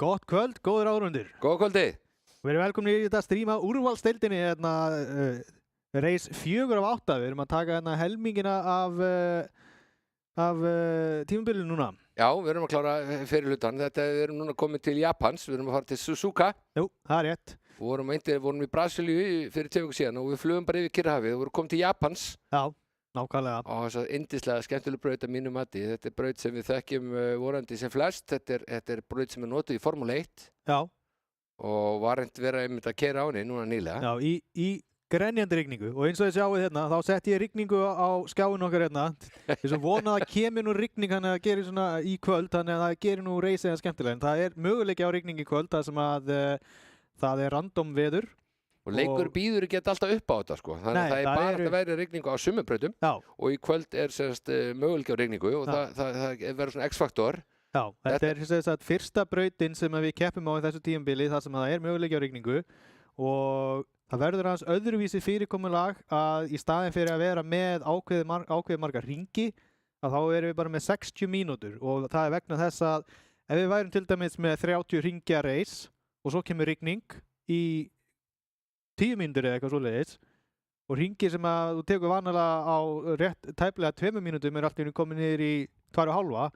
Gott kvöld, góður áhorfendur. Góða kvöldi. Við erum velkomni í þetta stríma úrvalsdeildinni reis 4 af 8. Við erum að taka helmingina af tímabilinu núna. Já, við erum að klára fyrir hlutan. Við erum núna komið til Japans, við erum að fara til Suzuka. Jú, það er rétt. Við vorum í Brasilíu fyrir 2 vikur síðan og við flugum bara yfir Kyrrahafið og vorum komið til Japans. Já, nákvæmlega. Og þess að yndislega skemmtileg braut að mínu mati. Þetta er braut sem við þekkjum vorandi sem flest. Þetta er braut sem er notuð í Formule 1. Já. Og var reynt verið einmitt að keyra á henni núna nýlega. Já, í grenjandi rigningu og eins og þið sjáuð hérna, þá sett ég rigningu á skjáin okkar hérna. Þess að vonað að kemur nú rigning þannig að gerir svona í kvöld, þannig að það gerir nú reisið skemmtilega. En það er möguleiki á rigning í kvöld, það sem að það er random veður. Og leikur býður ekki alltaf upp á þetta sko. Þannig að það er bara að vera rigningu á sumumbrautum og í kvöld er möguleiki á rigningu og það verður svona X-faktor. Já, þetta er þess að fyrsta brautin sem við keppum á í þessu tímabili þar sem það er möguleiki á rigningu og það verður hans öðruvísi fyrirkomulag að í staðin fyrir að vera með ákveðið marga ringi að þá erum við bara með 60 mínútur og það er vegna þess að ef við værum til dæmis með 30 ringja reis og svo kemur rigning í 10 mínútur eða eitthvað svoleiðis og ringir sem að þú tekur vanalega á rétt tæplega 2 mínútum er allt í komin niður í 2,5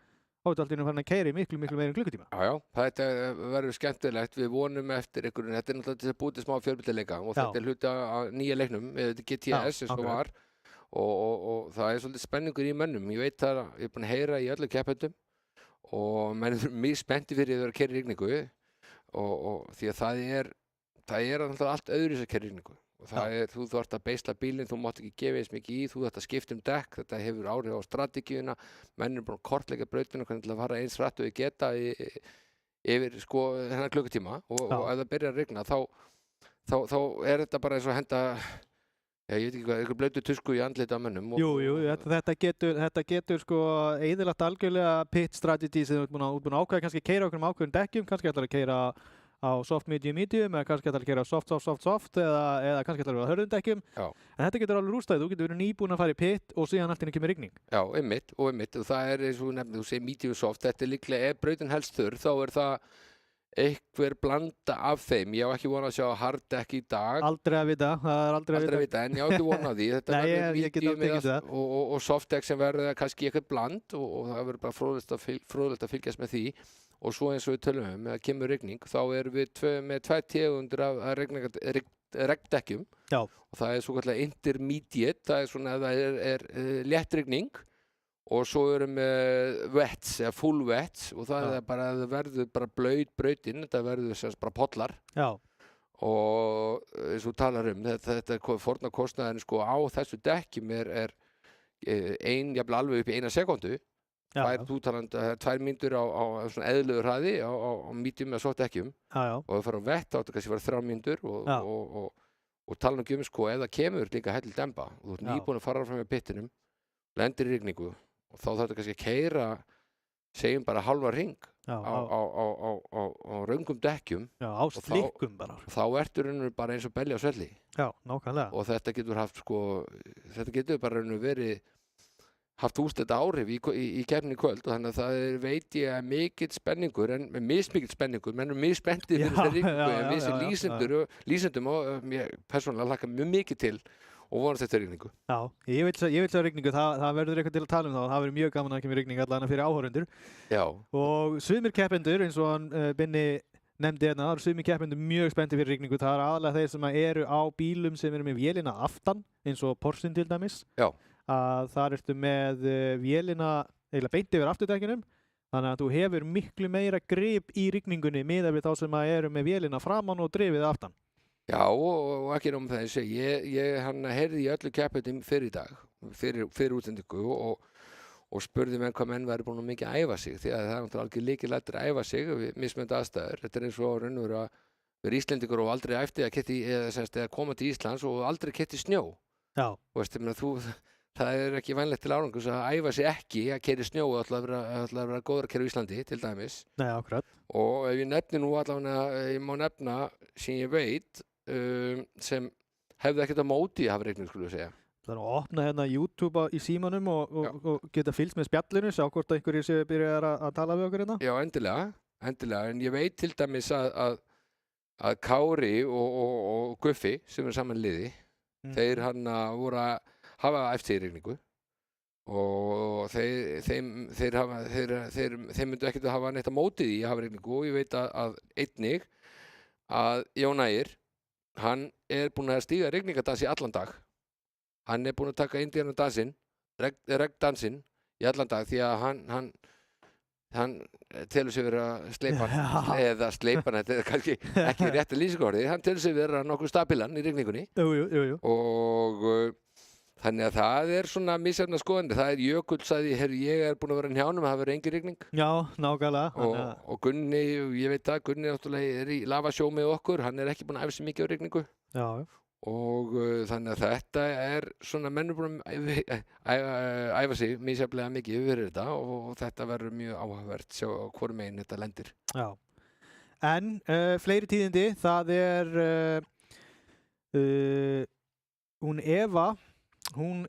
þá er allt í farin að keyra í miklu meira en klukkutíma. Já, þetta verður skemmtilegt. Við vonum eftir einhverjum, þetta er náttúrulega til að búið til smá fjölbreytileika og þetta er hluti af nýja leiknum, þetta er GTS eins og var og það er svolítið spenningur í mönnum. Ég veit það, ég er búin að heyra í öllu keppendum og menn er mjög spenntir fyrir að vera að keyra í rigningu og því að það er náttúrulega allt öðru sem keyra í rigningu. Og þú þarft að beisla bílinn, þú mátt ekki gefa eins mikið í, þú þarft að skipta dekk, þetta hefur áhrif á strategíuna, menn er búin að kortleggja brautina hvernig til að fara eins rætt og við geta yfir hennar klukkutíma og ef það byrjar að rigna þá er þetta bara eins og að henda, ég veit ekki hvað, einhver blautu tusku í andliti á mönnum. Jú, þetta getur eyðilagt algjörlega pit strategy sem þú ert búin að ákveða, kannski keyra okkur ákveðum dekkjum, kannski ætlar að keyra á soft, medium, eða kannski ætlar að keyra soft eða kannski ætlar að hörðum dekkjum. En þetta getur alveg rústað, þú getur verið nýbúin að fara í pit og síðan allt kemur rigning. Já, einmitt og það er eins og nefnir, þú segir medium soft, þetta er líklega, ef brautin helst þurr, þá er það einhver blanda af þeim. Ég á ekki vona að sjá hard dekk í dag. Aldrei að vita, það er aldrei að vita. En ég á ekki vona á því. Þetta verður medium og soft dekk sem verður kannski eitthvað bland og það verður bara fróðlegt að fylgjast með því. Og svo eins og við tölum ef kemur rigning, þá erum við með 2 tegundir af regndekkjum og það er svo kallar intermediate, það er svona ef það er léttrigning og svo erum við wets eða full wets og það er bara að það verður bara blaut brautin, þetta verður sem bara pollar og eins og talar þetta forna kostnaðin á þessu dekkjum er jafnvel alveg upp í 1 sekúndu. Þú taland 2 mínútur á svona eðlilegu hraði á medium eða soft dekkjum og það fara á vett þá kannski fara 3 mínútur og tala um ef það kemur líka hellir demba og þú ert nýbúin að fara fram með pittinum lendir í rigningu og þá þarf kannski að keyra segjum bara halva ring á röngum dekkjum á slikkum bara og þá ertu rauninu bara eins og belja á svelli og þetta getur haft þetta getur bara rauninu verið haft úrslita áhrif í keppninni í kvöld og þannig að það veit ég að mikill spenningur en mismikill spenningur, menn er misspenntir fyrir þetta rigningu en við sem lýsendum og ég persónulega hlakka mjög mikið til og vonast þetta rigningu. Já, ég vil sjá rigningu, það verður eitthvað til að tala um það og það verður mjög gaman að kemur rigning allan fyrir áhorfendur. Já. Og sumir keppendur eins og hann Binni nefndi hérna, það eru sumir keppendur mjög spenntir fyrir rigningu, það er aðalega þeir sem eru á bílum sem eru með vélina aftan eins og Porsche til dæmis. Já. Að þar ertu með vélina eiginlega beint yfir afturdekkinum þannig að þú hefur miklu meira grip í rigningunni miðað við þá sem eru með vélina framan og drifið aftan. Já og ekki það eins og ég heyrði í öllu keppendum fyrir í dag fyrir útsendingu og spurði menn hvað menn væri búin að mikið að æfa sig því að það er náttúrulega alveg líkilættir að æfa sig við mismunandi aðstæður. Þetta er eins og raunveru að vera Íslendingur og aldrei æfti að koma til Íslands og aldrei keypt í snjó. Já. Það er ekki vænlegt til árangurs að æfa sig ekki að keyra í snjó og ætla að vera góður að keyra í Íslandi til dæmis. Nei, akkurat. Og ef ég nefni nú allavega, ég má nefna sem ég veit sem hefði ekkert á móti að hafa rigningu skulle ég segja. Það er að opna hérna YouTube í símanum og geta fylgst með spjallinu, sjá hvort einhverjir séu byrjar að tala við okkur hérna. Já, endilega. endilega, en ég veit til dæmis að Kári og Guffi sem saman liði, þeir hann voru að hafa eftir rigningu og þeim myndu ekkert að hafa neitt á móti því að hafa rigningu og ég veit að einnig að Jón Ægir, hann búinn að stíga rigningadans í allan dag. Hann búinn að taka indíánadansinn, regndansinn í allan dag því að hann telur sig vera sleipan eða sleipan, þetta kannski ekki rétt lýsingarorðið, hann telur sig vera nokkuð stabilan í rigningunni. Jú. Og þannig að það svona misjafnar skoðanir. Það Jökull sagði, ég búinn að vera hjánum, það verður engin rigning. Já, nákvæmlega. Og Gunni, ég veit að Gunni náttúrulega í lafasjó með okkur, hann ekki búinn að æfa sig mikið á rigningu. Já. Og þannig að þetta svona menn búin að æfa sig misjafnlega mikið yfir þetta og þetta verður mjög áhugavert sjá hvorum megin þetta lendir. Já. En fleiri tíðindi, það hún Eva, hún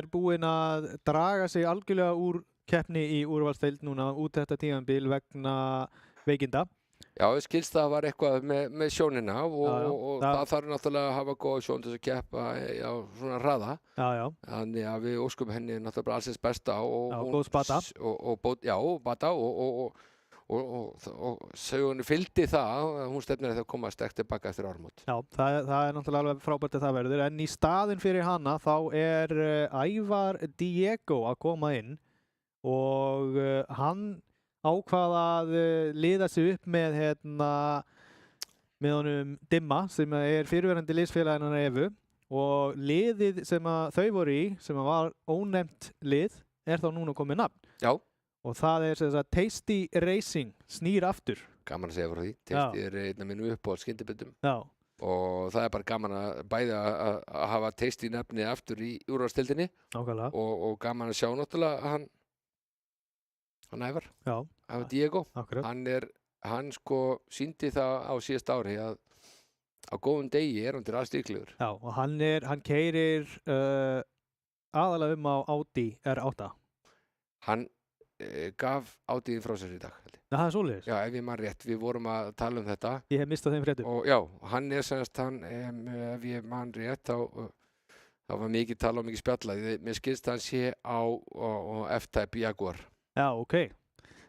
búin að draga sig algjörlega úr keppni í úrvalsdeild núna út þetta tímabil vegna veikinda. Já, ég skilst það var eitthvað með sjónina og það þarf náttúrulega að hafa góða sjón til að keppa á svona hraða. Já. Þannig að við óskum henni náttúrulega bara allsins besta og góðs bata. Og bata og sögunni fylgdi það að hún stefnir að það koma sterkt tilbaka eftir áramót. Já, það náttúrulega alveg frábært að það verður, en í staðinn fyrir hana þá Ævar Diego að koma inn og hann ákvað að liða sig upp með honum Dimma sem fyrirverandi liðsfélaginn hennar Evu og liðið sem þau voru í, sem var ónefnt lið, þá núna komið nafn. Já. Og það sem sagt Tasty Racing snýr aftur. Gaman að segja frá því. Tasty einn af mínum uppáhalds skyndiböndum. Já. Og það bara gaman að bæði að hafa Tasty nafni aftur í úrvalsdeildinni. Nákvæmlega. Og gaman að sjá náttúrulega hann Ævar. Já. Diego. Akkurat. Hann sko sýndi það á síðasta ári að á góðum degi hann til aðstíklegur. Já, og hann keyrir aðalega á Audi R8. Hann gaf Audiðin frá sér í dag. Það svoleiðis? Já, ef ég man rétt, við vorum að tala þetta. Ég hef mistað þeim fréttum. Og já, hann semst ef ég man rétt þá var mikið tala og mikið spjallað. Mér skilst hann sé á F-Type Jaguar. Já, ok.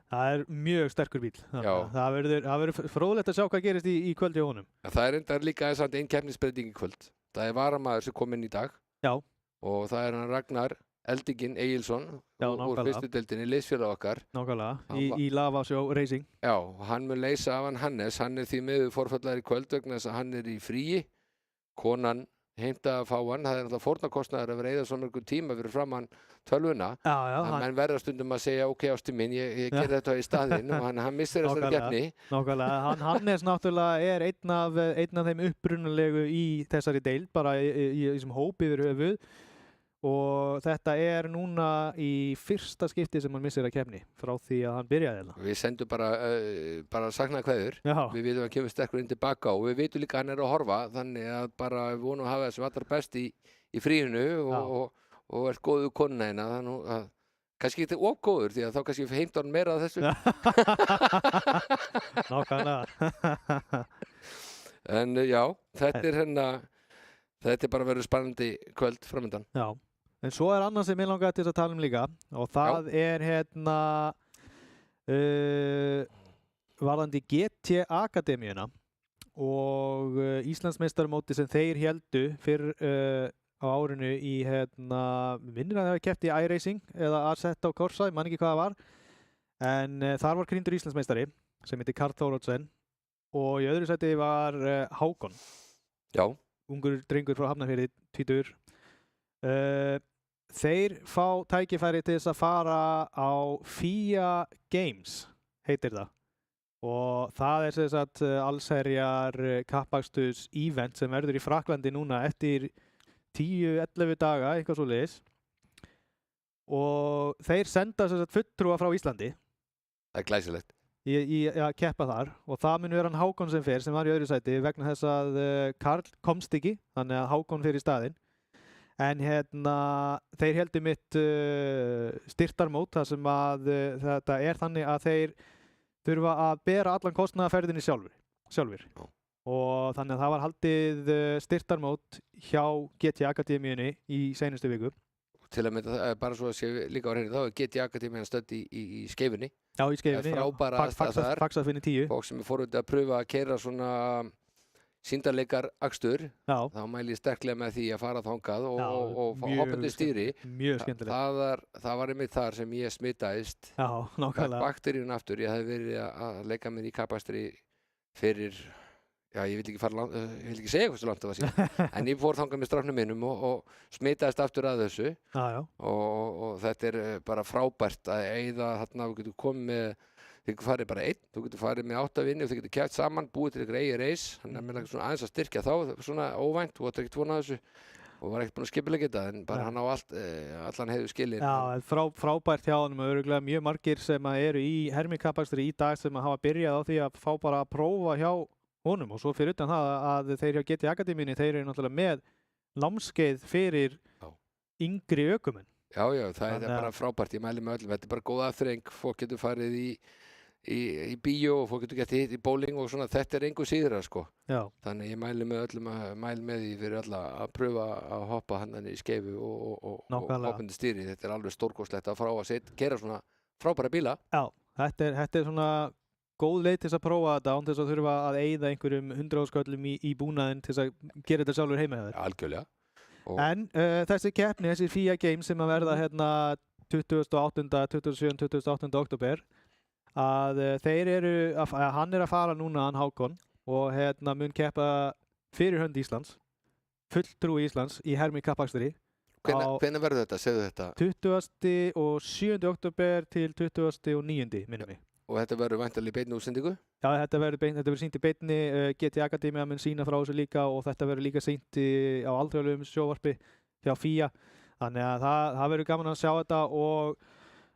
Það mjög sterkur bíl. Það verður fróðlegt að sjá hvað gerist í kvöld hjá honum. Það reyndar líka einn keppnisbreyting í kvöld. Það varamaður sem kom inn í dag. Já. Og það hann Ragnar Eldinginn Egilsson úr fyrstu deildinni, liðsfélag okkar. Nákvæmlega, í Lafasjó Racing. Já, hann mun leysa af Hannes. Hann því miður forfallaður í kvöld vegna þess að hann í fríi. Konan heimta að fá hann. Það náttúrulega fórnarkostnaður að vera eyða svo mörgum tíma fyrir framann tölvuna. Menn verða stundum að segja, ok, ástu minn, ég ger þetta í staðinn og hann missir þessari keppni. Nákvæmlega, Hannes náttúrulega einn af þeim upprunalegu í þessari deild, bara í þessum hópi yfir höfuð. Og þetta núna í fyrsta skipti sem hann missir að keppni frá því að hann byrjaði hérna. Við sendum bara saknaði kveður. Við vitum að hann kemur sterkur inn tilbaka og við vitum líka að hann að horfa, þannig að bara við vonum að hafa þessu allra best í fríinu og góðu konuna hérna. Þannig að kannski ekki of góður því að þá kannski heimta hann meira af þessu. Nákvæmlega. En já, þetta bara verður spennandi kvöld framöndan. Já. En svo annað sem ég langaði til að tala líka og það varðandi GT Akademíuna og Íslandsmeistarmóti sem þeir héldu fyrr á árinu í minnir að það hefði keppt í iRacing eða Assetto Corsa, ég man ekki hvað það var en þar var krýndur Íslandsmeistari sem heitir Karl Þórodsen og í öðru sæti var Hákon. Já. Ungur drengur frá Hafnarfirði, tvítugur. Þeir fá tækifæri til þess að fara á FIA Games, heitir það. Og það sem sagt allsherjar kappaksturs event sem verður í Frakklandi núna eftir 10-11 daga, eitthvað svoleiðis. Og þeir senda sem sagt fulltrúa frá Íslandi. Það glæsilegt. Í að keppa þar og það mun vera hann Hákon sem fer sem var í öðru sæti vegna þess að Karl komst ekki þannig að Hákon fer í staðinn en þeir heldur mitt styrtarmót þar sem að þetta þannig að þeir þurfa að bera allan kostnaðarferðinni sjálfur. Og þannig að það var haldið styrktarmót hjá GT Akademíunni í seinustu viku. Til að mynda, bara svo að sé líka á reyni, þá er GT Akademían stödd í Skeifunni. Já, í Skeifunni. Frábæra aðstæða þar. Faxafinni 10. Fólk sem er forvitið að pröfa að keyra svona sýndarleikar akstur, þá mæli ég sterklega með því að fara þangað og hoppandi stýri. Mjög skemmtilegt. Það var einmitt þar sem ég smitaðist. Já, nákvæmlega. Bakteríun aftur, ég hafði verið að leika mér í kappakstri fyrir, já, ég vil ekki segja hversu langt það var síðan, en ég fór þangað með stráknum minnum og smitaðist aftur að þessu. Og þetta er bara frábært að eyða þarna, þú getur komið með, þú getur farið bara einn, þú getur farið með 8 vinni og þú getur kæft saman, búið til ykkur eigi reis, þannig að svona aðeins að styrkja þá, svona óvænt, þú ætti ekkert vonað þessu og var ekkert búin að skipulegja þetta, en bara hann á allan heiðu skilin. Já, frábært hjá honum og örugglega mjög margir sem eru í hermikappakstri í dag sem hafa byrjað á því að fá bara að prófa hjá honum og svo fyrir utan það að þeir hjá GT Akademíunni, þeir eru náttúrulega með námskeið fyrir yngri ökumenn. Já, það er bara frábært, ég mæli með öllum, þetta er bara góð aðþreng, fólk getur farið í bíó og fólk getur gett hitt í bowling og svona, þetta er engu síðra sko. Já. Þannig ég mæli með öllum mæli með því fyrir alla að pröfa að hoppa handan í Skeifu og hoppandi stýri, þetta er alveg stórkostlegt að gera svona frábæra bíla. Já, þetta er svona góð leið til að prófa þetta án þess að þurfa að eyða einhverjum 100 sköllum í búnaðinn til að gera þetta sjálfur heima hjá þér. Algjörlega. En þessi keppni, þessi FIA Games sem að verða hérna 27. október, að hann er að fara núna, hann Hákon, og hérna mun keppa fyrir hönd Íslands, fulltrúi Íslands í hermikappakstri. Hvenær verður þetta, segðu þetta? 27. október til 29. minnum mig. Og þetta verður væntanlega í beinni útsendingu? Já, þetta verður sýnt í beinni, GT Akademía mun sýna frá þessu líka og þetta verður líka sýnt á alþjóðlegum sjónvarpi hjá FIA. Þannig að það verður gaman að sjá þetta og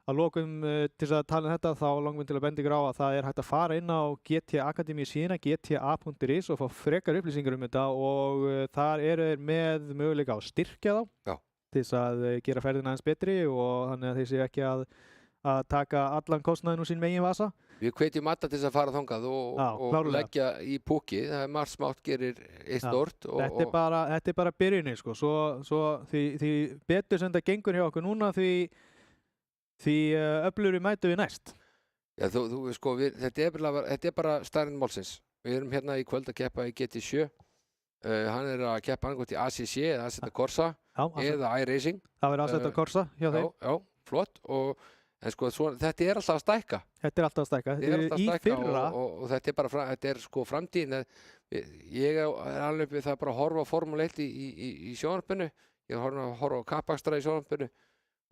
að lokum til að tala um þetta þá langum við til að benda ykkur á að það er hægt að fara inn á GT Akademíu síðuna, gta.is og fá frekar upplýsingar um þetta og þar eru þeir með möguleika á að styrkja þá til þess að gera ferðina aðeins betri og þannig að þeir séu ekki að taka allan kostnaðinn úr sín megin vasa. Við hvetjum alla til þess að fara þangað og leggja í púkið, það er margt smátt gerir eitt stort. Þetta er bara byrjunin sko, svo því betur sem þetta gengur hjá okkur núna því öflugri mætum við næst. Já, sko, þetta er bara starinn málsins. Við erum hérna í kvöld að keppa í GT7, hann er að keppa annað í ACC eða Assetto Corsa eða iRacing. Það verður Assetto Corsa hjá þeim. Já, flott en sko, þetta er alltaf að stækka. Þetta er alltaf að stækka. Í fyrra. Og þetta er sko framtíðin. Ég er alveg við það bara að horfa á Formule 1 í sjónvarpinu. Ég er að horfa á kappakstra í sjónvarpinu.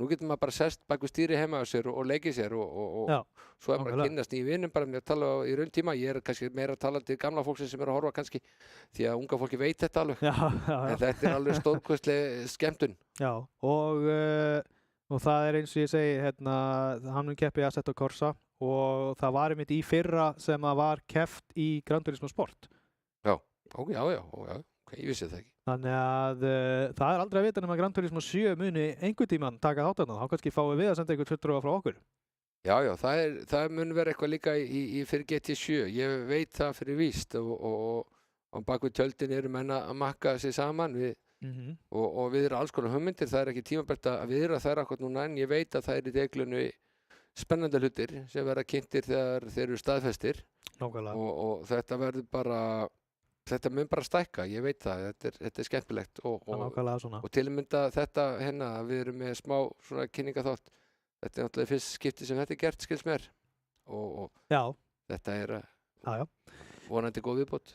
Nú getur maður bara sest bak við stýri heima á sér og leikið sér og svo er bara að kynnast nýjum vinnum bara með að tala í rauntíma. Ég er kannski meira að tala til gamla fólksins sem er að horfa kannski því að unga fólki veit þetta alveg. En þetta er alveg stórkostleg skemmtun. Já, og það er eins og ég segi, hérna, hann mun keppa í Assetto Corsa og það var einmitt í fyrra sem að var keppt í Gran Turismo Sport. Já, ég vissi það ekki. Þannig að það er aldrei að vita nema Gran Turismo 7 muni einhvern tímann taka þátt þarna, þá kannski fáum við að senda einhvern fulltrúa frá okkur. Já, það mun vera eitthvað líka fyrir GT7, ég veit það fyrir víst og bak við tjöldin eru menn að makka sig saman og við erum alls konar hugmyndir, það er ekki tímabært að viðra þær akkur núna en ég veit að það er í deglunu spennandi hlutir sem verða kynntir þegar þeir eru staðfestir og þetta verður bara, þetta mun bara stækka, ég veit það, þetta er skemmtilegt og til að mynda þetta hérna, við erum með smá svona kynningaþátt, þetta er náttúrulega fyrst skipti sem þetta er gert, skils mér og þetta er vonandi góð viðbót.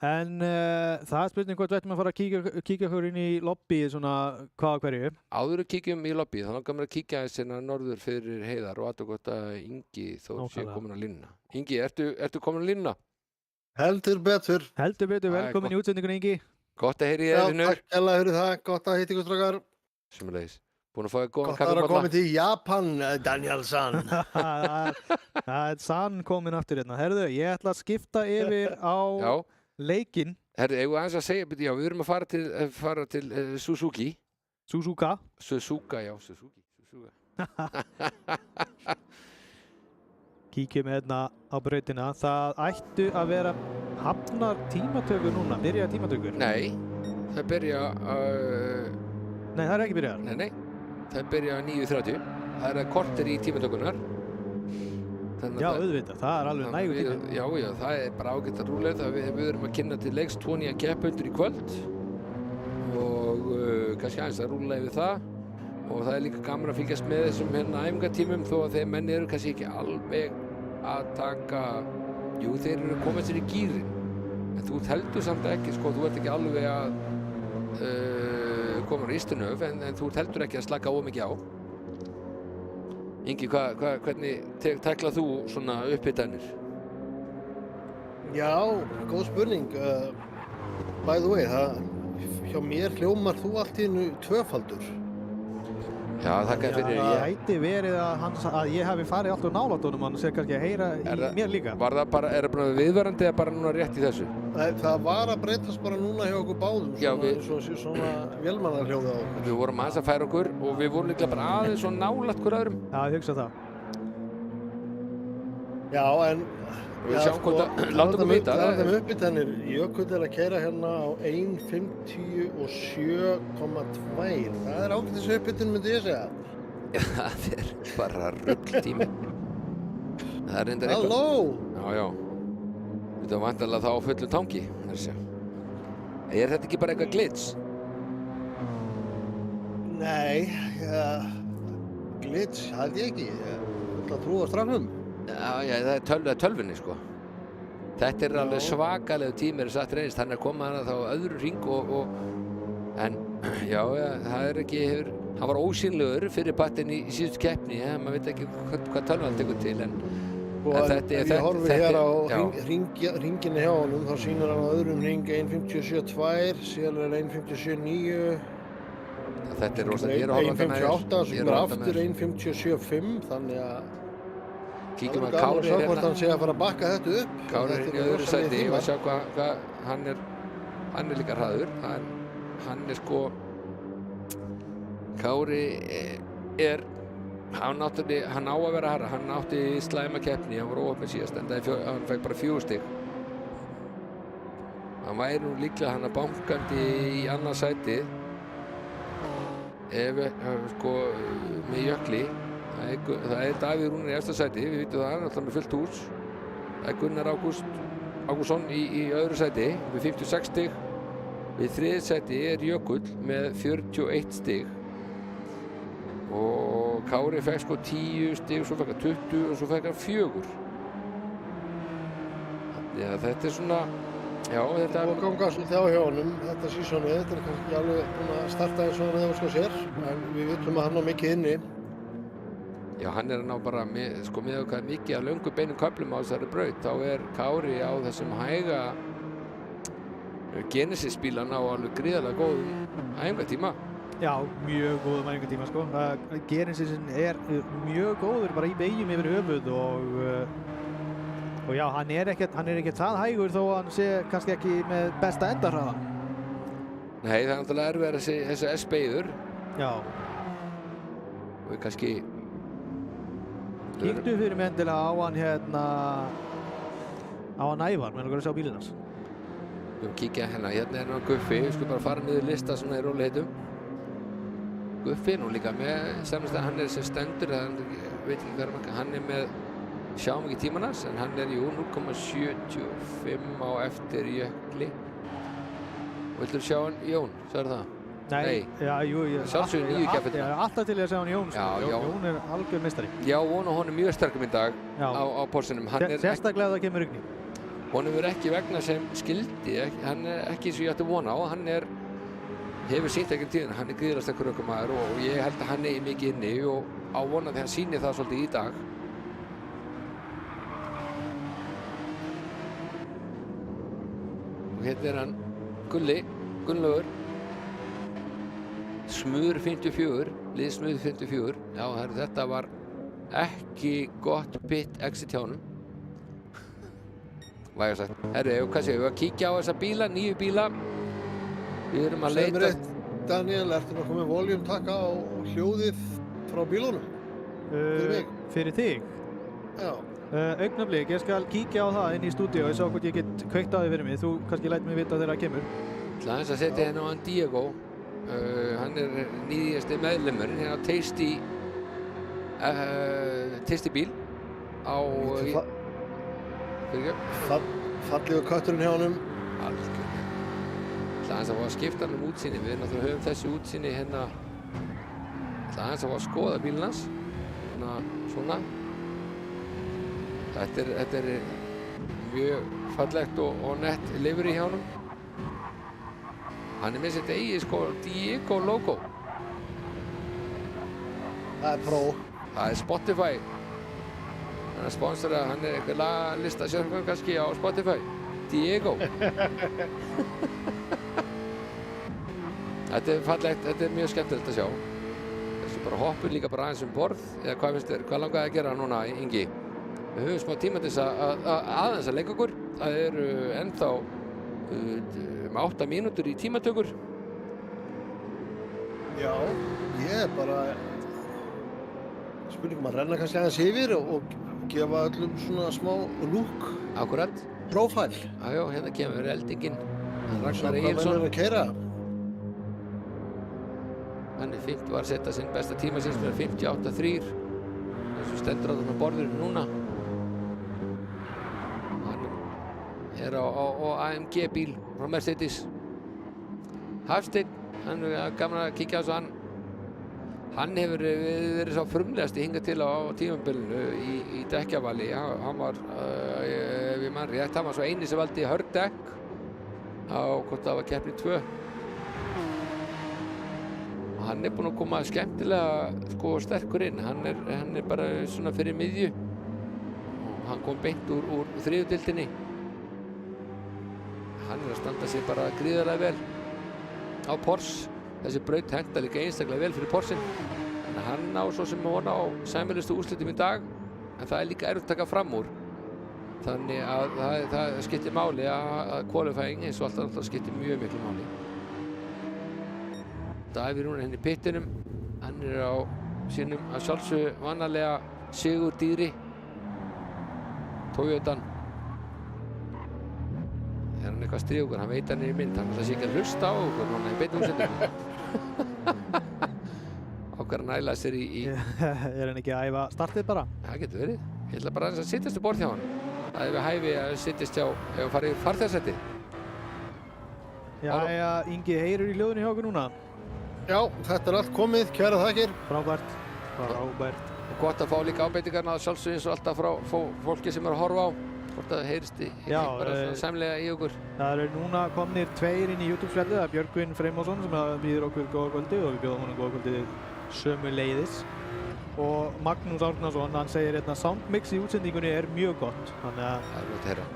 En það er spurning hvort við ættum að fara að kíkja okkur inn í lobbyið svona hvað hverju. Áður við kíkjum í lobbyið, þá langar mér að kíkja aðeins hérna norður fyrir Heiðar og aðtöku gott að Ingi þó sé komin að línna. Ingi, ertu komin að línna? Heldur betur. Heldur betur, velkomin í útsendingunni Ingi. Gott að heyri ég þér. Já, takk hella fyrir það, gott að hitta ykkur strákar. Sömuleiðis. Búin að fá góðan kaffibólla. Gott að koma til Japan, Daniel San. Það er San komin aftur hérna. Herðu, ég ætla að skipta yfir á leikinn. Herðu, ég var aðeins að segja, já, við erum að fara til Suzuki. Suzuka? Suzuka. kíkjum hérna á brautina. Það ættu að vera hafnar tímatökur núna, byrja tímatökur? Nei, það byrja Nei, það ekki byrjað? Nei, það byrja 9:30. Það korter í tímatökunar. Já, auðvitað, það alveg nægur tími. Já, það bara ágætt að rúlega. Við erum að kynna til leiks 2 nýja keppindur í kvöld og kannski aðeins að rúlega yfir það. Og það líka gaman að fylgjast með þessum æfingatímum þó að þeir menn eru kannski ekki alveg að taka, þeir eru að koma sér í gírinn. En þú heldur samt ekki, sko, þú ert ekki alveg að koma á ístunöf en þú heldur ekki að slaka ómikið á. Ingi, hvernig teklað þú svona upphitanir? Já, góð spurning. By the way, hjá mér hljómar þú allt í einu tvöfaldur. Já, þakka fyrir. Það hætti verið að ég hafi farið alltaf nálægt honum, hann sé kannski að heyra í mér líka. Var það bara, er það bara viðvarandi eða bara núna rétt í þessu? Það var að breytast bara núna hjá okkur báðum, svona vélmannarhljóð á okkur. Við vorum aðeins að færa okkur og við vorum líka bara aðeins svo nálægt hver öðrum. Já, ég hugsa það. Já, en við sjáum hvort að láta okkur vita. Það er uppbyttanir. Jökull er að keyra hérna á 1:57,2. Það er ágætis uppbytun, myndi ég segja. Já, það er bara rugltími. Það er reyndar eitthvað. Halló! Já. Þetta var væntanlega þá á fullum tangi. Er þetta ekki bara eitthvað glits? Nei, glits held ég ekki. Það trúa strafnum. Já, það er tölvunni, sko. Þetta er alveg svakalegu tími, satt reynist. Hann er komið hana þá á öðru hring en já, það er ekki, hann var ósýnlegur fyrir partinn í síðustu keppni, maður veit ekki hvað tölvan tekur til, en þetta ef ég horfi hér á hringinu hjá honum, þá sýnir hann á öðrum hring 1:57,2, síðan er 1:57,9. Þetta er rosalega, 1:58, sem er aftur 1:57,5, þannig að kíkjum að Kári er hérna. Hvort hann sé að fara að bakka þetta upp. Kári er hérna í öðru sæti og sjá hvað hann er líka hraður. Hann er sko, Kári hann á að vera hærra. Hann átti slæma keppni, hann var óheppinn síðast, en hann fekk bara 4 stig. Hann væri nú líklega hann að bankandi í annað sæti sko með jökli. Það er Davíð Rúnar í efsta sæti, við vitum það, hann er alltaf með fullt hús. Það er Gunnar Ágústsson í öðru sæti með 56 stig. Við þriðja sæti er Jökull með 41 stig. Og Kári fekk sko 10 stig, svo fekk hann 20 og svo fekk hann 4. Já, þetta er svona, já, þetta er... Og ganga svolítið á hjá honum, þetta sísonið, þetta er kannski ekki alveg búin að starta eins og hann hefur sko sér, en við vitum að hann á mikið inni. Já, hann er að ná bara með hvað mikið að löngu beinum köflum á þessari braut. Þá er Kári á þessum hæga Genesis-bílan á alveg gríðarlega góðum æfingatíma. Já, mjög góðum æfingatíma, sko. Genesisin er mjög góður bara í beygjum yfir höfuð og já, hann er ekkert það hægur þó að hann sé kannski ekki með besta endarhraða. Nei, það er náttúrulega erfiðar þessi S-beygður. Já. Og við kannski... Kíktu fyrir mig endilega á hann á hann Ævar, meðan okkur að sjá bílinn hans. Við kíkja hérna er hann Guffi, við skulum bara fara niður lista svona í rólegheitum. Guffi nú líka með, samast að hann er sem stendur, veit ekki hvað er hann er með, sjáum ekki tímanars, en hann er 0,75 á eftir Jökli. Og viltu sjá hann Jón, sagður það? Nei, já, jú, sjálfsögðu nýju keppnir. Alltaf til að segja hann Jón, sko. Jón er algjör meistari. Já, Jón og hann er mjög sterkum í dag á Porsinum. Sérstaklega það kemur rigning. Honum er ekki vegna sem skildi, hann er ekki eins og ég ætti vona á, hann hefur sýnt ekki tíðina, hann er gríðarlega sterkur ökumaður og ég held að hann eigi mikið inni og á vona þegar hann sýnir það svolítið í dag. Og hérna er hann Gunnlaugur. Smur 54, liðsmur 54. Já, þetta var ekki gott pit exit hjá honum. Vægast sagt. Herru, hvað séu við að kíkja á þessa bíla, nýju bíla. Við erum að leita... Daniel, ertu nokkuð með voljumtakka á hljóðið frá bílunum? Fyrir mig? Fyrir þig? Já. Augnablik, ég skal kíkja á það inn í stúdíu og ég sá hvort ég get kveikt á því fyrir mig. Þú kannski læt mig vita þegar það kemur. Ég ætla aðeins að setja hérna á hann Diego. Hann nýjasti meðlimurinn hérna á Tasty bíl á... Fallegu kötturinn hjá honum. Algjörlega. Ég ætla aðeins að fá að skipta hann útsýni. Við náttúrulega höfum þessi útsýni hérna. Ég ætla aðeins að fá að skoða bílinn hans. Svona. Þetta er mjög fallegt og nett livery hjá honum. Hann með sitt eigið Diego logo. Það Pro. Það Spotify. Hann sponsorað, hann eitthvað listasjörfum kannski á Spotify. Diego. Þetta fallegt, þetta mjög skemmtilegt að sjá. Þessu bara hoppur líka bara aðeins borð. Eða hvað finnst þér, hvað langaði að gera núna, Ingi? Við höfum smá tíma til þess aðeins að leika okkur. Það eru ennþá 8 mínútur í tímatökur. Já, ég bara spurningum að renna kannski aðeins yfir og gefa öllum svona smá look. Akkurat. Profile. Já, hérna kemur eldinginn. Ragnar Egilsson. Hvað að keyra? Hann var að setja sinn besta tíma síns fyrir 58.3. Þessu stendur á þarna borðinu núna. Hann á AMG bíl frá Mercedes. Hafsteinn, hann er gaman að kíkja á þessu. Hann hefur verið sá frumlegasti hingað til á tímabilinu í dekkjavali. Hann var, ef ég man rétt, hann var svo eini sem valdi hörrdekk á hvort það var keppni 2. Hann er búinn að koma skemmtilega sterkur inn. Hann er bara svona fyrir miðju. Hann kom beint úr þriðju deildinni. Hann er að standa sig bara gríðarlega vel á Porsche. Þessi braut henta líka einstaklega vel fyrir Porschen. En hann á svo sem vona á sæmilegustu úrslitum í dag. En það er líka erfitt að taka fram úr. Þannig að það skiptir máli að qualifying eins og alltaf skiptir mjög miklu máli. Davíð Rúnar henni í pittinum. Hann er á sínum að sjálfsögðu vanalega sigurdýri Toyotan. Er hann eitthvað að stríða okkur? Hann veit hann er í mynd. Hann ætlar sér ekki að hlusta á okkur núna í beinni útsendingu. Ákveður að næla sér í... Er hann ekki að æfa startið bara? Það getur verið. Ég ætla bara að sittast borð hjá hann. Það er við hæfi að sittast hjá ef hann farið í farþegarsæti. Jæja, Ingi, heyrur í hljóðinu hjá okkur núna? Já, þetta er allt komið, kæra þakkir. Frábært. Og gott að fá líka ábendingarna sjálfsögðu eins og alltaf frá fólki sem er að horfa á. Hvort það heyrist bara sæmlega í okkur. Það eru núna komnir 2 inn í YouTube-spjallið. Það er Björgvin Freymósson sem býður okkur góða kvöldi og við bjóðum honum góða kvöldi sömuleiðis. Og Magnús Árnason, hann segir hérna soundmix í útsendingunni er mjög gott. Þannig að... Það er gott að heyra.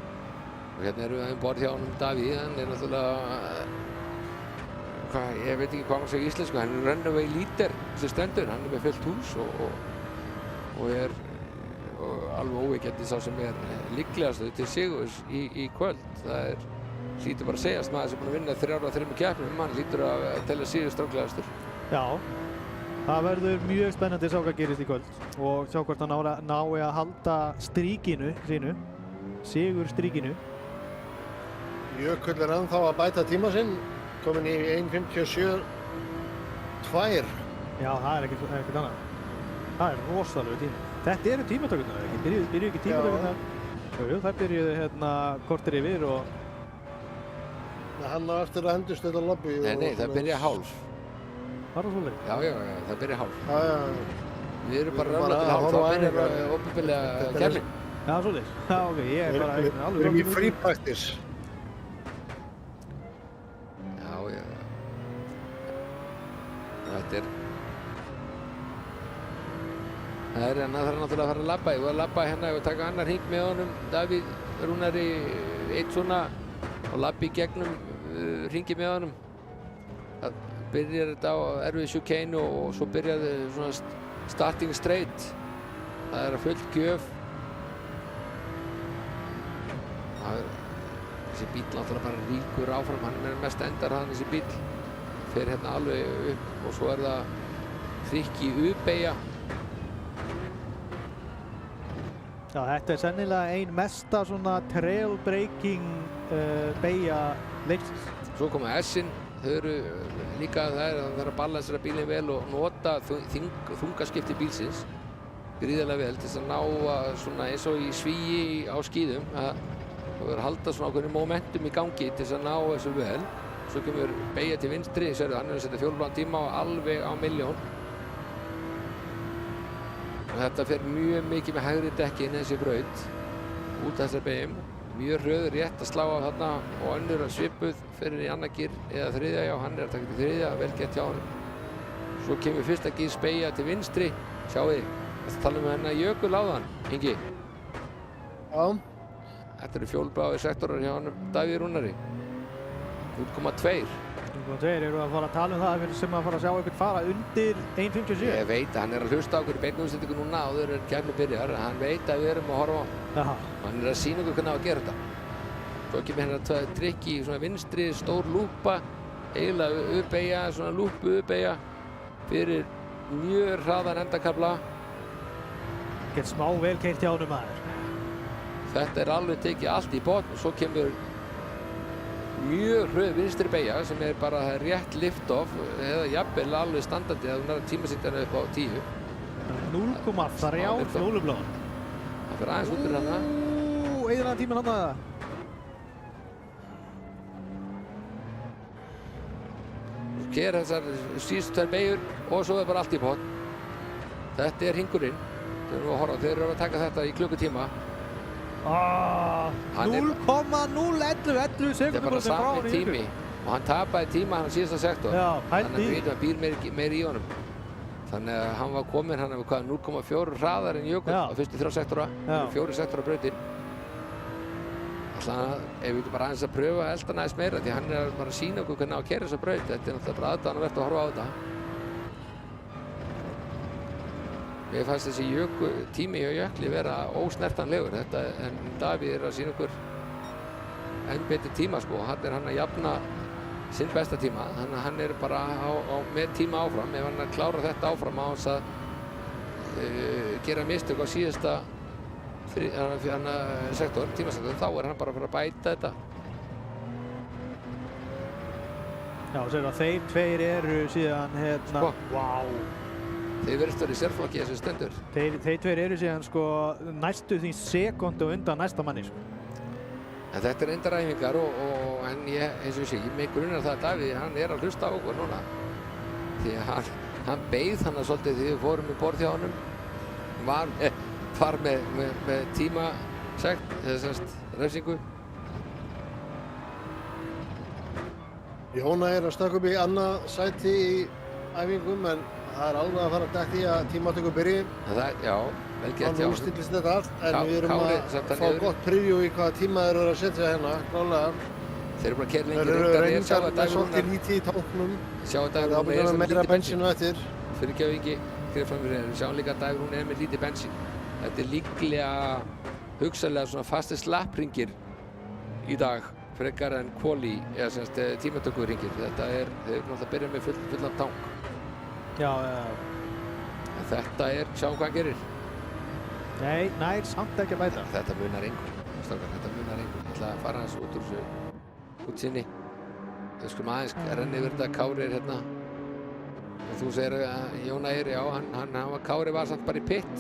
Og hérna erum við borð hjá honum Davíð. Hann er náttúrulega... Ég veit ekki hvað hann segir í íslensku. Hann er runaway leader sem stendur. Hann er með fullt hús og er alveg óveikjandi sá sem er líklegastu til sigurs í kvöld. Það hlýtur bara að segjast maður sem er búinn að vinna 3 af 3 keppnum. Hann hlýtur að telja sigur stráklegastur. Já, það verður mjög spennandi að sjá hvað gerist í kvöld og sjá hvort hann nái að halda stríkinu sínu, sigurstríkinu. Jökull er ennþá að bæta tíma sinn, komin í 1:57.2. Já, það er ekkert annað. Það er rosalega tíma. Þetta eru tímatökurnar, ekki? Byrjuðu ekki tímatökurnar? Jú, þær byrjuðu hérna korter yfir og... Hann á eftir að hendust þetta lobby. Nei, það byrja hálf. Var það svolítið? Já, það byrja hálf. Já. Við erum bara röfla til hálf, þá byrjar opinberlega keppnin. Já, svolítið. Já, ok, ég er bara alveg... Við erum í free practice. Já. Þetta er... Það er náttúrulega að fara að labba. Ég var að labba hérna og taka annar hring með honum, Davíð Rúnari, eitt svona og labba í gegnum hringi með honum. Það byrjar þetta á erfið chicane og svo byrjaði svona starting straight. Það er að fullt gjöf. Þessi bíll náttúrulega bara ríkur áfram, hann er mest endarhraðan þessi bíll. Fer hérna alveg upp og svo er það þrykki U-beygja. Já, þetta sennilega ein mesta svona trail-breaking beygja leiksins. Svo koma S-in, þau eru líka það að balansera bílinn vel og nota þungaskipti bílsins gríðarlega vel til þess að ná svona eins og í svíi á skíðum að halda svona ákveðnu momentum í gangi til þess að ná þessu vel. Svo kemur beygja til vinstri, sérðu hann að setja 4,5 tíma og alveg á milljón. Og þetta fer mjög mikið með hægri dekki inn þessi braut út af þessar beygjum. Mjög hröður rétt að slá af þarna og önnur að svipuð fyrir í annað gír eða þriðja, já hann að taka til þriðja, vel gett hjá hann. Svo kemur fyrsta gírs beygja til vinstri, sjáu þið, þetta tala hennar jökul áðan, Ingi. Já. Þetta eru fjólbláðir sektorar hjá hann Davíð Rúnari. 0,2. 0,2, eru að fara að tala það fyrir sem að fara að sjá einhvern fara undir 1.57? Ég veit að hann að hlusta á okkur í beinni útsendingu núna áður en keppnin byrjar. Hann veit að við erum að horfa á. Hann að sýna okkur hvernig á að gera þetta. Svo kemur hérna trikki í svona vinstri, stór lúpa, eiginlega uppbeygja, svona lúpu uppbeygja fyrir mjög hraðan endakafla. Ekkert smá vel keyrt hjá honum maður. Þetta alveg tekið allt í botn og svo kemur mjög hröð vinstri beygja sem bara rétt lift-off eða jafnvel alveg standandi að hún tímasýndana upp á 10. 0,3 fjólubláðan. Það fyrir aðeins út fyrir hana. Eðurlega tíman hann að það. Sker þessar síðustu tvær beygjur og svo bara allt í botn. Þetta hringurinn. Þeir eru að horfa, þeir eru að taka þetta í klukkutíma. 0,011 sekundum þetta er bara sami tími og hann tapaði tíma hann á síðasta sektor. Þannig að við veitum að býr meir í honum. Þannig að hann var kominn, hann hefur hvað, 0,4 hraðar en Jökull á fyrstu 3 sektora, 4 sektora brautin. Þannig að ef við getum bara aðeins að pröfa að elda næst meira því hann bara að sýna okkur hvernig á að keyra þessa braut. Þetta náttúrulega bara aðdáunarvert að horfa á þetta. Mér fannst þessi tími hjá Jökli vera ósnertanlegur. En Davíð að sýna okkur enn betri tíma sko. Hann að jafna sinn besta tíma. Þannig að hann bara með tíma áfram. Ef hann klára þetta áfram á þess að gera mistök á síðasta tímasektor, þá hann bara að fara að bæta þetta. Já, sér að þeir tveir eru síðan hérna... Sko. Vá! Þeir verðist verið í sérflokki þessu stendur. Þeir tveir eru síðan sko næstu því sekundu undan næsta manni sko. En þetta reyndar æfingar en eins og ég segi, mig grunar það að Davíð, hann að hlusta á okkur núna. Því að hann beið hann svolítið því við fórum í borð hjá honum. Var með tímasekt, eða semst refsingu. Jóna að stakka upp í annað sæti í æfingum en það alveg að fara að dætt í að tímatöku byrji. Já, vel gett hjá hann úrstillist þetta allt, en við erum að fá gott preview í hvaða tíma þeir eru að setja hérna, klálega. Þeir eru bara að keyra lengi reyndar. Þeir eru reyndar með svolítið lítið í táknum. Sjá að Davíð Rúnar er meira bensínu eftir. Fyrir Gjöfingi, fyrir framfyrir, sjáum líka að Davíð Rúnar með lítið bensín. Þetta líklega hugsanlega svona fastir slappringir í dag, frekar en quali, eða semst tímatökuringir. Þeir eru náttúrulega að byrja með fullan tank. Já. Þetta sjáum hvað hann gerir. Nei, nær samt ekki að bæta. Þetta munar engu, strákar, þetta munar engu. Ég ætla að fara hans út úr þessu útsinni. Við skulum aðeins renna yfir þetta. Kári hérna. Og þú segir að Jóna já, Kári var samt bara í pitt.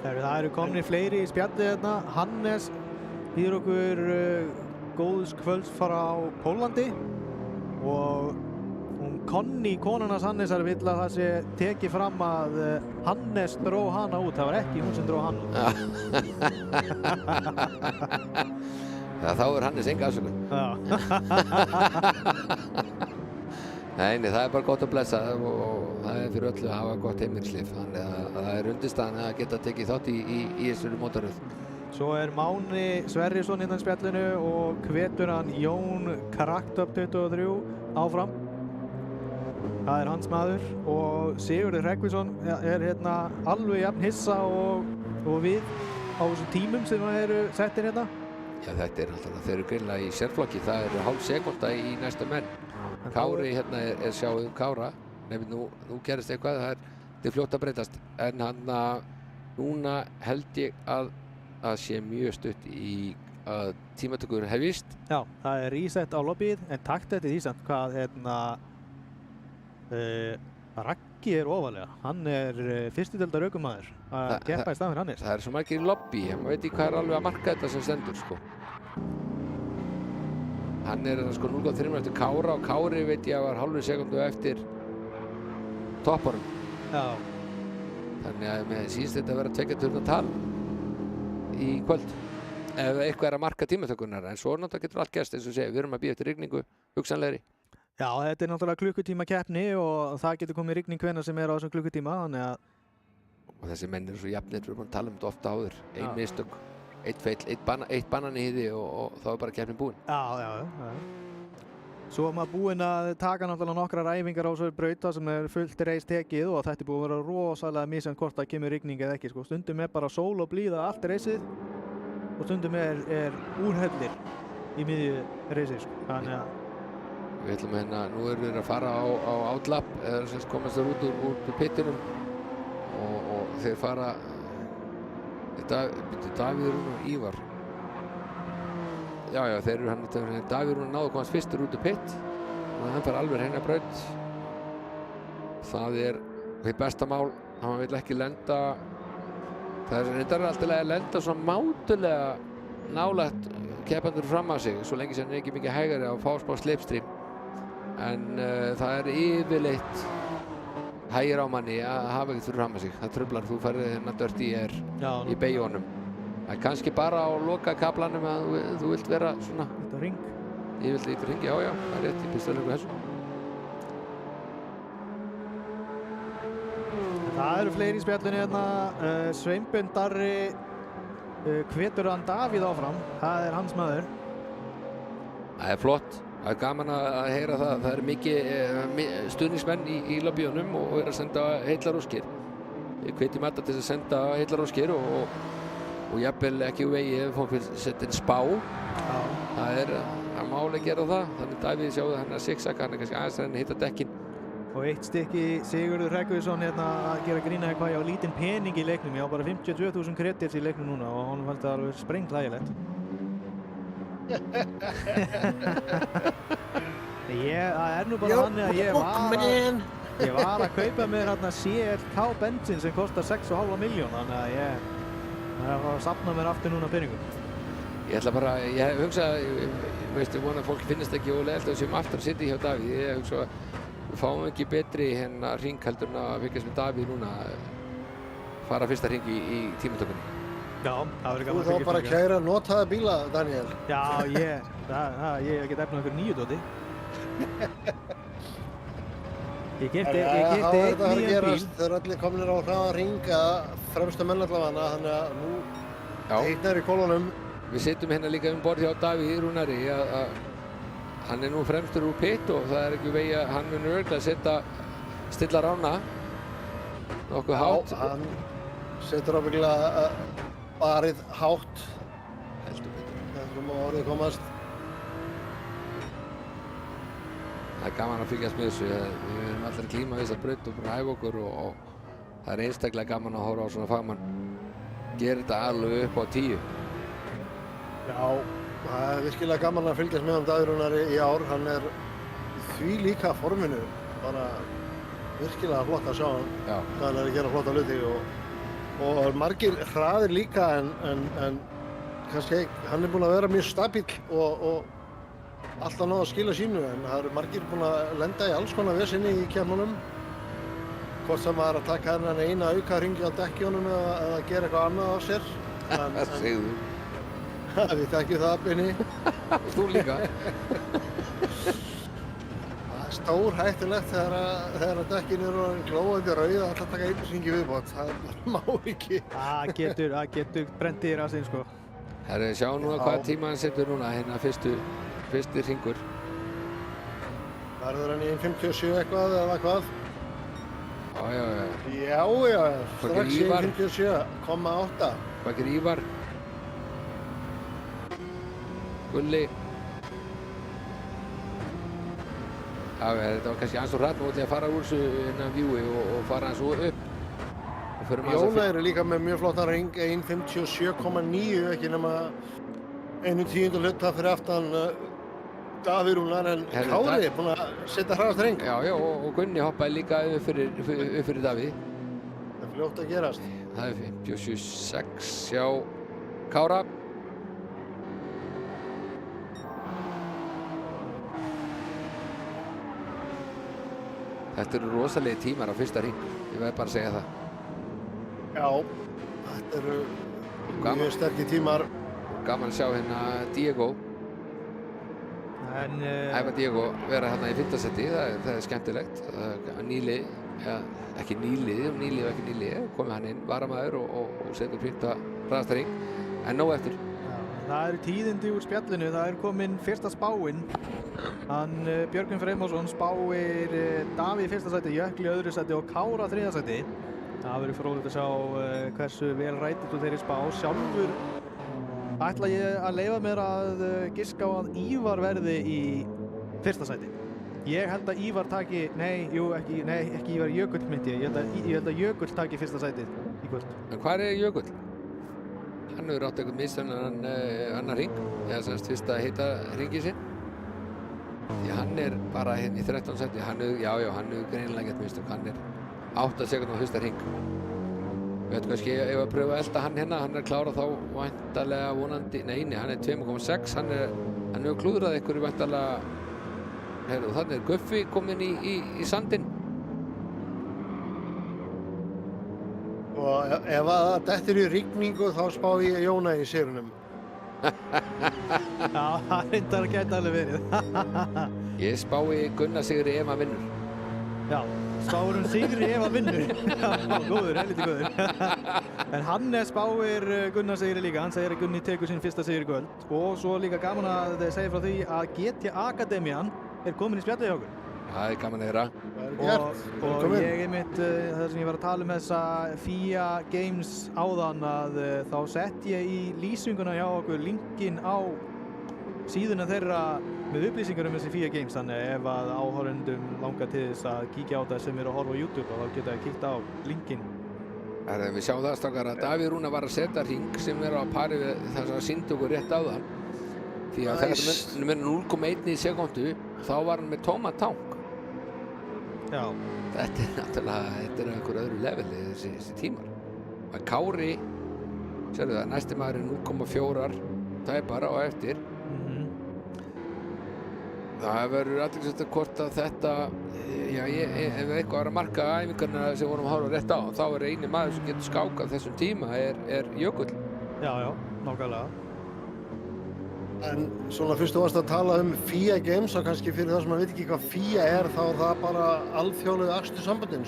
Það eru komnir fleiri í spjallið hérna. Hannes býður okkur góðs kvölds fara á Pólandi og Conny, konan hans Hannesar, vill að það sé tekið fram að Hannes dró hana út. Það var ekki hún sem dró hann út. Þá Hannes enga afsökun. Nei, það bara gott að blessa og það fyrir öllu að hafa gott heimilislíf. Þannig að það undirstaðan að geta tekið þátt í þessari mótaröð. Svo Máni Sverrisson innan spjallinu og hvetur hann Jón Karakter 23 áfram. Það hans maður og Sigurður Hreggviðsson hérna alveg jafn hissa og við á þessum tímum sem eru settir hérna. Já, þetta alltaf, þeir eru greinilega í sérflokki, það hálf sekúnda í næsta menn. Kári hérna sjáum Kára, nú gerist eitthvað, það fljótt að breytast. En hann núna held ég að sé mjög stutt í að tímatökur hefjist. Já, það er reset á lobbyið, en takt eftir því samt hvað Raggi er ofalega. Hann er fyrstideildar ökumaður að keppa í staðinn fyrir Hannes. Það er svo margir í lobby, maður veit ekki hvað er alveg að marka þetta sem stendur, sko. Hann er sko 0,3 eftir Kára og Kári veit ég að var hálfri sekundu eftir topparum. Já. Þannig að mér sýnst þetta að vera 2 turna tal í kvöld. Ef eitthvað er að marka tímatökurnar, en svo náttúrulega getur allt gerst eins og segja, við erum að bíða eftir rigningu, hugsanlegri. Já, þetta er náttúrulega klukkutíma keppni og það getur komið rigning hvenær sem er á þessum klukkutíma, þannig að... Og þessi menn eru svo jafnir, við erum að tala um þetta ofta áður. Ein mistök, eitt feill, eitt banan í hýði og þá er bara keppnin búin. Já. Svo er maður búinn að taka náttúrulega nokkrar æfingar á þessu brauta sem er fullt reis tekið og þetta er búið að vera rosalega misjafnt hvort það kemur rigning eða ekki, sko. Stundum er bara sól og blíða allt reisið og stundum er úrhellir í miðju reisið, sko. Þannig að við ætlum hérna, nú erum við að fara á outlapp, eða sem komast þér út úr pittinum og þeir fara Davíð Rúnar og Ívar. Já, þeir eru hann, Davíð Rúnar náðu að komast fyrstur út úr pitt og hann fær alveg hreina braut. Það er hið besta mál, hann vill ekki lenda, það er alltaf að lenda svona mátulega nálægt keppandur fram að sig, svo lengi sem hann er ekki mikið hægari á fáspá slipstream. En það er yfirleitt hægir á manni að hafa ekkert fyrir fram að sig. Það truflar, þú færði hérna Dirty Air í beigjunum. Það er kannski bara á loka kaplanum að þú vilt vera svona... Þetta ring. Ég vilt eitthvað ring, já, það er rétt, ég býst alveg þessu. Það eru fleiri í spjallinu hérna. Sveinbjörn Darri hvetur hann Davíð áfram. Það er hans maður. Það er flott. Það er gaman að heyra það. Það er mikið stuðningsmenn í lobbyunum og er að senda heillaróskir. Við hvetjum alla til að senda heillaróskir og jafnvel ekki úr vegi ef fólk vil setja inn spá. Það má alveg gera það. Þannig Davíð sjáðu hann að zigzagga, hann er kannski aðeins að hitta dekkin. Og eitt stykki Sigurður Hreggviðsson hérna að gera grína eitthvað, ég á lítinn pening í leiknum. Ég á bara 52.000 kredits í leiknum núna og hann fannst það alveg sprengt hlægilegt. Það er nú bara þannig að ég var að kaupa mér hérna CLK bensín sem kostar 6,5 milljón, þannig að ég var að safna mér aftur núna peningum. Ég ætla bara, ég hugsa, ég vona að fólk finnist ekki óleiðilegt að við séum aftur að sitja hjá Davíð. Ég hugsa að við fáum ekki betri hérna hring heldur en að fylgjast með Davíð núna, fara fyrsta hring í tímatökunni. Já, það verður gaman að fylgjast. Þú þá bara kæra notaða bíla, Daniel. Já, ég get efnað einhver nýju dóti. Ég keypti einn nýjan bíl. Þeir eru allir komnir á hraðan hring að fremstu menn allavega, þannig að nú heitnar í kolunum. Við sitjum hérna líka borð hjá Davíð Rúnari að hann er nú fremstur úr pitt og það er ekki vegi að hann munur örglega stilla rána nokkuð hátt. Já, hann setur ábyggilega barið hátt. Heldur betur. Þessum að orðið komast. Það er gaman að fylgjast með þessu. Við erum allir að glíma við þessar braut og bara hæfa okkur og það er einstaklega gaman að horfa á svona fagmann. Gerir þetta alveg upp á 10. Já, það er virkilega gaman að fylgjast með Davíð Rúnari í ár. Hann er því líka forminu, bara virkilega flott að sjá hann. Hvað hann er að gera flotta hluti og margir hraðir líka en kannski hann er búinn að vera mjög stabíll og alltaf náðu að skila sínu, en það eru margir búinn að lenda í alls konar vesinni í keppnunum. Hvort sem maður er að taka hennan eina auka hringi á dekkjónum eða gera eitthvað annað á sér. Segðu. Við þekkjum það, Binni. Þú líka. Það er stór hættulegt þegar dekkin eru glóandi rauð að alltaf taka einu hringi viðbót. Það má ekki. Það getur brent í rasinn, sko. Herri, sjá núna hvaða tíma hann setur núna, hérna fyrsti hringur. Verður hann í 1.57 eitthvað eða hvað? Já. Já, strax í 1.57,8. Hvað gerir Ívar? Gulli. Já, þetta var kannski aðeins og hratt, nú ætla ég að fara úr þessu innan vjúi og fara aðeins upp. Jóna eru líka með mjög flottan ring, 1.57,9, ekki nema 1/10 hluta fyrir aftan Davíð Rúnar, en Kári er búinn að setja hraðast ring. Já, og Gunni hoppaði líka upp fyrir Davíð. Það er fljótt að gerast. Það er 57,6 hjá Kára. Þetta eru rosalegi tímar á fyrsta hring, ég verð bara að segja það. Já, þetta eru mjög sterkir tímar. Gaman að sjá hérna Diego. Æfa Diego vera hérna í 5. seti, það er skemmtilegt. Nýli, ekki nýli, komið hann inn, varamaður og setur 5. hraðasta hring, en nóg eftir. Það eru tíðindi úr spjallinu, það er komin fyrsta spáinn. Björgvin Freymórsson spáir Davíð í 1. seti, Jökli í 2. seti og Kára 3. seti. Það verður fróðlegt að sjá hversu vel rætist úr þeirri spá. Sjálfur ætla ég að leyfa mér að giska á að Ívar verði í 1. sæti. Ég held að Ívar taki, ekki Ívar, Jökull myndi ég. Ég held að Jökull taki 1. sætið í kvöld. En hvað er Jökull? Hann hefur átt eitthvað missannan annar hring, eða semst fyrsta heita hringi sinn. Því hann er bara hérna í 13. sæti, hann hefur greinilega gett mistök, hann er 8 sekúndum á fyrsta hring. Við veitum kannski ef að pröfa að elta hann hérna, hann er klárað þá væntanlega vonandi, nei, hann er 2,6, hann hefur klúðrað einhverju væntanlega, og þannig er Guffi kominn í sandinn. Og ef það dettur í rigningu þá spá ég Jóna í sigrinum. Já, það reyndar að geta alveg verið. Ég spái Gunnar sigri ef hann vinnur. Já, spáir sigri ef hann vinnur. Já, góður, helviti góður. En Hannes spáir Gunnar sigri líka, hann segir að Gunni tekur sinn fyrsta sigri í kvöld. Og svo líka gaman að segja frá því að GTA Akademían er komin í spjallið hjá okkur. Það er gaman að heyra. Og ég einmitt, þar sem ég var að tala um þessa FIA Games áðan, að þá sett ég í lýsinguna hjá okkur linkinn á síðuna þeirra með upplýsingar um þessi FIA Games, þannig ef að áhorfendum langar til þess að kíkja á það sem eru að horfa á YouTube, þá geta ég kíkt á linkinn. Við sjáum það strákar að Davíð Rúnar var að setja hring sem er á pari við það sem sýndi okkur rétt áðan. Því að þegar hann er 0,1 í sekúndu, þá var hann með tóma tank. Já. Þetta er náttúrulega, einhver öðru leveli þessi tímar. Að Kári, sérðu það, næsti maður er 0,4 tæpar á eftir. Það verður athyglisvert hvort að þetta, ef eitthvað er að marka æfingarna sem vorum að horfa rétt á, þá er eini maður sem getur skákað þessum tíma er Jökull. Já, nákvæmlega. En svona fyrst þú varst að tala um FIA Games, og kannski fyrir það sem maður veit ekki hvað FIA er, þá er það bara alþjóðlegu akstursamböndin,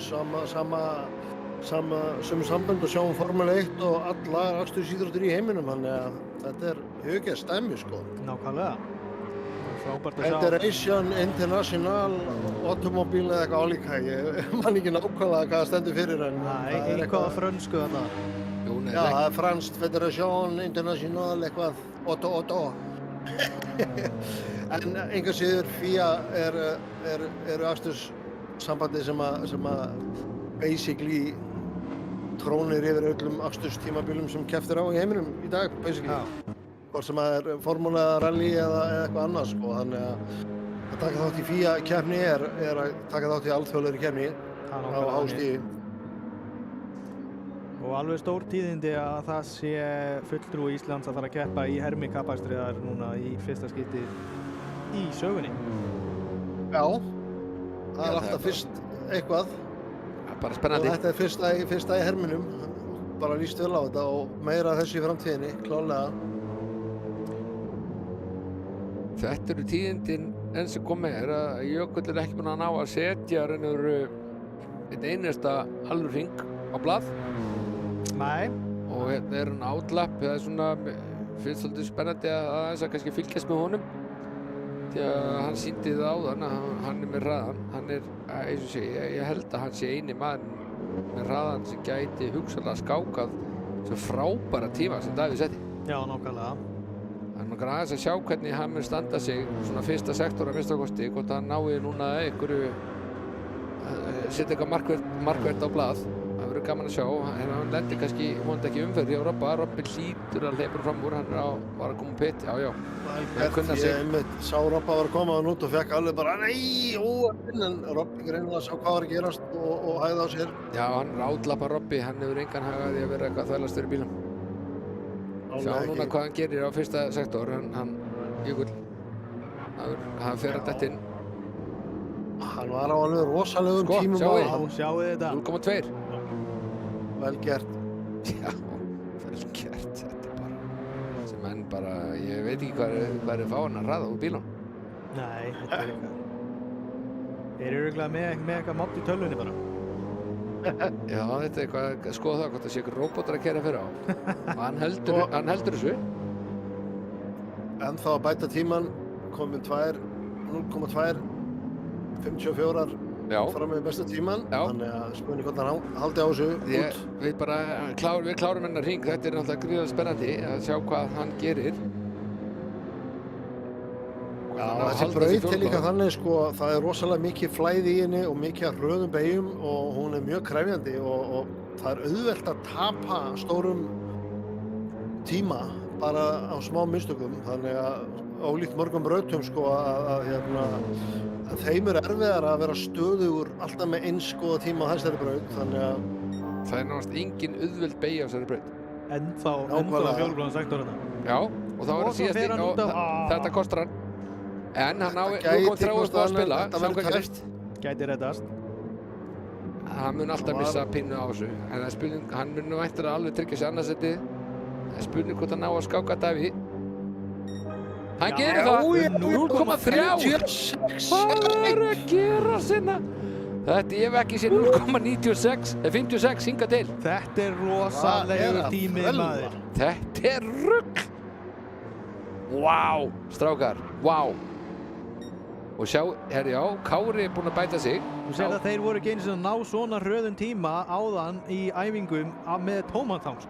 sömu sambönd og sjáum Formule 1 og allar akstursíþróttir í heiminum, þannig að þetta er hugest dæmi, sko. Nákvæmlega. Frábært að sjá. Federation International Automobile eða eitthvað álíka, ég man ekki nákvæmlega hvað það stendur fyrir, en það er eitthvað frönsku þarna. Já, það er franskt Federation International eitthvað, Auto. En einhvers síður FIA eru aksturssambandi sem að basically trónir yfir öllum aksturstímabilum sem keppt er á í heiminum í dag, basically. Hvort sem það er formúla eða rally eða eitthvað annað, sko. Þannig að taka þátt í FIA keppni er að taka þátt í alþjóðlegri keppni á hástíði. Og alveg stór tíðindi að það sé fulltrúi Íslands að fara að keppa í hermikappakstur núna í fyrsta skipti í sögunni. Já, það er alltaf fyrst eitthvað. Það er bara spennandi. Og þetta er fyrsta í herminum. Bara líst vel á þetta og meira þessu í framtíðinni, klárlega. Þetta eru tíðindin enn sem komið er að Jökull er ekki búinn að ná að setja einn einasta alveg hring á blað. Nei. Og hérna er hann Outlapp, það er svona, finnst svolítið spennandi að kannski fylgjast með honum. Því að hann sýndi það áðan að hann er með hraðan. Hann er, eins og sé, ég held að hann sé eini maður með hraðan sem gæti hugsanlega skákað svo frábæra tíma sem Davíð setti. Já, nákvæmlega. Þannig að aðeins að sjá hvernig hann mun standa sig svona fyrsta sektor að minnstakosti, hvort hann nái núna einhverju setja eitthvað markvert á blað. Það verður verður gaman að sjá, en hann lendir kannski vonandi ekki umferð hjá Robba hlýtur að hleypa fram úr, var að koma pitt, já. Ég einmitt sá Robba var að koma hann út og fekk alveg bara nei, en Robbi greinilega sá hvað var að gerast og hægði á sér. Já, hann ráðlappa Robbi, hann hefur engan hagaði að vera eitthvað þvælastur í bílum. Sjá núna hvað hann gerir á fyrsta sektor, hann Jökull, hann fer að detta inn. Hann var á alveg rosalegum tímum sjáu þetta 0,2 vel gert já, vel gert þetta bara sem menn bara, ég veit ekki hvað er fá hann að hraða úr bílum nei, þetta eitthvað þeir eru örugglega með eitthvað mátt í tölvunni bara já, þetta eitthvað, skoða það hvort það sé ykkur róbótar að keyra fyrir á hann heldur þessu en þá að bæta tíman komin 0,2 54 fram með besta tíman þannig að spurning hvort hann haldi á þessu út. Við klárum hennar hring, þetta er náttúrulega gríðarlega spennandi að sjá hvað hann gerir. Já, þessi braut er líka þannig sko, það er rosalega mikið flæði í henni og mikið af hröðum beygjum og hún er mjög krefjandi og það er auðvelt að tapa stórum tíma bara á smá mistökum þannig að ólíkt mörgum brautum sko að þeim er erfiðar að vera stöðugur alltaf með eins góða tíma á þessari braut þannig að það er náttúrulega engin auðveld beygja á þessari braut ennþá fjólubláðan sektorina já, og þá er það síðast og þetta kostar hann en hann á 0,3 að spila gæti reddast hann mun alltaf missa pinnu á þessu en það er spurning, hann mun nú eftir að alveg tryggja sér annarsetti það er spurning hvort hann á að skáka Davíð hann gerir það 0,3 hvað er að gera sinna þetta ég hef ekki séð 0,56 hinga til þetta er rosalegur tími maður þetta er rugl wow, strákar, wow og sjá, herri já, Kári er búinn að bæta sig þú segir að þeir voru ekki einu sinni að ná svona hröðum tíma áðan í æfingum með tómatang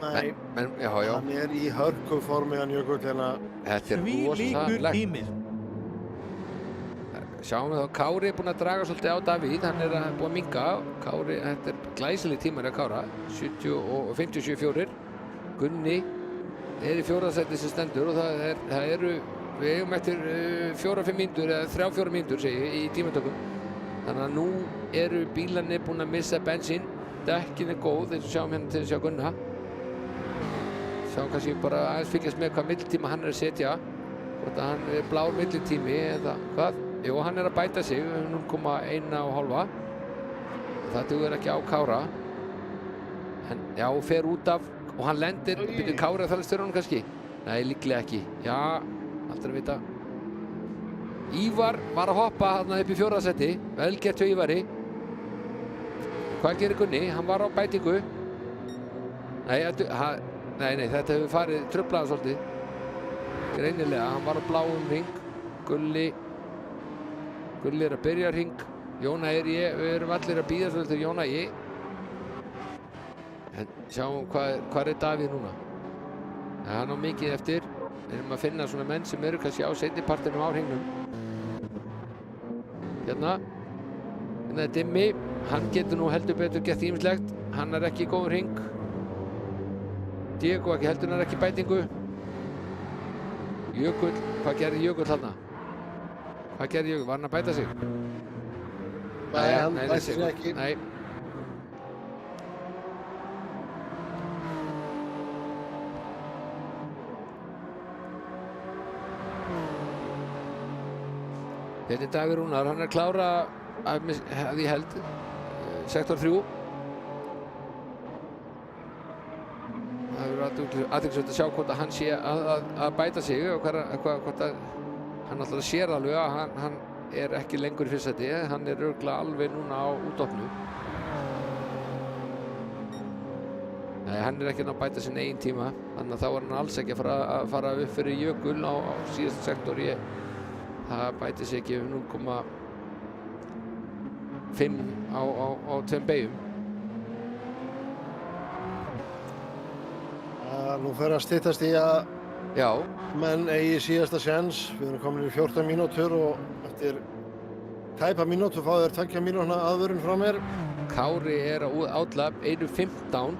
Nei, já. Hann er í hörkuformi hann Jökull hérna. Þetta er rosalegt tími. Sjáum við þá, Kári er búinn að draga svolítið á Davíð, hann er búinn að minnka. Kári, þetta er glæsileg tímar að Kára, 70 og 57,4. Gunni er í 4. sæti sem stendur og það eru, við eigum eftir 4-5 mínútur eða 3-4 mínútur segi ég í tímatökum. Þannig að nú eru bílarnir búinn að missa bensín, dekkin er góð eins og sjáum hérna til að sjá Gunna. Sjáum kannski bara aðeins fylgjast með hvað millitíma hann er að setja hvort að hann er blár millitími eða hvað jú, hann er að bæta sig 0,1,5 það dugur ekki á Kára en já, fer út af og hann lendir, byrju Kári að fara stjórnum kannski nei, líklega ekki, já, aldrei vita Ívar var að hoppa þarna upp í 4. seti vel gert hjá Ívari hvað gerir Gunni, hann var á bætingu Nei, þetta hefur farið truflaða svolítið. Greinilega, hann var á bláum hring. Gulli er að byrja hring. Jóna við erum allir að bíða svolítið Jóna En sjáum hvað er Davíð núna. Hann á mikið eftir. Við erum að finna svona menn sem eru kannski á seinnipartinum á hringnum. Hérna er Dimmi. Hann getur nú heldur betur gert ýmislegt. Hann er ekki í góðum hring. Diego ekki heldur, hann er ekki í bætingu. Jökull, hvað gerði Jökull þarna? Hvað gerði Jökull? Var hann að bæta sig? Nei, hann bæti sig ekki. Nei. Þetta er Davíð Rúnar, hann er klára að ég held sektor 3. Það verður aðeinsvægt að sjá hvort að hann sé að bæta sig og hvort að hann alltaf sér alveg að hann er ekki lengur í fyrsta sæti, hann er örugglega alveg núna á útofnu. Nei, hann er ekki að bæta sinn eigin tíma, þannig að þá er hann alls ekki að fara upp fyrir Jökull á síðasta sektor. Það bæti sig ekki 0,5 á 2 beygjum. Nú fer að styttast í að menn eigi síðasta séns. Við erum komin í 14 mínútur og eftir tæpa mínútu fá þeir 2 mínútna aðvörun frá mér. Kári er á outlap 1.15,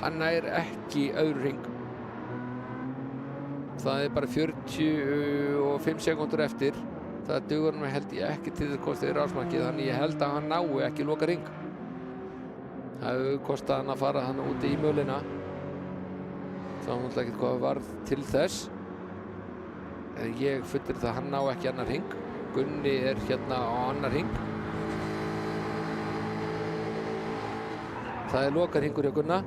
hann nær ekki öðru hring. Það er bara 45 sekúndur eftir. Það dugar hann held ég ekki til þess kostið rásmarkið, þannig ég held að hann nái ekki loka hring. Það hefur kostað hann að fara hann úti í mölina. Það var náttúrulega ekkert hvað varð til þess. En ég fullir það að hann ná ekki annar hring. Gunni er hérna á annar hring. Það er lokahringur hjá Gunna.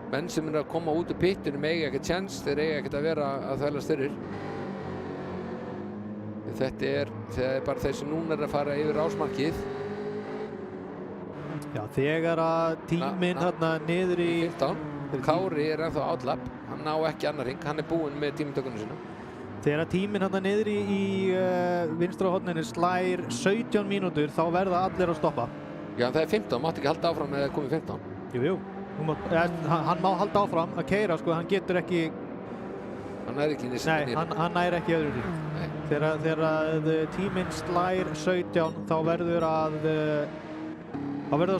Menn sem eru að koma út úr pittunum eiga ekkert chance, þeir eiga ekkert að vera að þvælast fyrir. Þetta er bara þeir sem núna er að fara yfir rásmarkið. Já, þegar að tíminn þarna niður í 15. Kári er ennþá outlap, hann ná ekki annar hring, hann er búinn með tímatökunum sína. Þegar að tíminn þarna niður í vinstra horninu slær 17 mínútur, þá verða allir að stoppa. Já, það er 15, mátti ekki halda áfram eða komið 15. Jú. Hann má halda áfram að keyra, sko, hann getur ekki... Hann nær ekki niður. Nei, hann nær ekki öðru hring. Þegar að tíminn slær 17, þá verður að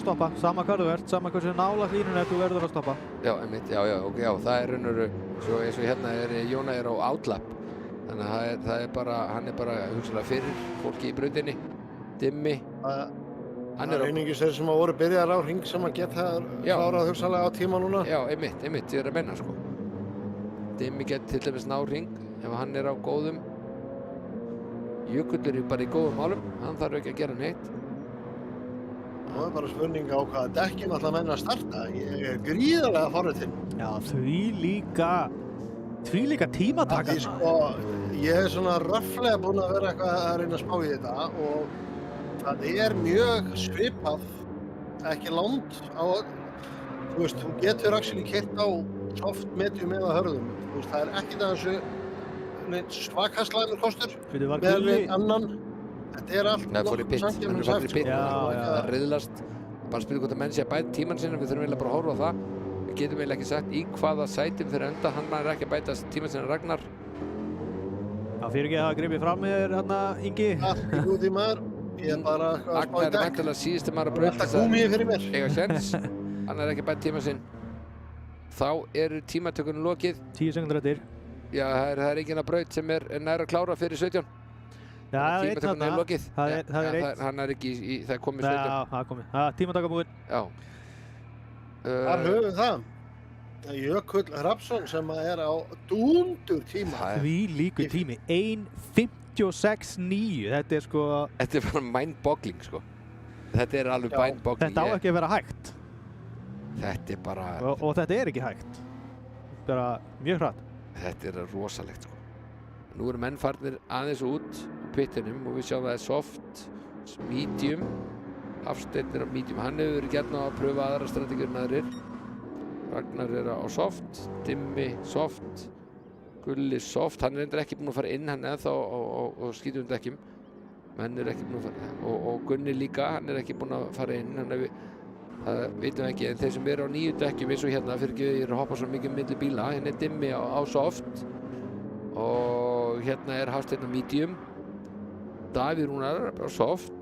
stoppa. Sama hvað þú ert, sama hversu nálægt línunni þú verður að stoppa. Já, einmitt, já, það er raunveru, eins og hérna Jóna er á outlap. Þannig að það er bara, hann er bara hugsanlega fyrir fólki í brautinni. Dimmi. Það er einungis þeir sem að voru byrjar á hring sem að geta klárað hugsanlega á tíma núna. Já, einmitt, ég er að menna, sko. Dimmi getur til dæmis ná hring ef hann er á góðum. Jökull er bara í góðum málum, hann þarf ekki að gera neitt. Það er bara spurning á hvaða dekkjum ætla menn að starta. Ég er gríðarlega forritinn. Já, því líka tímataka. Sko, ég er svona röfflega búinn að vera eitthvað að reyna að spá í þetta og það er mjög svipað, ekki langt á, þú veist, þú getur actually keyrt á soft, medium eða hörðum. Þú veist, það er ekkert að þessu svakast slæmur kostur með við annan. Þetta er allt nokkuð samkjöfnum sagt, sko. Það riðlast, bara spila hvort að menn sé að bæta tímann sinna, við þurfum eiginlega bara að horfa á það. Við getum eiginlega ekki sagt í hvaða sætum þeir enda, hann er ekki að bæta tímann sinna Ragnar. Já, fyrir ekki að gripa fram með þér, hérna, Ingi. Allt í góð í maður. Ég er bara að spá í dekk. Ragnar er mæntilega síðusti maður að braut þess að eiga séns. Hann er ekki bætt tíma sinn. Þá eru tímatökunum lokið. 10 sekúndur eftir. Já, það er enginn að braut sem er nær að klára fyrir 17. Já, tímatökunum er lokið. Það er eitt. Hann er ekki í, það er komið 17. Já, það er komið. Tímataka búinn. Já. Þar höfum það. Jökull Hrafnsson sem er á dúndur tíma. Því líkur tími. 1:56.9. Þetta er sko... Þetta er bara mind-boggling, sko. Þetta er alveg mind-boggling. Þetta á ekki að vera hægt. Þetta er bara... Og þetta er ekki hægt. Bara mjög hratt. Þetta er rosalegt, sko. Nú eru menn farnir aðeins út á pittinum og við sjáum að það er soft, medium, Hafsteinn er á medium. Hann hefur verið gert að pröfa aðra strategíur en aðrir. Ragnar er á soft, Dimmi soft, Gulli soft. Hann er reyndar ekki búinn að fara inn, hann er ennþá á skítum dekkjum. Menn er ekki búinn að fara, og Gunni líka, hann er ekki búinn að fara inn. Það veitum við ekki, en þeir sem eru á nýju dekkjum eins og hérna, fyrir ekki ég er að hoppa svo mikið milli bíla. Hérna er Dimmi á soft og hérna er Hafsteinn á medium. Davíð Rúnar á soft,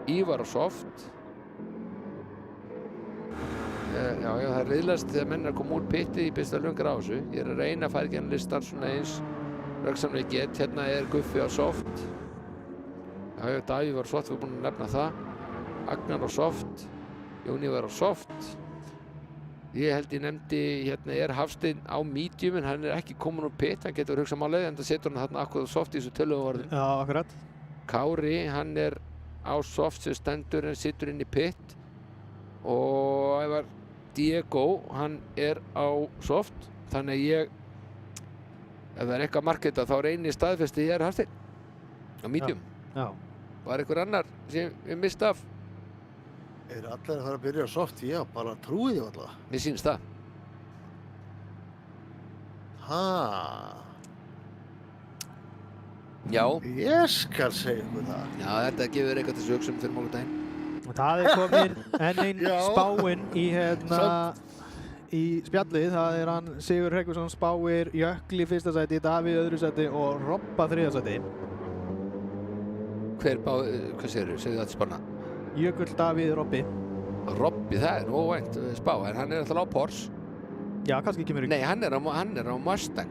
Ívar á soft. Já, það er riðlast þegar menn er að koma úr pitti í besta löngar á þessu. Ég er að reyna að færa ekki hann listan svona eins röggsamlega get. Hérna er Guffi á soft. Já, Davíð var soft, við erum búin að nefna það. Agnar á soft, Jóni var á soft. Ég held ég nefndi, hérna er Hafsteinn á medium en hann er ekki komin úr pitt, hann getur hugsað málið en það setur hann þarna akkurat á soft í þessu töluvarðin. Já, akkurat. Kári, hann er á soft sem stendur en situr inn í pitt. Og ef var Diego, hann er á soft, þannig að ef það er eitthvað marketa þá er eini staðfesti ég Hafsteinn á medium. Já. Var einhver annar sem við mist af? Allir að fara að byrja á soft? Já, bara trúið ég alltaf. Mér sýnist það. Já. Ég skal segja ykkur það. Já, þetta gefur eitthvað til sögsum fyrir morgundaginn. Og það er komin enn einn spáinn í spjallið. Það er hann Sigur Hreggviðsson spáir Jökli fyrsta sæti, Davíð öðru sæti og Robba þriðja sæti. Hvað segirðu? Segðu það til spanna. Jökull, Davíð, Robbi. Robby, það er óvænt spá, en hann alltaf á Porsche. Já, kannski kemur Nei, hann er á Mustang.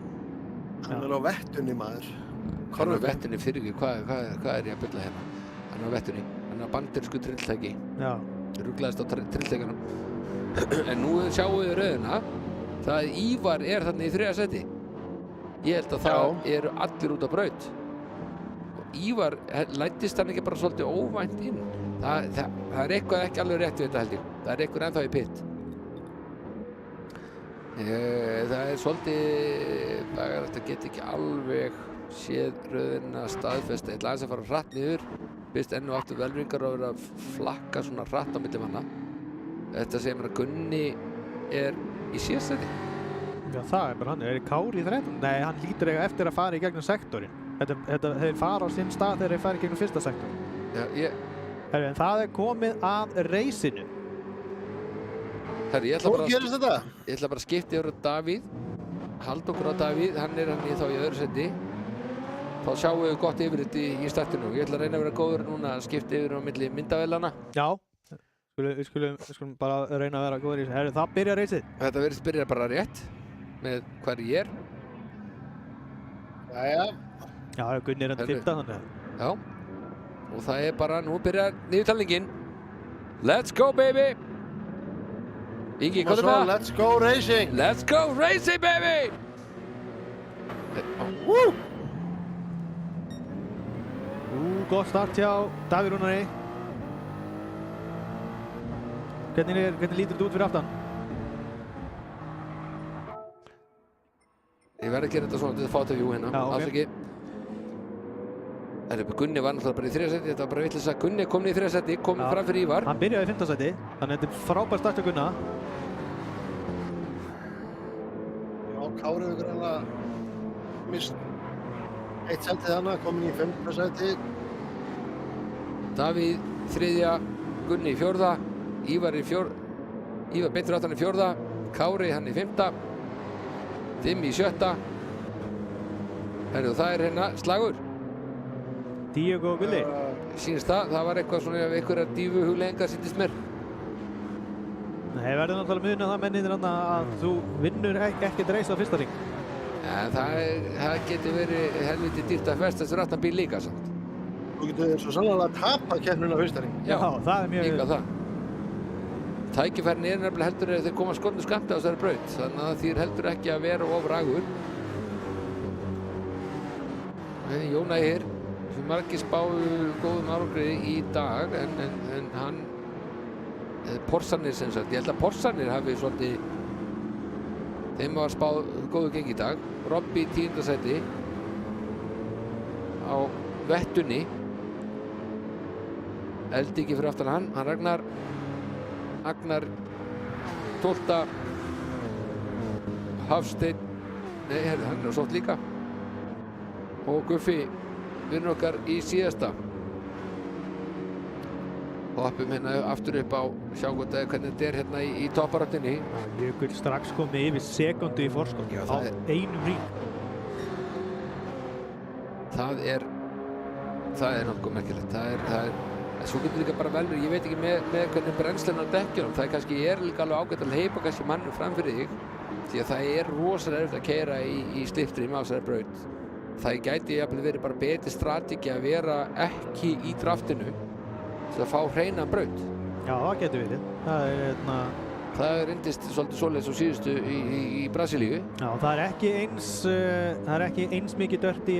Hann á vettunni, maður. Hann á vettunni fyrir ekki, hvað er ég að bylla hérna? Hann á vettunni, hann á banderísku trilltæki. Já. Ruglaðist á trilltækjunum. En nú sjáum við rauðina, það að Ívar er þarna í 3. sæti. Ég held að það eru allir út á braut. Og Ívar, læddist hann ekki bara svolítið óvænt inn. Það er eitthvað ekki alveg rétt við þetta held ég. Það er eitthvað ennþá í pitt. Það er svolítið, þetta get ekki alveg séð rauðina staðfesta. Ég ætla aðeins að fara hratt niður. Fyrst enn og aftur velringar að vera að flakka svona hratt á milli manna. Þetta segir mér að Gunni er í síðastæti. Já, það er bara hann. Er Kári í 13? Nei, hann lítur eiga eftir að fara í gegnum sektorinn. Þeir fara á sinn stað þegar þeir fara í gegnum fyrsta sektorinn. Já, En það er komið að reysinu. Herri, ég Nú gerist þetta? ætla bara að skipta yfir á Davíð. Halda okkur á Davíð, hann er hann þá í öðru seti. Þá sjáum við gott yfir þetta í startinu. Ég ætla að reyna að vera góður núna að skipta yfir á milli myndavélana. Já, við skulum bara reyna að vera góður í þessu. Herri, það byrjar reysið. Þetta virðist byrja bara rétt með hver ég er. Jæja. Já, Gunni er hann 15 þannig. Já. Og það er bara, nú byrjar niðurtalningin. Let's go, baby! Ingi, hvað er það? Let's go racing! Let's go racing, baby! Woo! Gott start hjá Davíð Rúnari. Hvernig lítur þetta út fyrir aftan? Ég verði að gera þetta svona til að fá þetta view hérna. Já, ok. Alls ekki. Gunni var náttúrulega bara í 3. sæti, þetta var bara vitleisa. Gunni komin í 3. sæti, komin fram fyrir Ívar. Hann byrjaði í 5. sæti, þannig að þetta er frábær start hjá Gunna. Já, Kári hefur greinlega mist eitt sætið hana, komin í 5. sæti. Davíð 3., Gunni í 4., Ívar betur áttan í 4., Kári hann í 5., Dimmi í 7. Herru, það er hérna slagur. Díego og Gulli. Sýnist það var eitthvað svona einhverjar dífu hugleiðingar sýndist mér. Nei, verður náttúrulega muna það mennir að þú vinnur ekkert reis á fyrsta ring. En það getur verið helviti dýrt að festa þessu rattan bíl líka samt. Þú getur svo sannlega tapað keppnina á fyrsta ring. Já, það er mjög... Líka það. Tækifærin er nefnilega heldur þegar þeir koma skornu skamti á þessari braut. Þannig að þýr heldur ekki að vera of ragur. Jón Ægir, sem margir spáðu góðum árangri í dag, en hann, Porsanir sem sagt, ég held að Porsanir hafi svolítið, þeim var spáð góðu gengi í dag. Robby í 10. sæti á vettunni. Eldingi fyrir aftan hann Agnar 12. Hafsteinn, nei, herri, hann er á sótt líka. Og Guffi, vinnur okkar í síðasta. Hoppum hérna aftur upp á, sjá hvernig þetta er hérna í topparáttinni. Jökull strax komið yfir sekundu í forskot á einum ring. Það er nokkuð merkilegt. Svo getur líka bara vel verið, ég veit ekki með hvernig brennslan á dekkjunum, það kannski líka alveg ágætt að heipa kannski mannum fram fyrir þig, því að það er rosalega erfitt að keyra í slipstream á þessari braut. Það gæti jafnvel verið bara betri strategi að vera ekki í draftinu til að fá hreina braut. Já, það getur verið. Það reyndist svolítið svoleiðis á síðustu í Brasilíu. Já, það er ekki eins mikið dirty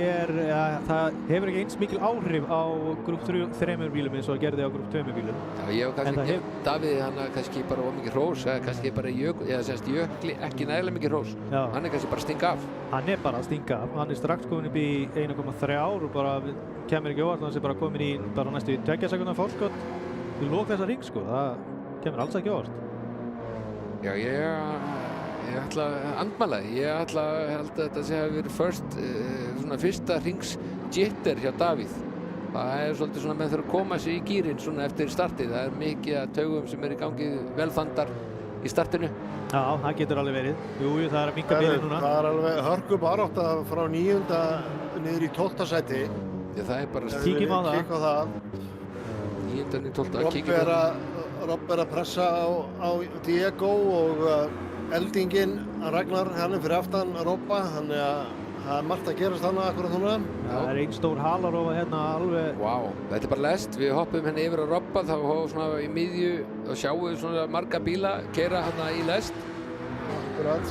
það hefur ekki eins mikil áhrif á grúp 3 bílum eins og það gerði á grúp 2 bílum. Já, ég hef kannski Davíð hann kannski bara of mikið hrós, kannski bara Jökli ekki nægilega mikið hrós. Já. Hann er kannski bara að stinga af. Hann er bara að stinga af. Hann er strax komin upp í 1,3 og bara kemur ekki óvart, hann er bara komin í bara næstu 2 sekúndna forskot í lok þessa ring, sko. Það kemur alls ekki óvart. Já, ég ætla að andmæla. Ég held að þetta sé að vera fyrsta hrings jitter hjá Davíð. Það er svolítið svona með þurfa að koma sér í gírinn svona eftir startið. Það er mikið að taugum sem er í gangi velþandar í startinu. Já, það getur alveg verið. Jú, það er að minnka bilið núna. Það er alveg hörku barátta frá 9. niður í 12. sæti. Já, það er bara... Kíkjum á það. 9. niður í 12. Robby er að Robb er að pressa á Diego og eldingin Ragnar, hann fyrir aftan Robba, þannig að það er margt að gerast þannig akkurat núna. Það er einn stór halarófa hérna alveg. Vá, þetta er bara lest, við hoppum hérna yfir á Robba, þá hóðum svona í miðju og sjáum við svona marga bíla keyra hérna í lest. Akkurat.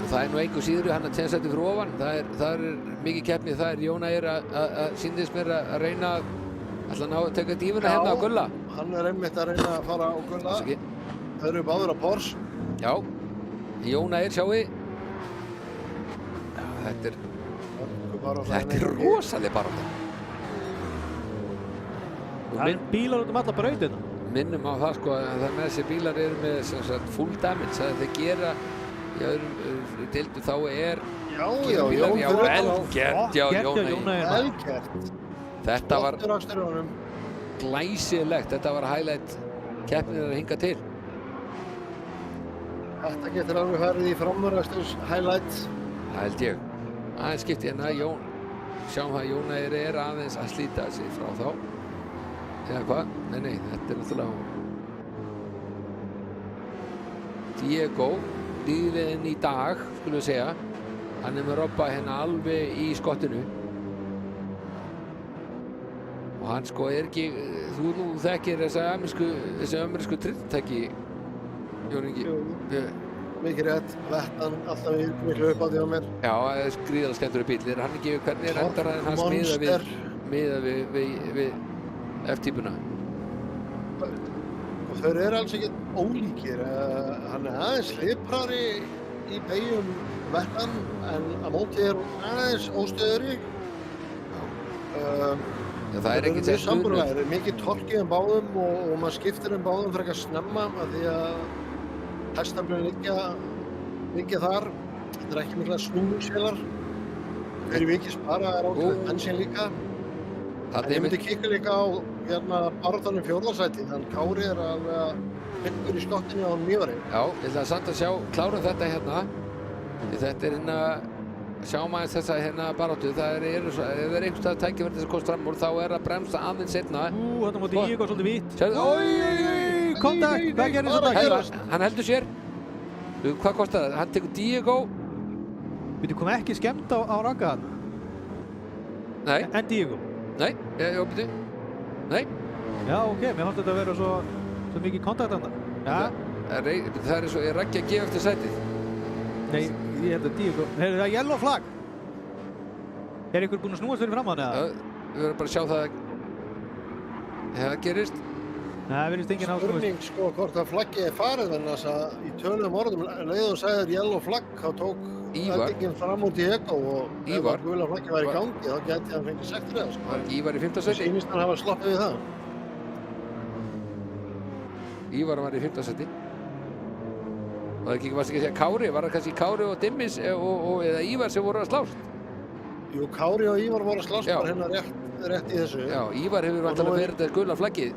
Og það er nú einhver síður hann að tjensætti fyrir ofan, það er mikið keppni, það er Jón Ægir að sýndist mér að reyna að ná að taka dífuna hérna á Gulla. Já, hann er einmitt að reyna að fara á Gulla. Þau eru báður á Porsche. Já, Jón Ægir sjáu við. Já, þetta er rosaleg barátta. Það er bílar út alla brautina. Minnum á það sko að það með þessi bílar eru með sem sagt full damage, það þeir gera í öðrum deildu þá er Jón velgert hjá Jón Ægir. Velgert. Þetta var Flottur akstur á honum. glæsilegt, þetta var highlight keppnir að hinga til. Þetta getur alveg farið í framúraksturs highlight. Það held ég. Aðeins skipti hérna Jón, sjáum það að Jón Ægir er aðeins að slíta sig frá þá. Eða hvað? Nei, þetta er náttúrulega Diego, líðliðinn í dag, skulum við segja. Hann er með Robba hérna alveg í skottinu. Og hann sko er ekki, þú nú þekkir þessi amerísku trylltæki, Jón Ingi. Mikið rétt, Vettan alltaf í miklu uppátti á mér. Já, það er gríðarlega skemmtilegur bíl. Hann ekki, hvernig er endarhæðin hans miðað við F-típuna? Og þau eru alls ekkert ólíkir. Hann er aðeins hliprari í beigjum Vettan en á móti er hún aðeins óstöðuri. Það er ekkert sett stuðnur. Það er mikið torkið um báðum og maður skiptir um báðum frekar snemma af því að hestaflinn liggja þar. Þetta er ekki mikla snúningsvélar. Fyrir vikið spara er ákveðið bensín líka. En ég myndi kikka líka á baráttanum fjórðarsæti, þannig Kári er alveg hyggur í skottinu á Mývari. Já, ég ætla samt að sjá, klárum þetta hérna. Þetta er hérna, sjáum aðeins þessa hérna baráttu, ef það er einhverstað tækifæri þess að komast fram úr, þá er að bremsa aðeins seinna. Þetta móti Diego svolítið vítt. Sérðu, kontakt, hvað gerir þetta? Hann heldur sér. Hvað kostaði það? Hann tekur Diego. Þú kom ekki skemmt á Ragga þarna? Nei. En Diego? Nei, byrju. Nei. Já, ok, mér fannst þetta að vera svo mikið kontakt þarna. Já. Það er svo, Raggi að gefa eftir sætið. Nei, ég held að Diego... Heyrðu, það er yellow flag. Er ykkur búinn að snúast fyrir fram á hann eða? Við verðum bara að sjá það það gerist. Nei, það virðist enginn hafa snúist. Spurning sko hvort að flaggið er farið en þess að í töluðum orðum leið og sagðir yellow flagg, þá tók eldinginn fram úr Diego og ef að gula flaggið var í gangi þá gæti hann fengið sektir eða sko. Var ekki Ívar í 5. sæti? Sýnist hann hafa sloppið við það. Ívar var í 5. sæti. Og það varst ekki að segja Kári, var það kannski Kári og Dimmis eða Ívar sem voru að slást? Jú, Kári og Ívar voru að slást bara hérna rétt í þessu. Já, Ívar hefur vantilega verið þetta gula flaggið.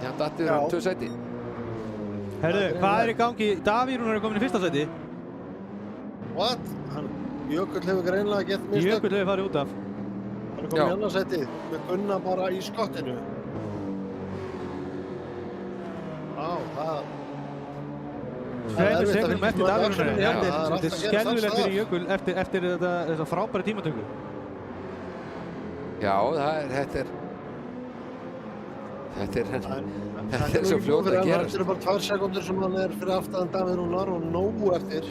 Hann datti um 2 sæti. Herðu, hvað er í gangi? Davírún er komin í 1. sæti. What? Jökull hefur greinilega gett mistök. Jökull hefur farið út af. Hann er komin í 2. sæti með Gunna bara í skottinu. Það... Tveimur sekundum eftir Davírún. Þetta er skelfilegt fyrir Jökull eftir þessa frábæra tímatöku. Já, þetta er svo fljótt að gerast. Þetta eru bara 2 sekúndur sem hann er fyrir aftan Davírúnar og nógu eftir.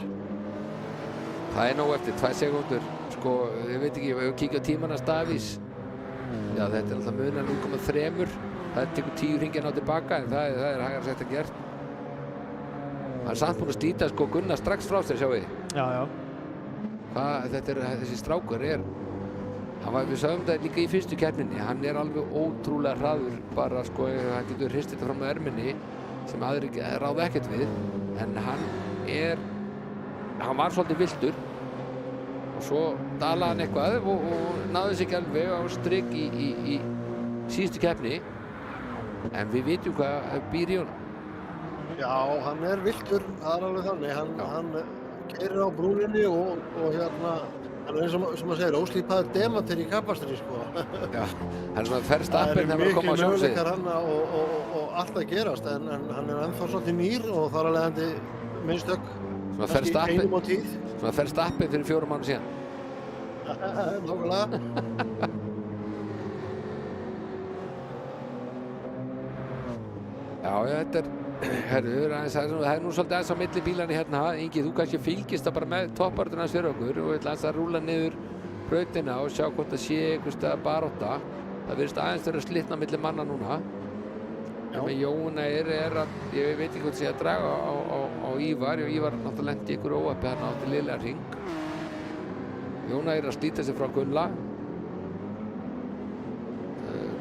Það er nógu eftir, 2 sekúndur. Sko, ég veit ekki, ef við kíkja á tímannas Davís. Já, þetta er alltaf munar 0,3. Það tekur 10 hringir ná tilbaka, en það er hægara sett að gert. Hann er samt búinn að slíta sko Gunnar strax frá sér, sjáu þið. Já. Þessi strákur er... Við sögum þetta líka í fyrstu keppninni, hann er alveg ótrúlega hraður, bara sko, hann getur hrist þetta fram með erminni sem aðrir ráða ekkert við, en hann var svolítið villtur og svo dalaði hann eitthvað og náði sig ekki alveg á strik í síðustu keppni, en við vitum hvað býr í honum. Já, hann er villtur, það er alveg þannig, hann keyrir á brúninni og Hann er sem maður segir, óslípaður demantur í kappakstri, sko. Já, hann er svona Verstappen þegar hann koma á sjónsvið. Það eru mikil möguleikar hann og allt að gerast, en hann er ennþá svolítið nýr og þar af leiðandi minnstök, kannski einum á tíð. Svona Verstappen fyrir 4 mánuðum síðan. Nákvæmlega. Já, þetta er, herru, það er nú svolítið aðeins á milli bílarni hérna. Ingi, þú kannski fylgist það bara með toppbaráttunni hans fyrir okkur og við ætlum aðeins að rúlla niður brautina og sjá hvort það sé einhvers staðar barátta. Það virðist aðeins vera að slitna milli manna núna. En með Jóna er að, ég veit ekki hvort sé að draga á Ívar. Ívar náttúrulega lendi ykkur óhappi hérna á til liðlega hring. Jóna er að slíta sig frá Gulla.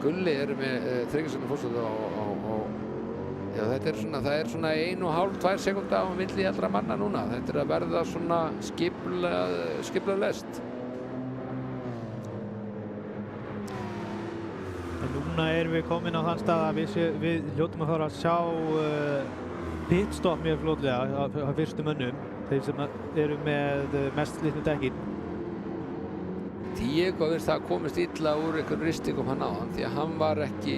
Gulli er með 3 sekúndur fórstöðu á já, það er svona 1,5–2 sekúnda á milli allra manna núna. Þetta er að verða svona skipulað lest. En núna erum við komin á þann stað að við hljótum að fara að sjá pitstop mjög fljótlega á fyrstu mönnum, þeir sem eru með mest slitnu dekkin. Diego virðist það komist illa úr einhverjum ristingum hann áðan því að hann var ekki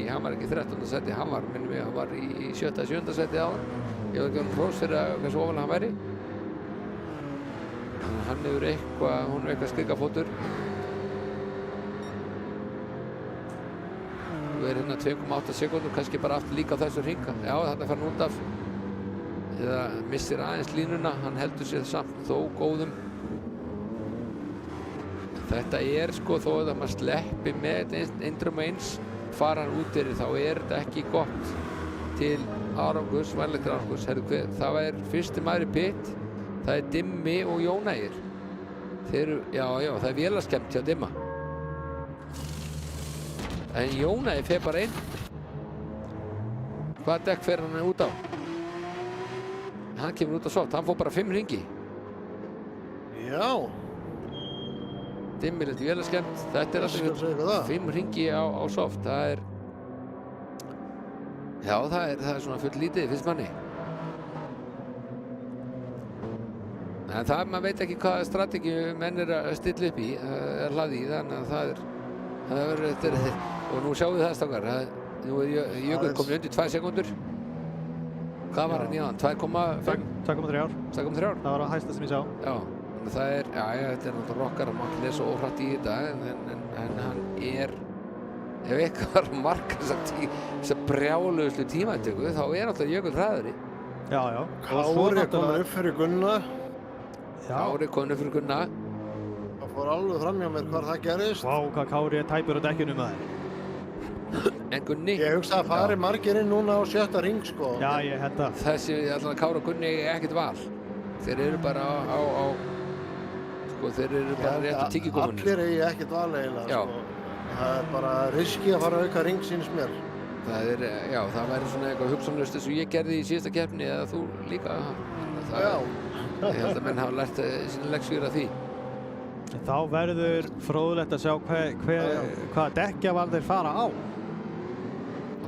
13. seti, hann var, minnum ég, hann var í 7. seti áðan. Ég var ekki hrós fyrir hversu ofalega hann væri. Þannig að hann hefur eitthvað skrikafótur. Við erum hérna 2,8 sekúndur, kannski bara aftur líka á þessu hringa. Já, þarna fær hann út af. Eða missir aðeins línuna, hann heldur sér samt þó góðum. Þetta er sko, þó að maður sleppi með 1:1 fara hann út fyrir, þá er þetta ekki gott til árangurs, vænlegir árangurs. Það er fyrsti maður í pit, það er Dimmi og Jónægir. Já, það er vélaskemmt hjá Dimma. En Jónægir fer bara inn. Hvaða dekk fer hann út á? Hann kemur út á soft, hann fór bara 5 hringi. Já. Dimmi lenti vélaskemmt, þetta er alltaf 5 hringi á soft, það er svona full lítið, finnst manni. En maður veit ekki hvaða strategíu menn er að stilla upp í, hlaði í, þannig að það er, og nú sjáum við það strákar, nú er Jökull komin undir 2 sekúndur. Hvað var hann í aðan? 2,5? 2,3. 2,3? Það var að hæsta sem ég sá. Já. Það er, þetta er náttúrulega rockar að maður lesa óhratt í þetta, en hann er, ef eitthvað var að marka þessa brjáluðslu tímatöku, þá er náttúrulega Jökull hraðari. Já. Kári komur upp fyrir Gunna. Kári komur upp fyrir Gunna. Það fór alveg fram hjá mér hvar það gerist. Vá, hvað Kári er tæpur á dekkjunum með þeir. En Gunni... Ég hugsa að fari margir inn núna á 7. hring, sko. Já, ég held það. Þessi, allavega Kári og Gunni er ekkert val. Þeir eru bara þeir eru bara rétt á tyggigúmunni. Allir eigi ekkert val eiginlega, sko. Það er bara riski að fara að auka hring síns mér. Það væri svona eitthvað hugsanlaust eins og ég gerði í síðasta keppni eða þú líka. Ég held að menn hafa lært sína leksjur af því. Þá verður fróðlegt að sjá hvaða dekkjaval þeir fara á.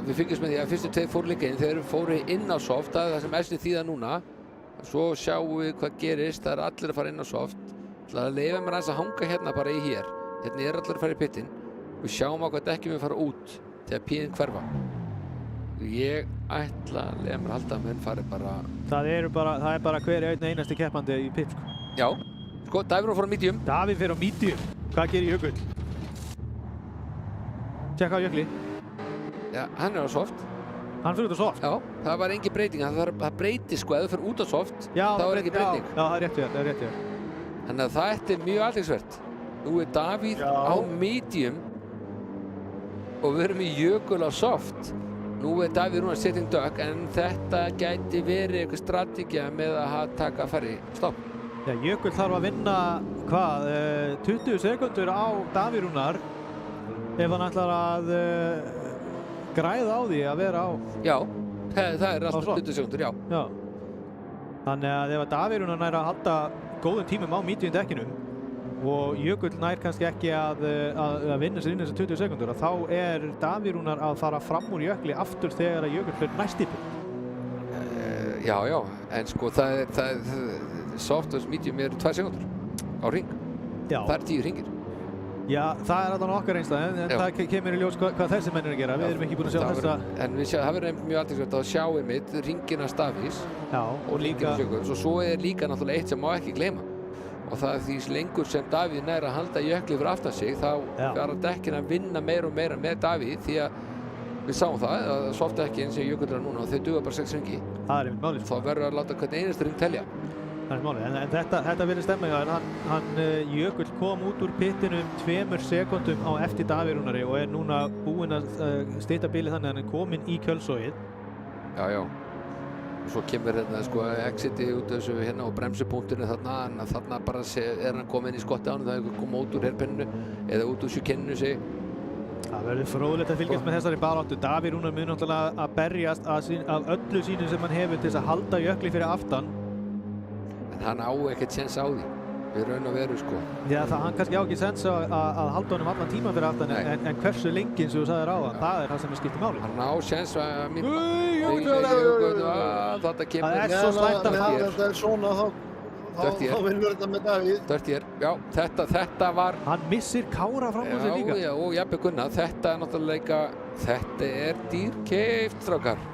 Við fylgjumst með því að fyrstu 2 fóru líka inn, þeir fóru inn á soft, það er það sem æsli þýða núna. Svo sjáum við hvað gerist, það er allir að fara inn á soft. Það leyfa mér aðeins að hanga hérna bara í hér. Hérna er allir að fara í pittin. Við sjáum á hvað dekkjum við fara út þegar píðin hverfa. Ég ætla að leyfa mér að halda að menn fari bara... Það er bara hver einasti keppandi í pitt, sko. Já, sko, Davíð fór á medium. Davíð fer á medium. Hvað gerir Jökull? Tjekka á Jökli. Já, hann er á soft. Hann fyrir út á soft? Já, það var engin breyting. Það breytir sko, ef þú fyrir út á soft, þá er engin breyting. Já, það er rétt hjá. Þannig að þetta er mjög athyglisvert. Nú er Davíð á medium og við erum í Jökull á soft. Nú er Davíð núna sitting duck, en þetta gæti verið eitthvað strategía með að taka færri stopp. Já, Jökull þarf að vinna, 20 sekundur á Davíð Rúnar ef hann ætlar að græða á því að vera á... Já, það er alltaf 20 sekundur, já. Þannig að ef Davíð Rúnar nær að halda góðum tímum á medium dekkinu og Jökull nær kannski ekki að vinna sér inn þessar 20 sekundur, þá er Davíð Rúnar að fara fram úr Jökli aftur þegar að Jökull er næst í pitt. Já, en sko það er soft og medium er 2 sekundur á hring. það er 10 hringir. Já, það er alveg okkar einstæð, en það kemur í ljós hvað þessi menn eru að gera. Við erum ekki búin að sjá þessa... En það verður mjög athyglisvert að sjá einmitt hringina Stafís og líka... Og svo er líka náttúrulega eitt sem má ekki gleyma. Og það er því lengur sem Davíð nær að halda jökli fyrir aftan sig, þá fara dekkin að vinna meira og meira með Davíð, því að við sáum það, að softdekkin sem jökull er núna, þau duga bara 6 hringi. Það er einmitt málið. Þá verður að láta hvern einasta hring telja. Það er málið, en þetta vilja stemma hjá hann Jökull kom út úr pittinum 2 sekúndum á eftir Davíð Rúnari og er núna búinn að stytta bilið þannig að hann er kominn í kjölsogið. Já. Svo kemur sko exiti út þessu og bremsupunktinu þarna, en þarna bara er hann kominn í skotti á hann, það er komið út úr herpenninu eða út úr sjúkenninu sig. Það verður fróðilegt að fylgjast með þessari baráttu. Davíð Rúnar mun náttúrulega að berjast af öllu sínu sem hann hefur til þess að halda Jökli fyrir aftan. Hann á ekkert séns á því, við raun og veru sko. Já, hann kannski á ekki séns að halda honum allan tíma fyrir aftan, en hversu lengi eins og þú sagðir á hann, það er það sem skiptir máli. Hann á séns að þetta kemur. Það er svo slæmt að hafa. Þetta er svona, þá vinnur þetta með Davíð. Dörtjér, já, þetta var... Hann missir Kára fram á sig líka. Já, og Jeppi Gunnar, þetta er náttúrulega, þetta er dýrkeypt, strákar.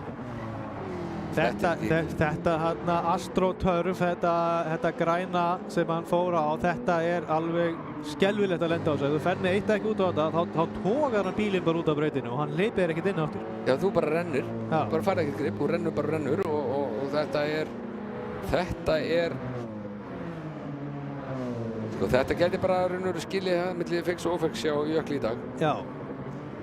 Þetta AstroTurf, þetta græna sem hann fór á, þetta er alveg skelfilegt að lenda á sig. Ef þú fer með eitt ekki út á þetta, þá tógar hann bílinn bara út af brautinu og hann hleypir ekkert inn aftur. Já, þú bara rennur, bara færð ekkert grip, þú rennur bara rennur og þetta er sko, þetta gæti bara raunur skilið milli fix og ófix hjá Jökli í dag. Já.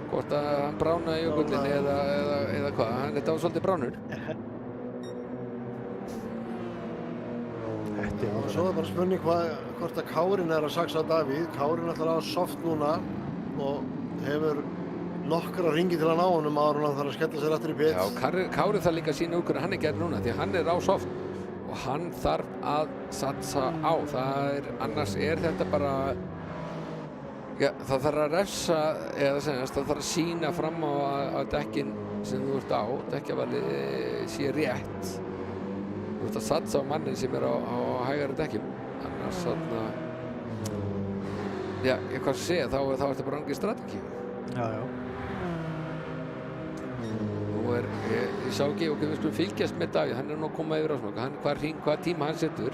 Hvort að hann bránaði jökullin eða hvað, þetta var svolítið bránur. Og svo er bara spurning hvort að Kárin er að saxa Davíð. Kárin ætlar að soft núna og hefur nokkra hringi til að ná honum áður en hann þarf að skella sér aftur í pit. Já, Kári þarf líka að sýna úr hvernig hann er gerð núna, því hann er á soft og hann þarf að satsa á. Annars er þetta bara, það þarf að refsa, eða það þarf að sýna fram á að dekkin sem þú ert á, dekkjavalið sé rétt. Þú ert að satsa á mannin sem er á hægari dekkjum, annars hvað að segja, þá er þetta bara rangið strategíu. Já. Nú ég sá ekki, við skulum fylgjast með Davíð, hann er nú að koma yfir á svona, hvað tíma hann setur,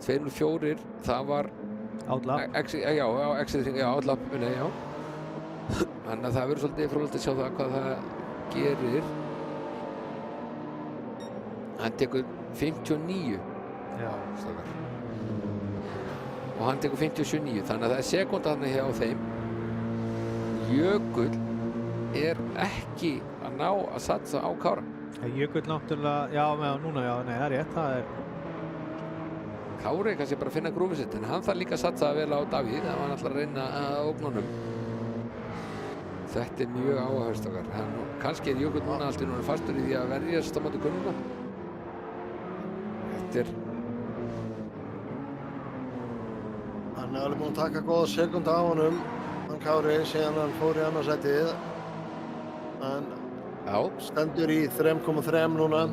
2.04, það var Átlap. Já, átlap, já. Þannig að það verður svolítið fróðlegt að sjá það hvað það gerir. Hann tekur 59. Já. Stakar. Og hann tekur 57.9, þannig að það er sekúnda þarna hjá þeim. Jökull er ekki að ná að satsa á Kára. Jökull náttúrulega, núna, nei, það er rétt, það er... Kári kannski bara að finna grúfið sitt, en hann þarf líka að satsa vel á Davíð, það var hann alltaf að reyna að ógna honum. Þetta er mjög áhugavert okkar. Kannski er Jökull núna alltaf núna fastur í því að verjast á móti Gunnuna. Hann er alveg búinn að taka góða sekúnda á honum, hann Kári, síðan hann fór í annað sætið. Hann stendur í 3,3 núna.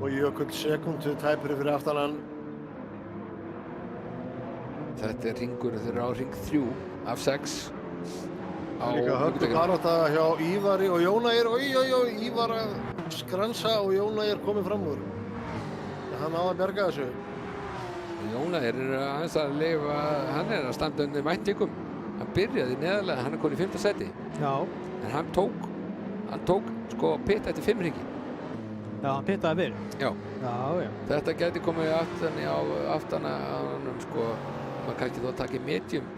Og Jökull sekúndu tæpri fyrir aftan hann. Þetta er hringur, þeir eru á hring 3 af 6. Líka högdu barátta hjá Ívari og Jónægir. Ívar að skransa og Jónægir komið fram úr. Hann á að bjarga þessu. Jónægir er aðeins að lifa, hann er að standa undir væntingum. Hann byrjaði neðarlega, hann er kominn í 5. sæti. Já. En hann tók sko pitt eftir 5 hringi. Já, hann pittaði fyrir. Já. Já. Þetta gæti komið aftan á honum, sko, maður kannski þá takið medium.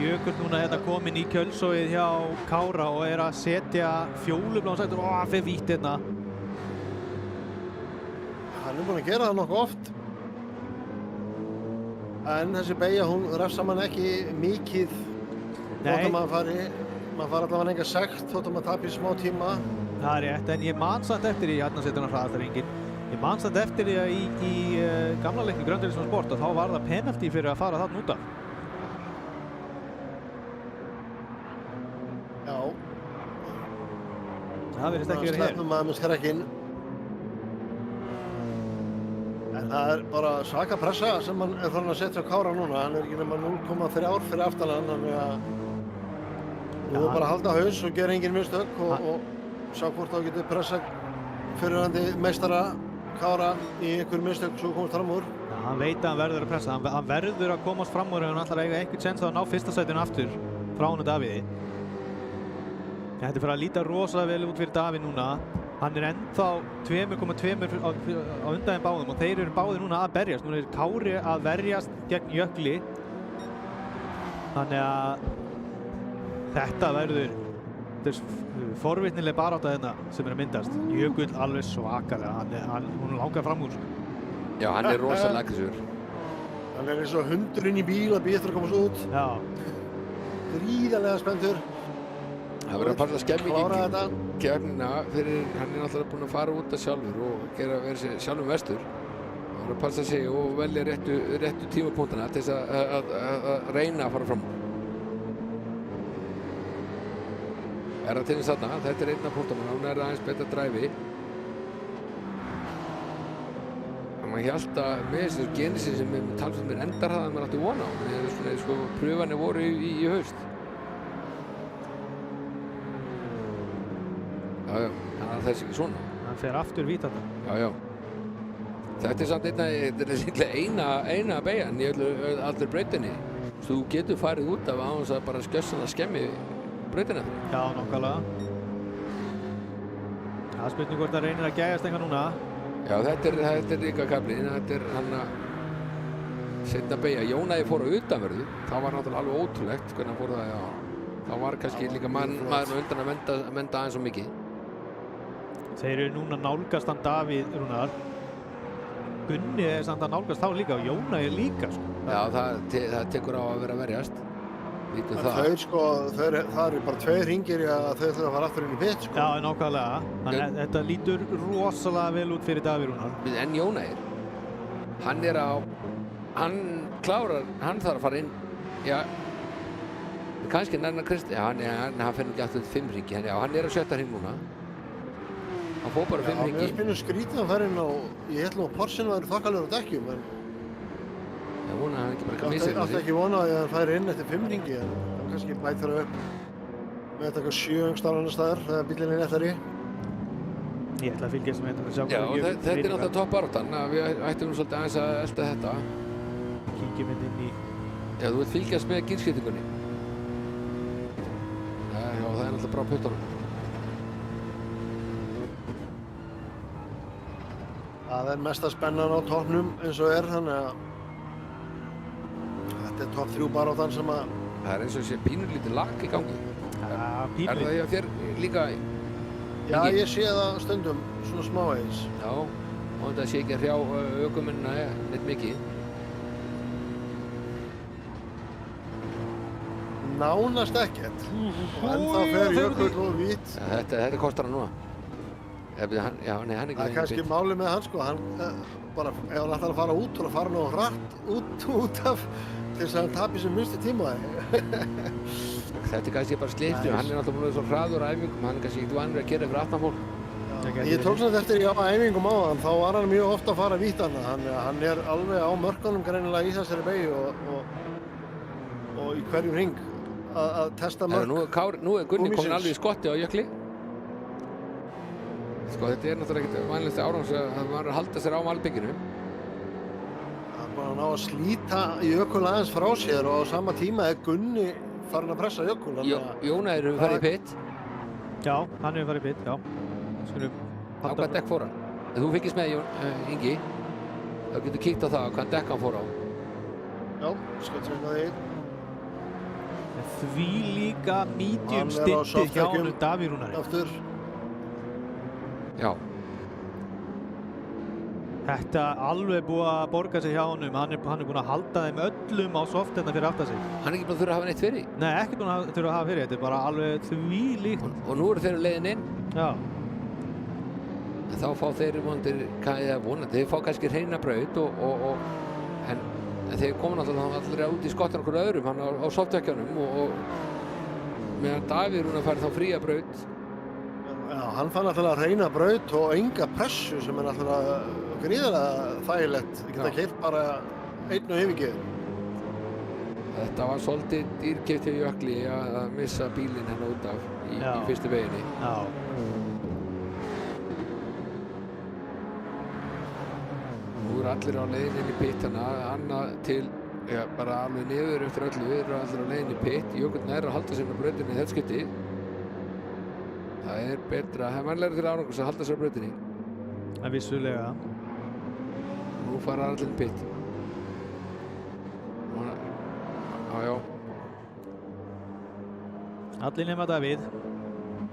Jökull núna kominn í kjölsogið hjá Kára og er að setja fjólubláan sætur. Það fer vítt hérna. Hann er búinn að gera það nokkuð oft. En þessi beygja, hún refsar mann ekki mikið. Þótt að maður fari allavega enga sekt, þótt að maður tapi smá tíma. Það er rétt, en ég man samt eftir í hérna setur hann hraðastarhringinn. Ég man samt eftir því að í gamla leikni Gran Turismo Sport og þá var það penalty fyrir að fara þarna út af. Já. Það virðist ekki verið hér. Sleppum maður með skrekkinn. En það bara svaka pressa sem hann farin að setja á Kára núna. Hann ekki nema 0,3 fyrir aftan hann, þannig að nú bara halda haus og gera engin mistök og sjá hvort þá getur pressa fyrirhandi meistara Kára í einhverjum mistök svo komast fram úr. Já, hann veit að hann verður að pressa, hann verður að komast fram úr ef hann ætlar að eiga einhvern séns að ná fyrsta sætinu aftur frá honum Davíði. Þetta fyrir að líta rosalega vel út fyrir Davíð núna. Hann ennþá 2,2 á undan báðum og þeir eru báðir núna að berjast. Núna Kári að verjast gegn Jökli. Þannig að þetta verður forvitnileg barátta hérna sem er að myndast. Jökull alveg svakalega, hún langar fram úr. Já, hann er rosalega aggressífur. Hann er eins og hundur inn í bíl að bíða eftir að komast út. Já. Gríðarlega spenntur. Það verður að passa að skemmi ekki keppnina fyrir hann er náttúrulega búinn að fara út af sjálfur og vera sér sjálfum vestur. Það verður að passa sig og velja réttu tímapunktana til þess að reyna að fara fram úr. Er það til þess þarna, þetta er einn af punktunum, hún er aðeins betra dræfi. Maður hélt að með þessu Genesis sem talsveit mér endar það að maður átti vona á. Sko, pröfanir voru í haust. Já, það er þess ekki svona. Hann fer aftur vítaða. Já. Þetta er samt eina beygjan í allur brautinni. Þú getur farið út af án þess að bara skjössan að skemmi brautina. Já, nákvæmlega. Það er spurning hvort það reynir að gæjast eitthvað núna. Já, þetta er líka kaflinn. Þetta er hann að setna beygja. Jónæði fór á utanverðu. Það var náttúrulega alveg ótrúlegt hvernig hann fór það. Já. Það var kannski líka maður undan að menda aðeins svo mikið. Þeir eru núna nálgast hann Davíð Rúnar. Gunni er samt að nálgast þá líka og Jónæði líka. Sko. Já, það tekur á að vera að verjast. Það eru bara 2 hringir að þau þurfa að fara aftur inn í pit. Sko. Já, nákvæmlega. Þannig að þetta lítur rosalega vel út fyrir Davíð Rúnar. En Jónæðir, hann þarf að fara inn, já, kannski nærna Kristi, hann fer ekki aftur 5 hringi, hann er á 7. hring núna. Hann fór bara 5 hringi. Já, mér finnst skrítið að fara inn á, ég held nú að Porschen væri þokkalegur á dekkjum, en ég vona að hann ekki bara ekki missa átti ekki vona að hann færi inn eftir 5 hringi, en hann kannski bætir það upp með þetta eitthvað 7 öngstar annar staðar þegar bílinn er nettari. Ég ætla að fylgjast með þetta og sjá hvað það gerir. Þetta er náttúrulega toppbaráttan, við ættum svolítið aðeins að elta þetta. Kíkjum inn í... Já, þú vilt fylgjast með gírskiptingunni. Já, það er náttúrulega bara á puttunum. Það er mesta spennan á toppnum eins og er, þannig að þetta er topp 3 baráttan sem að... Það er eins og sé pínulítið lag í gangi. Ja, er það hjá þér líka? Já, ég sé það stundum, svona smávegis. Já, og þetta sé ekki að hrjá ökumennina neitt mikið. Nánast ekkert. Og ennþá fer Jökull og Vít. Ja, þetta kostar hann núna. Hann er ekki... Það er kannski málið með hann, sko. Hann bara, ef hann ætlar að fara út og fara nú hratt út af til þess að hann tapi sem minnstu tíma. Þetta er kannski bara sliptu. Hann er náttúrulega búin svo hraður á æfingum. Hann er kannski ekki vanur að gera fyrir 18 fólk. Ég tók svona eftir á æfingum á hann. Þá var hann mjög ofta að fara vítanna. Hann er alveg á mörkunum greinilega í þessari beygju og í hverjum hring að testa mörk. Nú er Gunni komin alveg í skotti á Jökli. Sko, þetta er náttúrulega ekkert vanlegasti árangs að maður halda sér á malbygginu. Það er bara að ná að slíta Jökull aðeins frá sér og á sama tíma er Gunni farin að pressa Jökull. Jónæður hefur farið í pit. Já, hann hefur farið í pit, já. Á hvað dekk fór hann? Ef þú fylgist með Ingi, þá getur kíkt á það hvað dekk hann fór á. Já, skal tjóna því. Því líka medium stintið hjá honum Davíð Rúnari. Aftur. Já. Þetta alveg búið að borga sig hjá honum. Hann er búinn að halda þeim öllum á soft hérna fyrir aftan sig. Hann er ekki búinn að þurfa að hafa neitt fyrir? Nei, ekki búinn að þurfa að hafa fyrir. Þetta er bara alveg því líkt. Og nú eru þeir leiðin inn. Já. þá fá þeir vonandi, þeir fá kannski hreina braut en þeir koma náttúrulega allir út í skottan okkur öðrum hann á softvekkjanum og meðan Davíð Rúnar fær þá fría braut. Já, hann fann náttúrulega hreina braut og enga pressu sem náttúrulega gríðarlega þægilegt. Ég geta keyrt bara einn og yfirgefið. Þetta var svolítið dýrkeypt hjá Jökli að missa bílinn hérna út af í fyrstu veginni. Já. Nú allir á leiðinni inn í pit hana, annað til, bara alveg niður eftir öllu, eru allir á leiðinni í pit. Jökull nær að halda sér með brautinni í þetta skipti. Það betra, það mannlega til árangurs að halda sér á brautinni. Það er vissulega. Nú fara allir inn í pit. Já. Allir nema Davíð.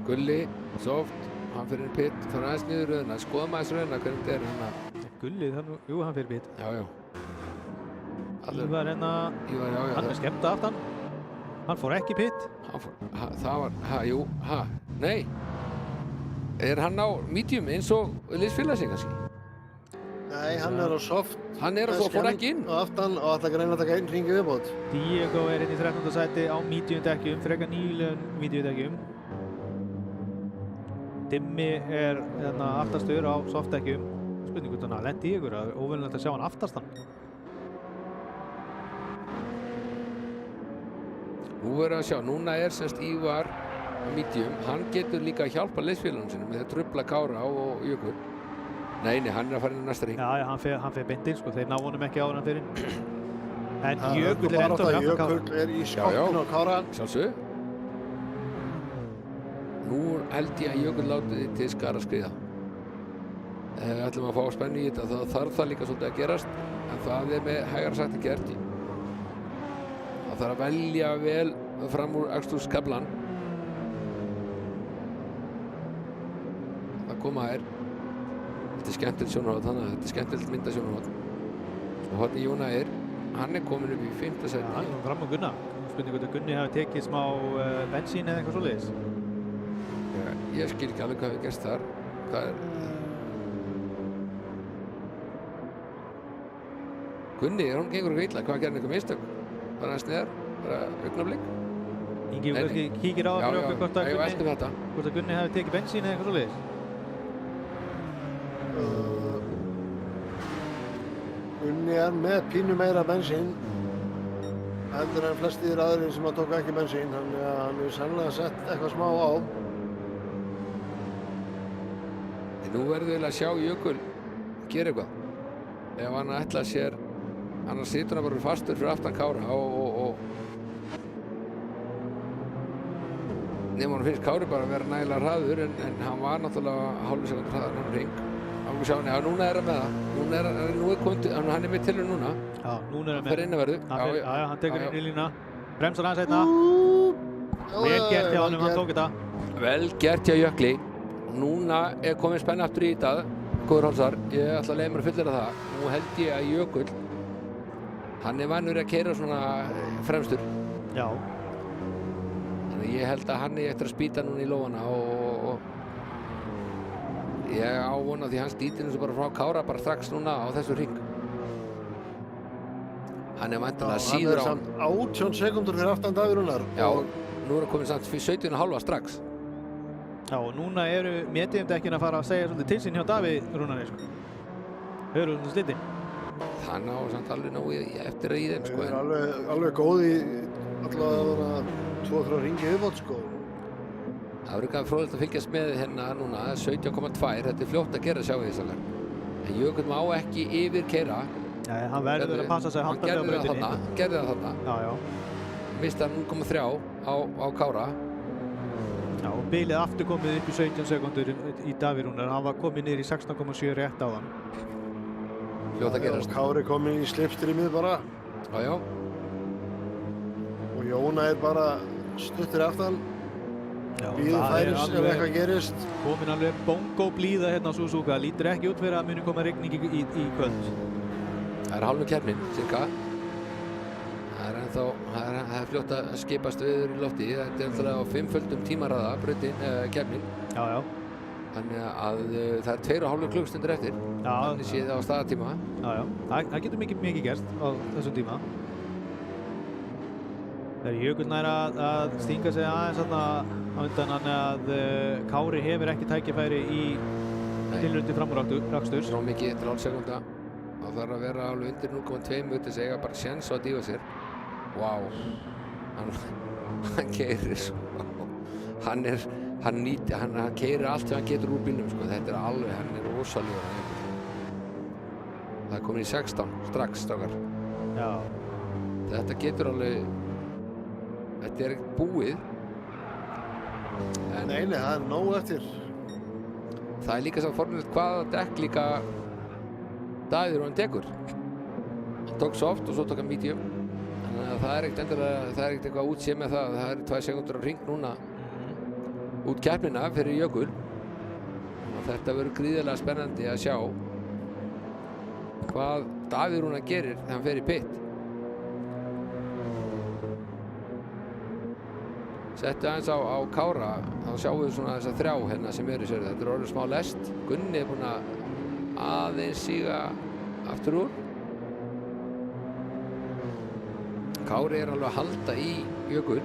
Gulli, soft, hann fyrir inn í pit, fara aðeins niður röðina, skoðum aðeins röðina hvernig þetta hann. Gulli, jú, hann fyrir pit. Já. Ívar hérna, hann er skemmt aftan. Hann fór ekki í pit. Nei. Hann á medium eins og liðsfélagsinn kannski? Nei, hann er á soft. Hann er á soft, fór ekki inn. Og aftan og ætla greinilega að taka einn hring í viðbót. Diego er inn í 13. sæti á medium dekkjum, frekar nýlegum medium dekkjum. Dimmi er hérna aftastur á soft dekkjum. Spurning hvort hann lendi í ykkur, það er óvenjulegt að sjá hann aftastan. Nú verðum við að sjá, núna er semst Ívar medium, hann getur líka að hjálpa liðsfélagum sinni með að trufla Kára og Jökull. Nei, hann er að fara inn á næsta hring. Já, hann fer beint inn, sko, þeir ná honum ekki áður hann fyrir. En Jökull er enda með Jökull er í skottinu á Kára. Sjálfsög. Nú held ég að Jökull láti til skara skriða. Ætlum að fá spennu í þetta, þá þarf það líka svolítið að gerast, en það er með hægara sagt að gert. Það þarf að velja vel fram úr aksturskaflan. Það koma þær. Þetta er skemmtilegt sjónarhorn, þetta er skemmtilegt myndasjónarhorn. Svo horni Jóna hann er komin upp í 5. sæti. Já, hann fram á Gunna. Spurning hvort að Gunni hafi tekið smá bensín eða eitthvað svoleiðis. Ég skil ekki alveg hvað við gerst þar. Gunni, hún gengur ekki illa, hvað gerði hann eitthvað mistök? Bara aðeins neðar, bara augnablik. Ingi, kannski kíkir á fyrir okkur hvort að Gunni hafi tekið bensín eða eitthvað svoleiðis. Gunni er með pínu meira bensín heldur en flestir aðrir sem tók ekki bensín, þannig að hann hefur sannlega sett eitthvað smá á. Nú verður við að sjá Jökull gera eitthvað. Ef hann ætla sér, annars situr hann bara fastur fyrir aftan Kára og nema hann finnst Kári bara að vera nægilega hraður en hann var náttúrulega hálfur sekúndu hraðar hann hring. Núna er hann með það. Hann er með tilur núna. Já, núna er hann með. Hann fer inn að verðu. Já, hann tekur inn í lína. Bremsar aðeins einna. Vel gert hjá hann tók þetta. Vel gert hjá Jökli. Núna er komið spenna aftur í þetta. Góður Hálsar, ég ætla að leiða mér að fullera það. Nú held ég að Jökull, hann er vanur að keyra svona fremstur. Já. Þannig ég held að hann er eftir að spýta núna í lófana og ég á von á því hann stýtir þessu bara frá Kára bara strax núna á þessu hring. Hann er væntanlega síður á hann. Hann er samt 18 sekúndur fyrir aftan Davíð Rúnar. Já, nú er hann komið samt fyrir 17,5 strax. Já, og núna eru mediumdekkin að fara að segja svolítið til sín hjá Davíð Rúnari, sko. Þau eru svona slitið. Það ná samt alveg nógu eftir að í þeim, sko. Það er alveg góð í allavega 2-3 hringi viðbót, sko. Það verður ekki fróðilegt að fylgjast með hérna núna, 17,2, þetta er fljótt að gera sjá því þessarlega. En Jökull má ekki yfir keyra. Nei, hann verður að passa sig halda sig á brautinni. Hann gerði það þarna. Já. Mista 0,3 á Kára. Já, og bilið aftur komið upp í 17 sekundur í Davíð Rúnar. Hann var komið niður í 16,7 rétt á hann. Fljótt að gerast. Kári komið í slipstreamið bara. Já. Og Jóna er bara stuttir aftan. Bíður færis ef eitthvað gerist. Komin alveg bongo blíða hérna á Suzuka. Lítur ekki út fyrir að muni koma rigning í kvöld. Það er hálfum keppnin, cirka. Það er fljótt að skipast viður í lofti. Þetta er alltaf á 5-földum tímaraða, brautin, keppnin. Já. Þannig að það er 2,5 klukkustundir eftir. Þannig séð á staðartíma. Já. Það getur mikið gerst á þessum tíma. Það er Jökull nær að stinga sig aðeins þarna á undan, þannig að Kári hefur ekki tækifæri í tilraun til framúraksturs. Svo mikið eftir hálf sekúnda. Það þarf að vera alveg undir 0,2 mínútur sem eiga bara séns á að dýfa sér. Vá. Hann keyrir svo. Hann keyrir allt sem hann getur úr bílnum, sko. Þetta er alveg, hann er rosalegur. Það er komin í 16 strax, strákar. Já. Þetta getur alveg, þetta er ekkert búið. Nei, það er nóg eftir. Það er líka svo formilegt hvaða dekk líka Davíður hann tekur. Hann tók soft og svo tók hann medium. Þannig að það er ekkert eitthvað útséð með það. Það eru 2 sekúndur á hring núna út keppnina fyrir Jökull. Og þetta verður gríðarlega spennandi að sjá hvað Davíður hann gerir þegar hann fer í pit. Settu aðeins á Kára, þá sjáum við svona þessa 3 hérna sem eru sér. Þetta er orðið smá lest. Gunni er búinn að aðeins síga aftur úr. Kári er alveg að halda í Jökull.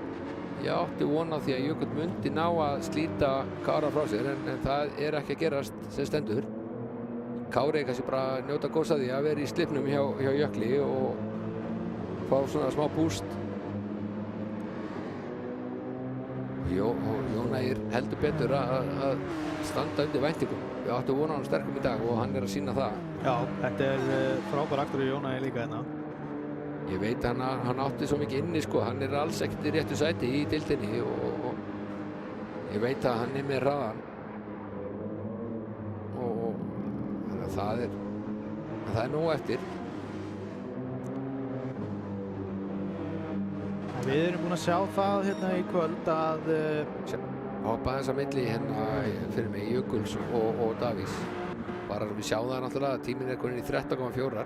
Ég átti von á því að Jökull myndi ná að slíta Kára frá sér, en það er ekki að gerast sem stendur. Kári er kannski bara að njóta góðs af því að vera í slipnum hjá Jökli og fá svona smá búst. Jónægir heldur betur að standa undir væntingum. Við áttum von á hann sterkum í dag og hann er að sýna það. Já, þetta er frábær aktur í Jónægi líka hérna. Ég veit hann átti svo mikið inni, sko. Hann er alls ekkert í réttu sæti í deildinni og ég veit að hann er með hraðan. Og þannig að það er nóg eftir. Við erum búin að sjá það hérna í kvöld að hoppa þess að milli hérna fyrir mig Jökuls og Davís. Bara við sjáum það náttúrulega að tíminn er komin í 13,4.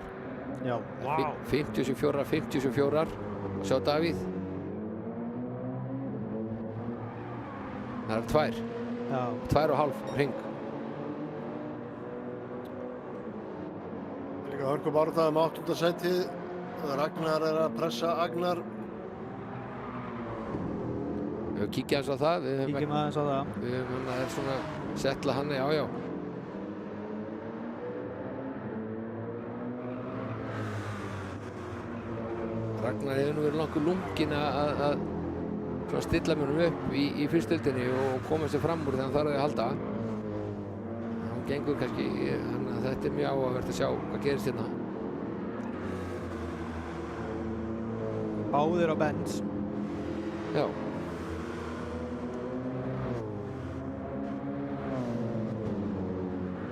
Já, wow. 54 og sjá Davíð. Það er 2. Já. 2,5 hring. Líka hörku baráttu um 8. sætið. Ragnar er að pressa Agnar. Við kíkja aðeins á það. Kíkjum aðeins á það. Við höfum svona settla hann, já. Ragnar hefur nú verið langur lunginn að stilla mönnum upp í fyrstöldinni og koma sér fram úr þegar hann þarf að halda. Hann gengur kannski, þannig að þetta er mjög áhugavert að sjá hvað gerist hérna. Báðir á Benz. Já.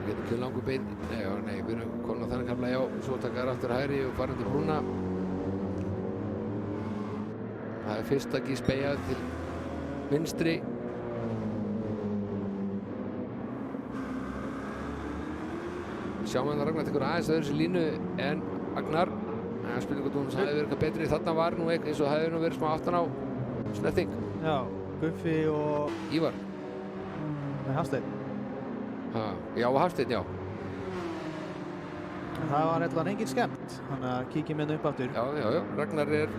Við getum ekki langur bein. Nei, við erum komin á þannig kafla, já. Svo taka þær aftur hægri og fara til brúna. Það er fyrsta gísbeygja til vinstri. Sjáum við að Ragnar tekur aðeins öðru sér línu en Agnar. Það spilur hvort hún hefði verið eitthvað betri. Þarna var nú eins og hefði nú verið smá aftan á snerting. Já, Guffi og Ívar. Nei, Hafsteinn. Já, Hafsteinn, já. Það var eitthvað engin skemmt. Þannig að kíkjum hérna upp aftur. Já. Ragnar er...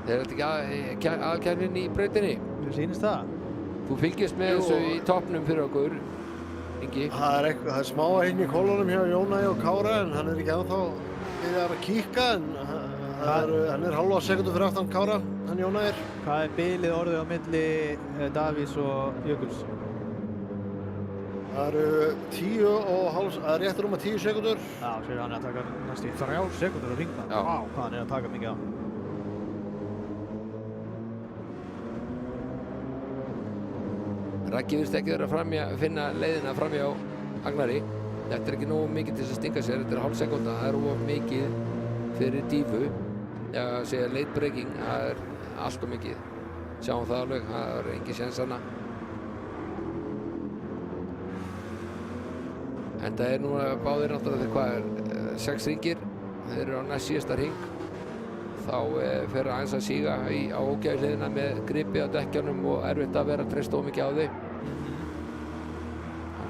Er þetta ekki aðkærnin í brautinni? Mér sýnist það. Þú fylgist með þessu í toppnum fyrir okkur, Ingi. Það er smá að hinn í kolunum hjá Jónægi og Kára, en hann er ekki ennþá byrjað að kíka, en hann er hálfa sekundu fyrir aftan Kára, hann Jónægir. Hvað er bilið orðið á milli Davís og Jökuls? Það eru 10,5, það er réttur að 10 sekundur. Já, sér hann er að taka næstu 3 sekundur að ringna. Já. Vá, hvað hann er að taka mikið á. Raggi virðist ekki verið að finna leiðina framhjá Agnari. Þetta er ekki nógu mikið til þess að stinga sér. Þetta er hálf sekúnda. Það er of mikið fyrir dífu. Já, segja late breaking. Það er allt of mikið. Sjáum það alveg. Það er engin séns þarna. En það er núna báðir náttúrulega hvað 6 hringir. Þeir eru á næst síðasta hring. Þá fer aðeins að síga á ógæfuhliðina með gripi á dekkjunum og erfitt að vera að treysta of mikið á þau.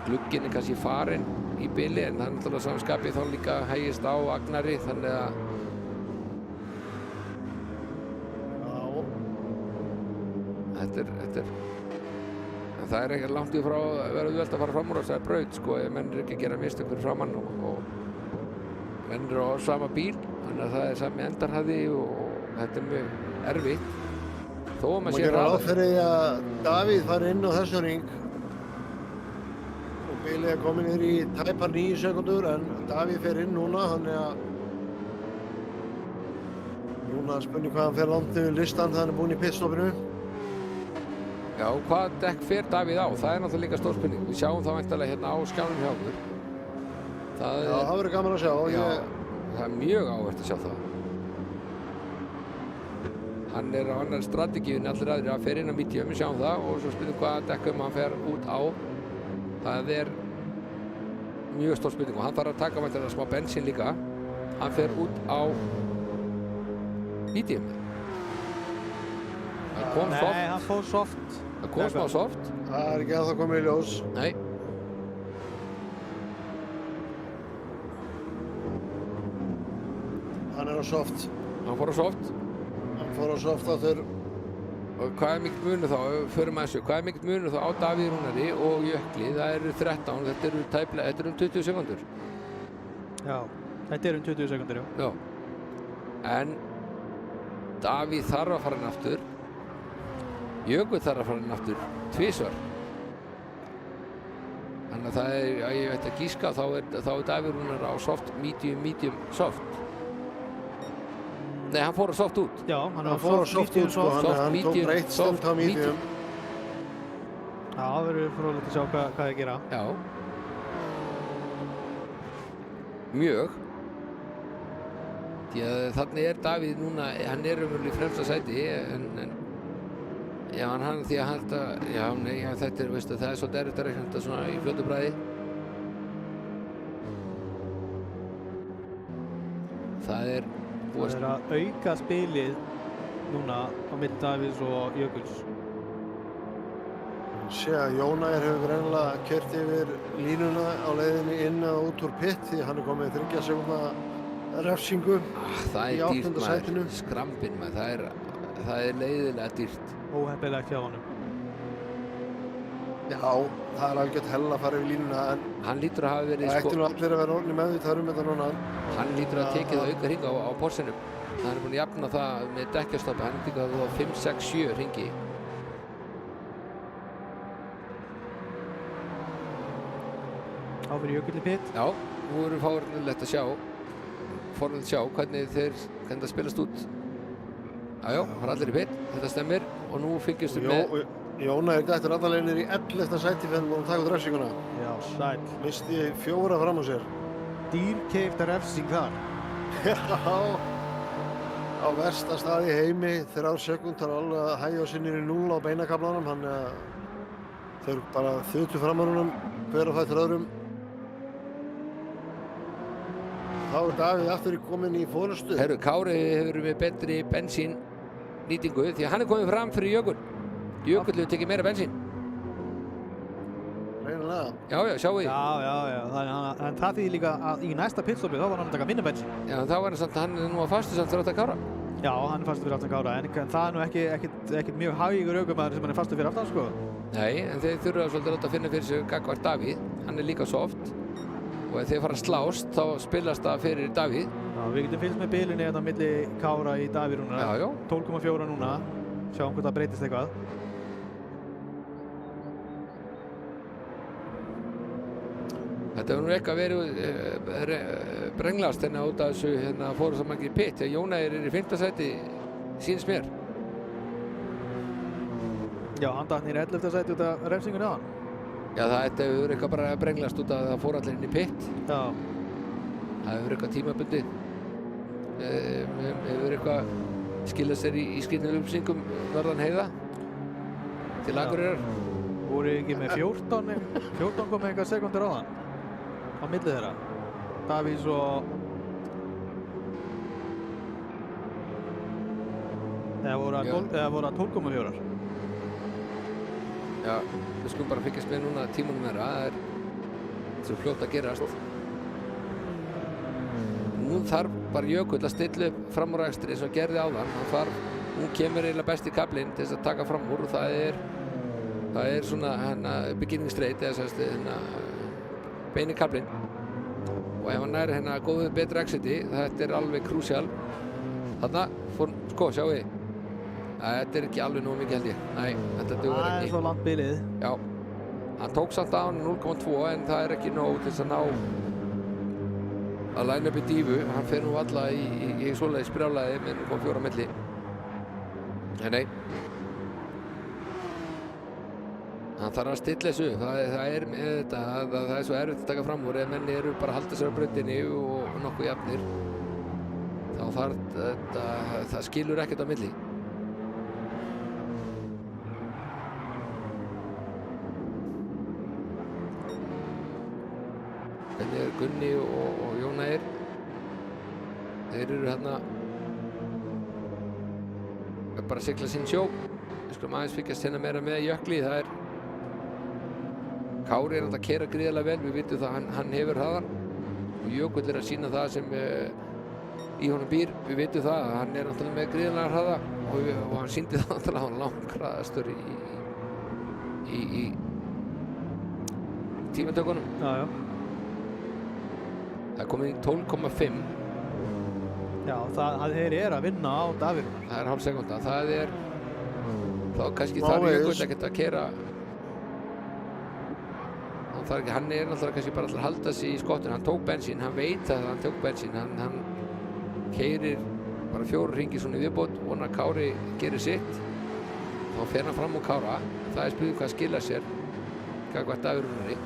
glugginn er kannski farinn í bili en það er náttúrulega samskapið þá líka hægist á Agnari þannig að þetta er en það er ekki langt í frá að vera auðvelt að fara fram úr þessari braut sko ef menn er ekki að gera mistök fyrir framann og menn eru á sama bíl þannig að það er sami endarhæði og þetta er mjög erfitt þó að maður sé hraðari. Ráð fyrir að Davíð fari inn á þessum ring og bilið er komin niður í tæpar 9 sekúndur en Davíð fer inn núna þannig að núna spurning hvað hann fer langt yfir listan þegar hann er búinn í pitstoppinu. Já, hvað dekk fer Davíð á? Það er náttúrulega líka stór spurning. Við sjáum það væntanlega hérna á skjánum hjá okkur. Það verður gaman að sjá. Já, það er mjög áhugavert að sjá það. Hann er á annar strategíu en allir aðrir að fer inn á medium, við sjáum það og svo spurning hvað dekkum hann fer út á. Það er mjög stór spurning og hann þarf að taka væntanlega smá bensín líka. Hann fer út á medium. Það kom soft. Nei, hann fór soft. Það kom smá soft. Það er ekki að það komið í ljós. Nei. Hann er á soft. Hann fór á soft. Hann fór á soft aftur. Og hvað er mikill munur þá, förum að þessu, hvað er mikill munur þá á Davíð Rúnari og Jökli? Það eru 13, þetta eru 20 sekúndur. Já, þetta eru 20 sekúndur, já. En Davíð þarf að fara inn aftur. Jökull þarf að fara inn aftur tvisvar. Þannig að það er, að ég veit að gíska, þá er Davíð Rúnar á soft, medium, soft. Nei, hann fór á soft út. Já, hann fór á soft út, sko, hann tók breytt stund á medium. Já, það verður fróðilegt að sjá hvað það gera. Já. Mjög. Því að þannig er Davíð núna, hann er umhverfið í fremsta sæti, en já, því að þetta er, veistu, það er svolítið erfitt að reikna þetta svona í fljótu bragði. Það er að auka spilið núna á milli Davíðs og Jökuls. Sé að Jónæður hefur greinilega keyrt yfir línuna á leiðinni inn og út úr pit því hann er komið 30 sekúndna refsingu í 8. sætinu. Skrambinn maður, það er leiðilega dýrt. Óheppilegt hjá honum. Já, það er algjört hell að fara yfir línuna en hann lítur að hafa verið það ætti nú allir að vera orðni meðvitaður þetta núna. Hann lítur að tekið auka hring á Porschenum. Hann er búinn að jafna það með dekkjastoppi, hann lítur að það á 5, 6, 7 hringi. Á fyrir Jökull í pit. Já, nú erum fórnilegt að sjá hvernig það spilast út. Já, það er allir í pit, þetta stemmir og nú fylgjumst við með Jónæður dættur alla leið niður í 11. sæti fyrir að taka út refsinguna. Já, sæll. Misti 4 fram á sér. Dýrkeypt refsing þar. Já, á versta stað í heimi, 3 sekúndar alveg að hægja á sinni í 0 á beinakaflanum, hann þau bara þutu fram á honum, hver að fættur öðrum. Þá er Davíð aftur kominn í forystu. Herru, Kári hefur með betri bensínnýtingu því að hann er komið fram fyrir Jökull. Jökull hefur tekið meira bensín. Reynilega. Já, sjáu því. Já. En það þýðir líka að í næsta pitstoppi þá var hann að taka minna bensín. Já, en þá var hann nú að fastu samt fyrir aftan Kára. Já, hann er fastu fyrir aftan Kára, en það er nú ekkert mjög hægur ökumaður sem hann er fastu fyrir aftan, sko. Nei, en þeir þurfa svolítið að finna fyrir sig gagnvart Davíð. Hann er líka soft. Og ef þeir fara að slást, þá spilast það fyrir Davíð. Já, við getum fylgst með bilinni hérna á milli Kára í Davíð Rúnar. Já. 12,4 núna. Sjáum hvort það breytist eitthvað. Þetta hefur nú eitthvað verið brenglast hérna út af þessu fóru það margir í pit. Jónæður er í 5. sæti, sýnist mér. Já, hann datt niður í 11. sæti út af refsingunni á hann. Já, þetta hefur eitthvað bara brenglast út af að það fór allir inn í pit. Já. Það hefur eitthvað tímabundið. Hefur eitthvað skilað sér í skilnum upplýsingum norðan heiða til Akureyrar. Voru ekki með 14,1 sekundur á hann á milli þeirra. Davíðs og eða voru að 12,4. Já, við skulum bara fylgjast með núna tímunum þeirra. Það er þetta er fljótt að gerast. Nú þarf bara Jökull að stilla upp fram úr ekstri eins og gerði áðan. Hún kemur eiginlega best í kaflinn til þess að taka fram úr og það er svona beginning straight eða beini kaflinn. Og ef hann er góðu betri exiti, þetta er alveg krúsjál. Þarna fór, sjáu þið. Þetta er ekki alveg nógu mikið held ég. Nei, þetta dugar ekki. Það er svo langt bilið. Já. Hann tók samt á hann 0,2 en það er ekki nóg til þess að ná að læna upp í dífu. Hann fer nú alla í svoleiðis brjálæði með 0,4 á milli. Nei. Hann þarf að stilla þessu. Það er svo erfitt að taka fram úr ef menn eru bara að halda sér á brautinni og nokkuð jafnir. Þá það skilur ekkert á milli. Hvernig er Gunni og Jón Ægir? Þeir eru bara að sigla sinn sjó. Við skulum aðeins fylgjast meira með Jökli. Kári er að keyra gríðarlega vel, við vitum það hann hefur hraðan og Jökull er að sýna það sem í honum býr, við vitum það að hann er náttúrulega með gríðarlega hraða og hann sýndi það náttúrulega að hann langhraðastur í tímatökunum. Já. Það er komið í 12,5. Já, þeir eru að vinna á Davírunar. Það er hálf sekúnda, þá kannski þarf Jökull ekkert að keyra. Hann er náttúrulega kannski bara að halda sig í skottinu. Hann tók bensín, hann veit að hann tók bensín. Hann keyrir bara 4 hringi svona í viðbót, vonar að Kári gerir sitt. Þá fer hann fram á Kára. Það er spurning hvað skila sér gagnvart Davírunar.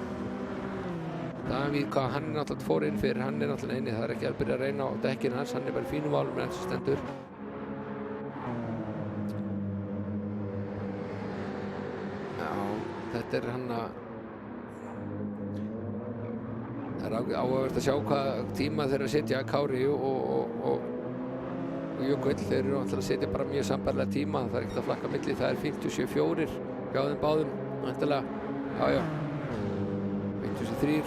Davíð, hvað hann er náttúrulega fór inn fyrir, hann er náttúrulega inni. Það er ekki að byrja að reyna á dekkinu hans, hann er bara í fínum válum með þessu stendur. Já, þetta er hann að það er áhugavert að sjá hvað tíma þeir að setja Kári og Jökull. Þeir eru náttúrulega að setja bara mjög sambærilega tíma, það er ekkert að flakka milli. Það er 57,4 hjá þeim báðum væntanlega. Já 57,3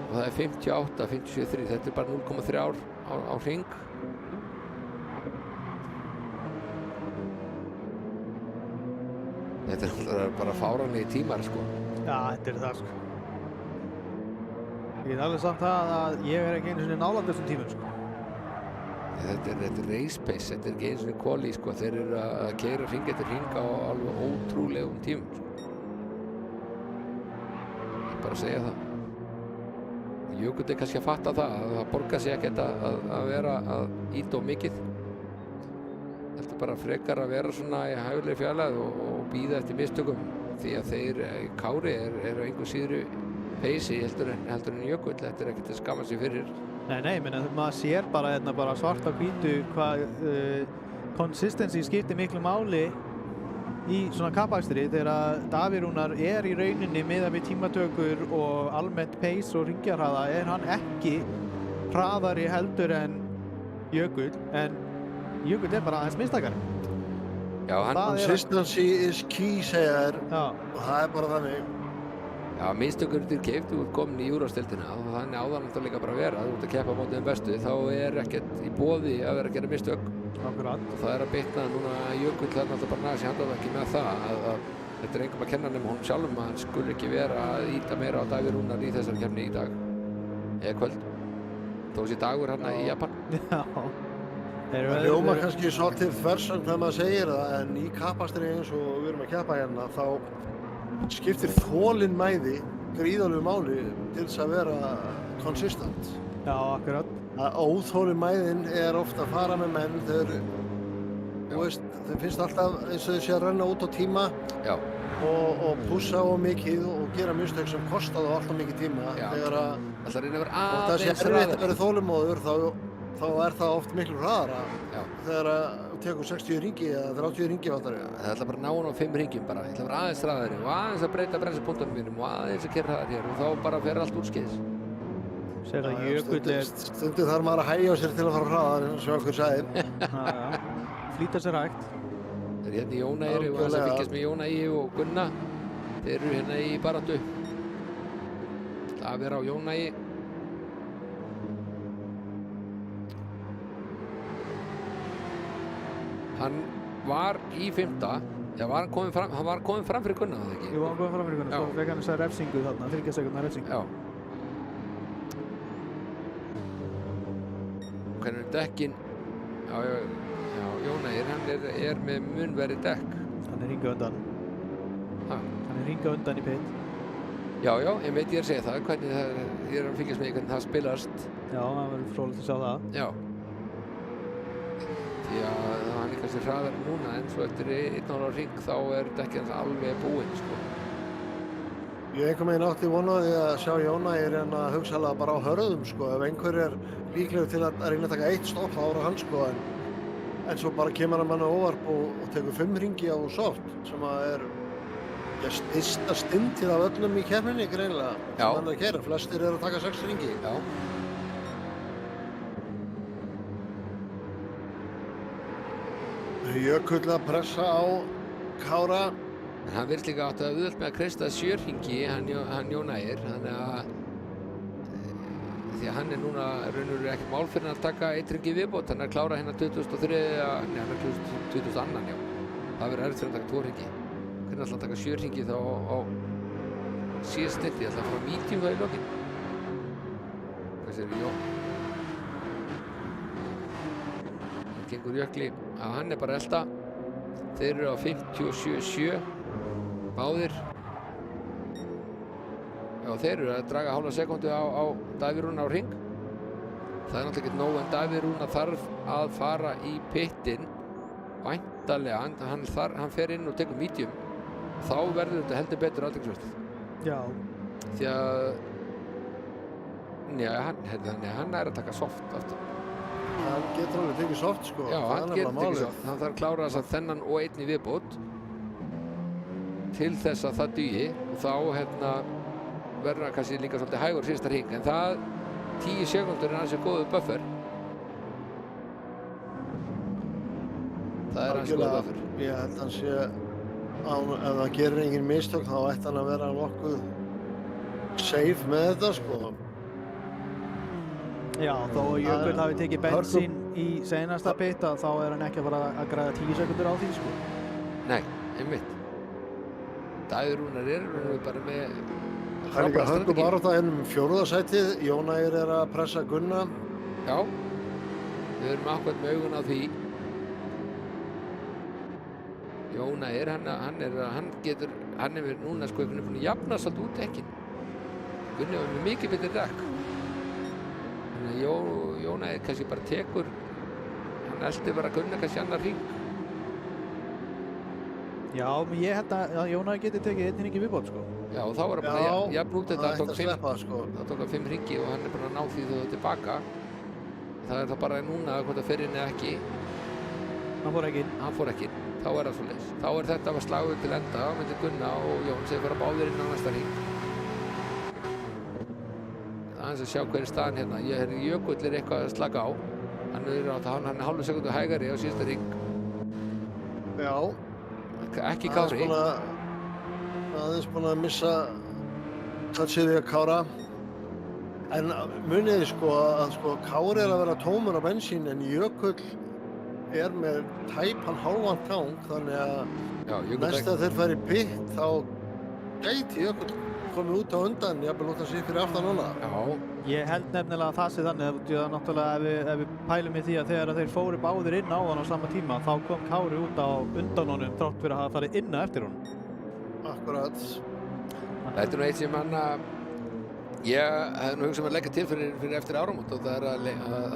og það er 58,57,3. Þetta er bara 0,3 ár á hring. Þetta er bara fáránlegir tímar sko. Já, þetta er það sko. Ég get alveg sagt það að ég er ekki einu sinni nálægt þessum tímum sko. Þetta er race pace, þetta er ekki einu sinni quali sko. Þeir eru að keyra hring eftir hring á alveg ótrúlegum tímum sko. Ég er bara að segja það. Jökull er kannski að fatta það borgar sig ekkert að vera að ýta of mikið. Þetta er bara frekar að vera svona í hæfilegri fjarlægð og bíða eftir mistökum því að Kári er einhver síðri peysi heldur en Jökull. Þetta er ekkert að skamma sig fyrir. Nei, menn maður sér bara svart á hvítu hvað consistency skiptir miklu máli í svona kappakstri þegar Davírunar er í rauninni miðað við tímatökur og almennt pace og hringjarhraða er hann ekki hraðari heldur en Jökull, en Jökull er bara aðeins minnstakari. Já, consistency is key segja þér og það er bara þannig. Já, minnstökur eru keypt, þú ert komin í Júrósteildina og þannig áðan þetta líka bara að vera. Þú ert að keppa á móti þeim bestu, þá er ekkert í boði að vera að gera misstök. Akkurat. Og það er að bitna núna Jökull, það er náttúrulega bara nægast í handaðverki með það að þetta er engum að kenna nema honum sjálfum að hann skulle ekki vera að ýta meira á Davírunar í þessari keppni í dag eða kvöld. Þó þessi dagur hérna í Japan. Já. Það hljómar kannski svolítið þversögn þegar maður segir það, en í kappakstri eins og við erum að keppa hérna þá skiptir þolinmæði gríðarlegu máli til þess að vera konsistent. Já, akkurat. Óþolinmæðin er ofta að fara með menn þeir finnst alltaf eins og þeir sé að renna út á tíma og pussa á mikið og gera mistök sem kosta þá alltaf mikið tíma. Þegar það er erfitt að vera þolinmóður þá er það oft miklu hraðara þegar þú tekur 60 hringi eða 30 hringi váttari. Það ætla bara að ná hann á 5 hringjum bara. Ég ætla að vera aðeins hraðari og aðeins að breyta brennslupunktunum mínum og aðeins að keyra hraðar hér og þá bara fer allt úrskeiðis. Stundum þarf maður að hægja á sér til að fara hraðar eins og okkur sagði. Flýta sér hægt. Það er hérna í Jón Ægir og þess að fylgjast með Jón Ægi og Gunna. Þeir eru hérna í baráttu. Davíð á Jón Ægi. Hann var í 5. Já, hann var kominn fram fyrir Gunnar, það ekki? Jú, hann kominn fram fyrir Gunnar, svo fekk hann þessa refsingu þarna, 30 sekúndna refsingu. Já. Hvernig er dekkin? Já, Jón Ægir, hann er með mun verið dekk. Hann er hringað undan. Ha? Hann er hringað undan í pit. Já, ég veit ég að segja það, hvernig ég að fylgjast með hvernig það spilast. Já, það verður fróðilegt að sjá það. Já. Því að hann er kannski hraðar núna, en svo eftir 1 ára hring þá er dekkið hans alveg búinn, sko. Ég einhvern veginn átti vonaði að sjá Jón Ægir en að hugsaðlega bara á hörðum, sko. Ef einhver er líklegur til að reyna að taka 1 stopp, þá er hann, sko. En svo bara kemur hann manna óvarp og tekur 5 hringi á soft, sem að er stysta stundið af öllum í keppninni, greinilega. Já. Sem hann er að keyra. Flestir eru að taka 6 hringi. Já. Jökull að pressa á Kára. En hann virðist líka átt að auðvelt með að kreista 7 hringi, hann Jón Ægir, þannig að því að hann er núna raunverulega ekkert mál fyrir að taka 1 hring í viðbót, hann er að klára hérna 23. Nei, hann er 22. Já. Það verður erfitt fyrir að taka 2 hringi. Hvernig ætla að taka 7 hringi þá á síðast snitti, ætla að fara medium þá í lokin. Hvað segir Jón? Það gengur Jökli að hann er bara að elta. Þeir eru á 57.7 báðir. Já, þeir eru að draga hálfa sekúndu á Davíð Rúnar á hring. Það er náttúrulega ekkert nóg, en Davíð Rúnar þarf að fara í pittin væntanlega. Hann fer inn og tekur medium. Þá verður þetta heldur betur athyglisvert. Já. Því að hann er að taka soft aftur. Hann getur alveg tekið soft, sko. Já, hann getur tekið soft. Hann þarf að klára þess að þennan og 1 í viðbót til þess að það dugi, og þá verður hann kannski líka svolítið hægur síðasta hring, en það 10 sekúndur er hansi góðu buffer. Það er hansi góðu buffer. Ég held hann sé ef það gerir engin mistök þá ætti hann að vera nokkuð safe með þetta, sko. Já, þó Jökull hafi tekið bensín í seinasta pit, þá er hann ekki að fara að græða 10 sekundur á því, sko. Nei, einmitt. Davíð Rúnar er bara með Það er líka hörgum barátta ennum 4. sætið. Jón Ægir er að pressa Gunna. Já, við erum akkurat með augun á því. Jón Ægir, hann er núna sko einhvern veginn búinn að jafna svolítið út dekkin. Gunni var með mikið betri dekk. Þannig að Jón Ægir kannski bara tekur, hann eldi bara Gunna kannski annar hring. Já, men ég held að Jón Ægir geti tekið 1 hring í viðbót, sko. Já, og þá var hann bara jafn út þetta, það tók 5 hringi og hann er bara að ná því þú tilbaka. Það er það bara núna hvort það fer inn eða ekki. Hann fór ekki inn. Hann fór ekki inn, þá er það svoleiðis. Þá er þetta að slagur til enda á myndi Gunna og Jón sem fara báðir inn á næsta hring. Aðeins að sjá hverju staðan hérna. Jökull er eitthvað að slaka á. Hann er hálfu sekundu hægari á síðasta hring. Já. Ekki Kári. Aðeins búinn að missa touchið í að Kára. En muniði sko að Kári er að vera tómur á bensín en Jökull er með tæpan hálfan gang, þannig að næst að þeir fara í pitt þá gæti Jökull komið út á undan, jafnvel út að sé fyrir aftan núna. Já. Ég held nefnilega að það sé þannig að náttúrulega ef við pælum í því að þegar þeir fóru báðir inn á hann á sama tíma þá kom Kári út á undan honum þrátt fyrir að hafa farið inn eftir honum. Akkurat. Þetta er nú eitt sem ég hef nú hugsað að leggja til fyrir eftir áramót og það er að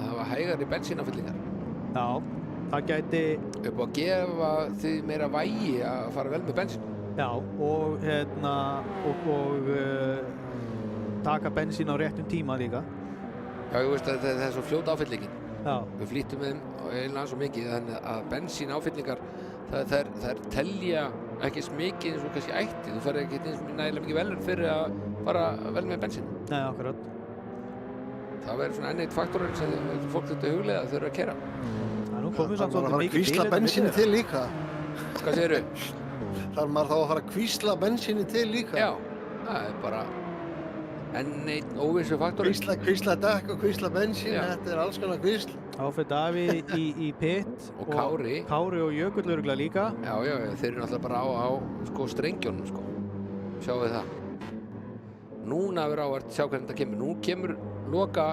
hafa hægari bensínafyllingar. Já, það gæti upp á að gefa því meira vægi að fara vel með bensín. Já, og taka bensín á réttum tíma líka. Já, ég veist að það er svo fljót áfyllingin. Já. Við flýttum með þeim einlega svo mikið, þannig að bensín áfyllingar þær telja ekki eins mikið eins og kannski ætti. Þú færði ekki eins nægilega mikið velun fyrir að fara vel með bensín. Nei, akkurat. Það verður svona enn eitt faktorinn sem fólk þurftu að hugleiða að þau eru að keyra. Það er nú komið samt svolítið mikið til. Það er að fara að kvísla bensíni til líka. Hvað segirðu? Það er maður þá að fara að kvísla bensíni til líka. Já, það er bara enn einn óvissu faktor. Kvísla dekk og kvísla bensín, þetta alls konar kvísl. Þá fer Davíð í pit og Kári og Jökull örugglega líka. Já, þeir eru náttúrulega bara á strengjónum, sko. Sjáu þið það. Núna verður áhvert sjá hvernig þetta kemur. Nú kemur loka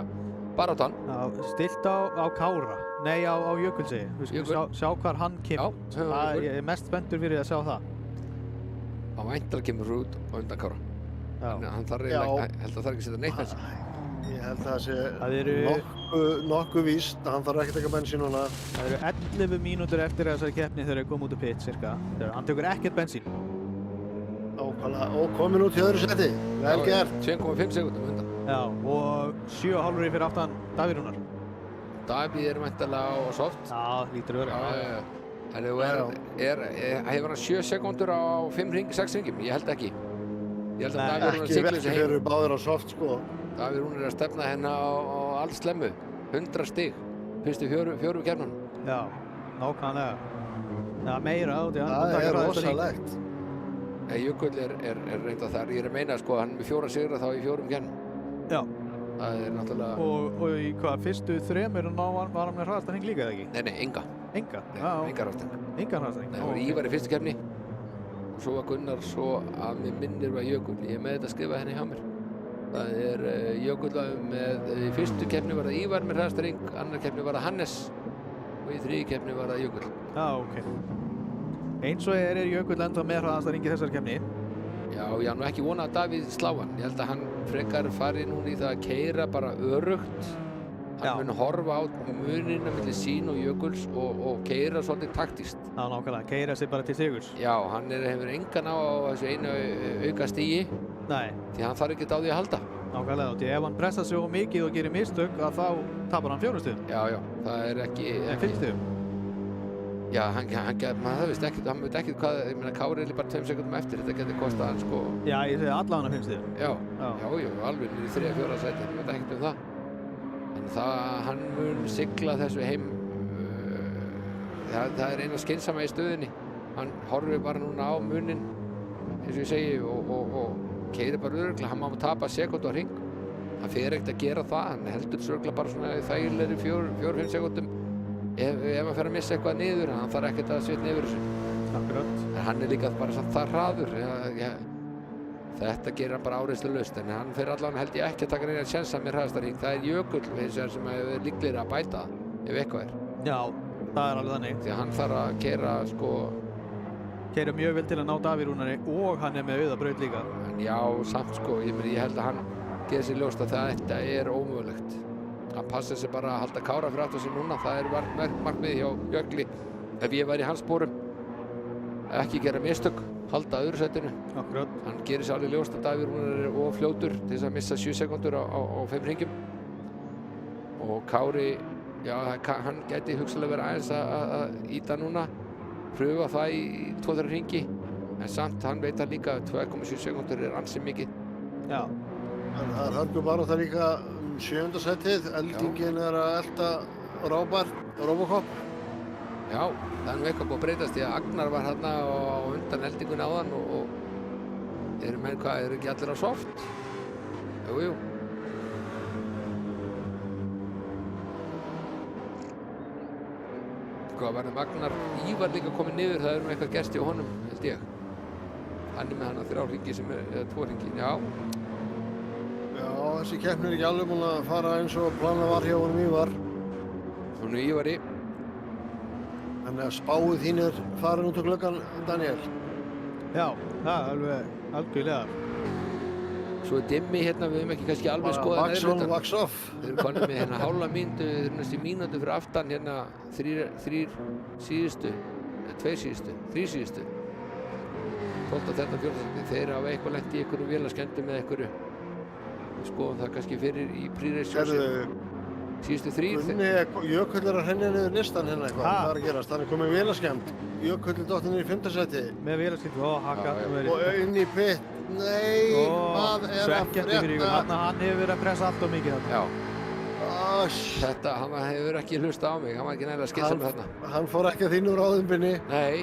baráttan. Já, stilt á Kára. Nei, á Jökull segi. Við skulum sjá hvar hann kemur. Já, ég er mest spenntur fyrir að sjá það. Á væntanlega kemur út á undan Kára. Hann þarf ekki að setja neitt bensín. Ég held að það sé nokkuð víst að hann þarf ekki að taka bensín núna. Það eru 11 mínútur eftir þessari keppni þegar þeir koma út á pit, cirka. Hann tekur ekkert bensín. Og komin út í öðru seti. Vel gert. 2,5 sekúndum undan. Já, og 7,5 fyrir aftan Davíð Rúnar. Davíð er væntanlega á soft. Já, lítur örugglega. Já. Hefur hann 7 sekúndur á 6 hringum? Ég held ekki. Ég held að Davíð Rúnar siglir þessu heim. Þeir eru báðir á soft, sko. Davíð Rúnar er að stefna hérna á alls slemmu. 100 stig. Fyrstu fjórum keppnum. Já, nákvæmlega. Já, meira á því. Það er rosalegt. Jökull er reynda þar. Ég er að meina, sko, hann er með 4 sigra þá í 4 keppnum. Já. Það er náttúrulega... Og í fyrstu 3 var hann með hraðastahring líka, eða ekki? Nei, enga. Enga? Enga hraðastahring. Enga hraðastahring? Nei, það var Ívar í fyrstu keppni. Svo var Gunnar svo að mér minnir var Jökull. Ég er með þetta að skrifa henni hjá mér. Það er Jökull með, í fyrstu keppni var það Ívar með hraðastahring, annar keppni var það Hannes og í 3. keppni var það Jökull. Já, ok. Eins og er Jökull enda með hraðastahring í þessari keppni. Já, ég hann ekki vona að Davíð slá hann. Ég held að hann frekar fari núna í það að keyra bara örugt. Hann mun horfa á munina milli sín og Jökuls og keyra svolítið taktískt. Já, nákvæmlega. Keyra sig bara til sigurs. Já, hann hefur engan á þessu einu auka stígi. Nei. Því hann þarf ekki á því að halda. Nákvæmlega. Því ef hann pressar sig of mikið og gerir mistök, þá tapar hann 4 stigum. Já. Það er ekki... En 5 stigum. Já, maður veist ekkert, hann veit ekkert hvað, ég meina Kári er bara 2 sekúndum eftir, þetta getur kostað hann, sko... Já, ég segi allavega 5 stigum. Já, alveg niður í 3.-4. sæti, ég veit ekkert það. En hann mun sigla þessu heim, það er eina skynsama í stöðinni. Hann horfir bara núna á muninn, eins og ég segi, og keyrir bara örugglega, hann má tapa sekúndu á hring. Hann fer ekkert að gera það, hann heldur örugglega bara svona þægilegri 4-5 sekúndum. Ef hann fer að missa eitthvað niður, hann þarf ekkert að svitna yfir þessu. Akkurat. En hann er líka bara það hraður. Þetta gerir hann bara áreynslulaust, en hann fer allavega held ég ekki að taka neina sénsa með hraðastahring. Það er Jökull sem er líklegri að bæta ef eitthvað er. Já, það er alveg þannig. Því að hann þarf að keyra, sko... Keyra mjög vel til að ná Davíð Rúnari og hann er með auða braut líka. En já, samt sko, ég held að hann gerir sér ljóst að þetta er ómögulegt. Hann passar sig bara að halda Kára fyrir aftur sig núna. Það er markmið hjá Jökli. Ef ég væri í hans sporum, ekki gera mistök, halda öðru sætinu. Akkurat. Hann gerir sér alveg ljóst að Davíð Rúnar er of fljótur til þess að missa 7 sekúndur á 5 hringjum. Og Kári, já, hann gæti hugsanlega verið aðeins að ýta núna, pröfa það í 2-3 hringi. En samt, hann veit að líka 2,7 sekúndur er ansi mikið. Já. En það er hörgu bara það líka 7. setið, eldingin er að elda Robocop. Já, það er nú eitthvað búið að breytast því að Agnar var hérna á undan eldingunni áðan og eru menn hvað, eru ekki allir á soft? Jú. Hvað verður Agnar Ívar líka komið niður, það er nú eitthvað gerst í honum, held ég. Hann er með hann að 3 hringi eða 2 hringi, já. Já, þessi keppni er ekki alveg búin að fara eins og planað var hjá honum Ívar. Honum Ívari. Þannig að spáið þín er farin út á gluggann, Daniel. Já, það er alveg algjörlega. Svo er dimmi hérna, við höfum ekki kannski alveg skoðað neðri hlutann. Wax on, wax off. Þeir eru konið með hérna hálfa mínútu, þeir eru næstu mínútu fyrir aftan hérna 3 síðustu, 2 síðustu, 3 síðustu. 12. 13. 14. Þeir hafa eitthvað lent í einhverju vélaskemmdum með einhverju. Við skoðum það kannski fyrir í pre-race síðustu 3. Gunni, Jökull er að hrenja niður listan hérna eitthvað. Það er að gerast, hann er komið vélaskemmd. Jökull er dottin niður í 5. seti. Með vélaskemmd, haka. Og inn í pit. Nei, hvað er að frétta? Hann hefur verið að pressa allt og mikið þarna. Já. Þetta, hann hefur ekki hlusta á mig, hann var ekki nægilega skynsamur þarna. Hann fór ekki að þínu ráðumbinni. Nei,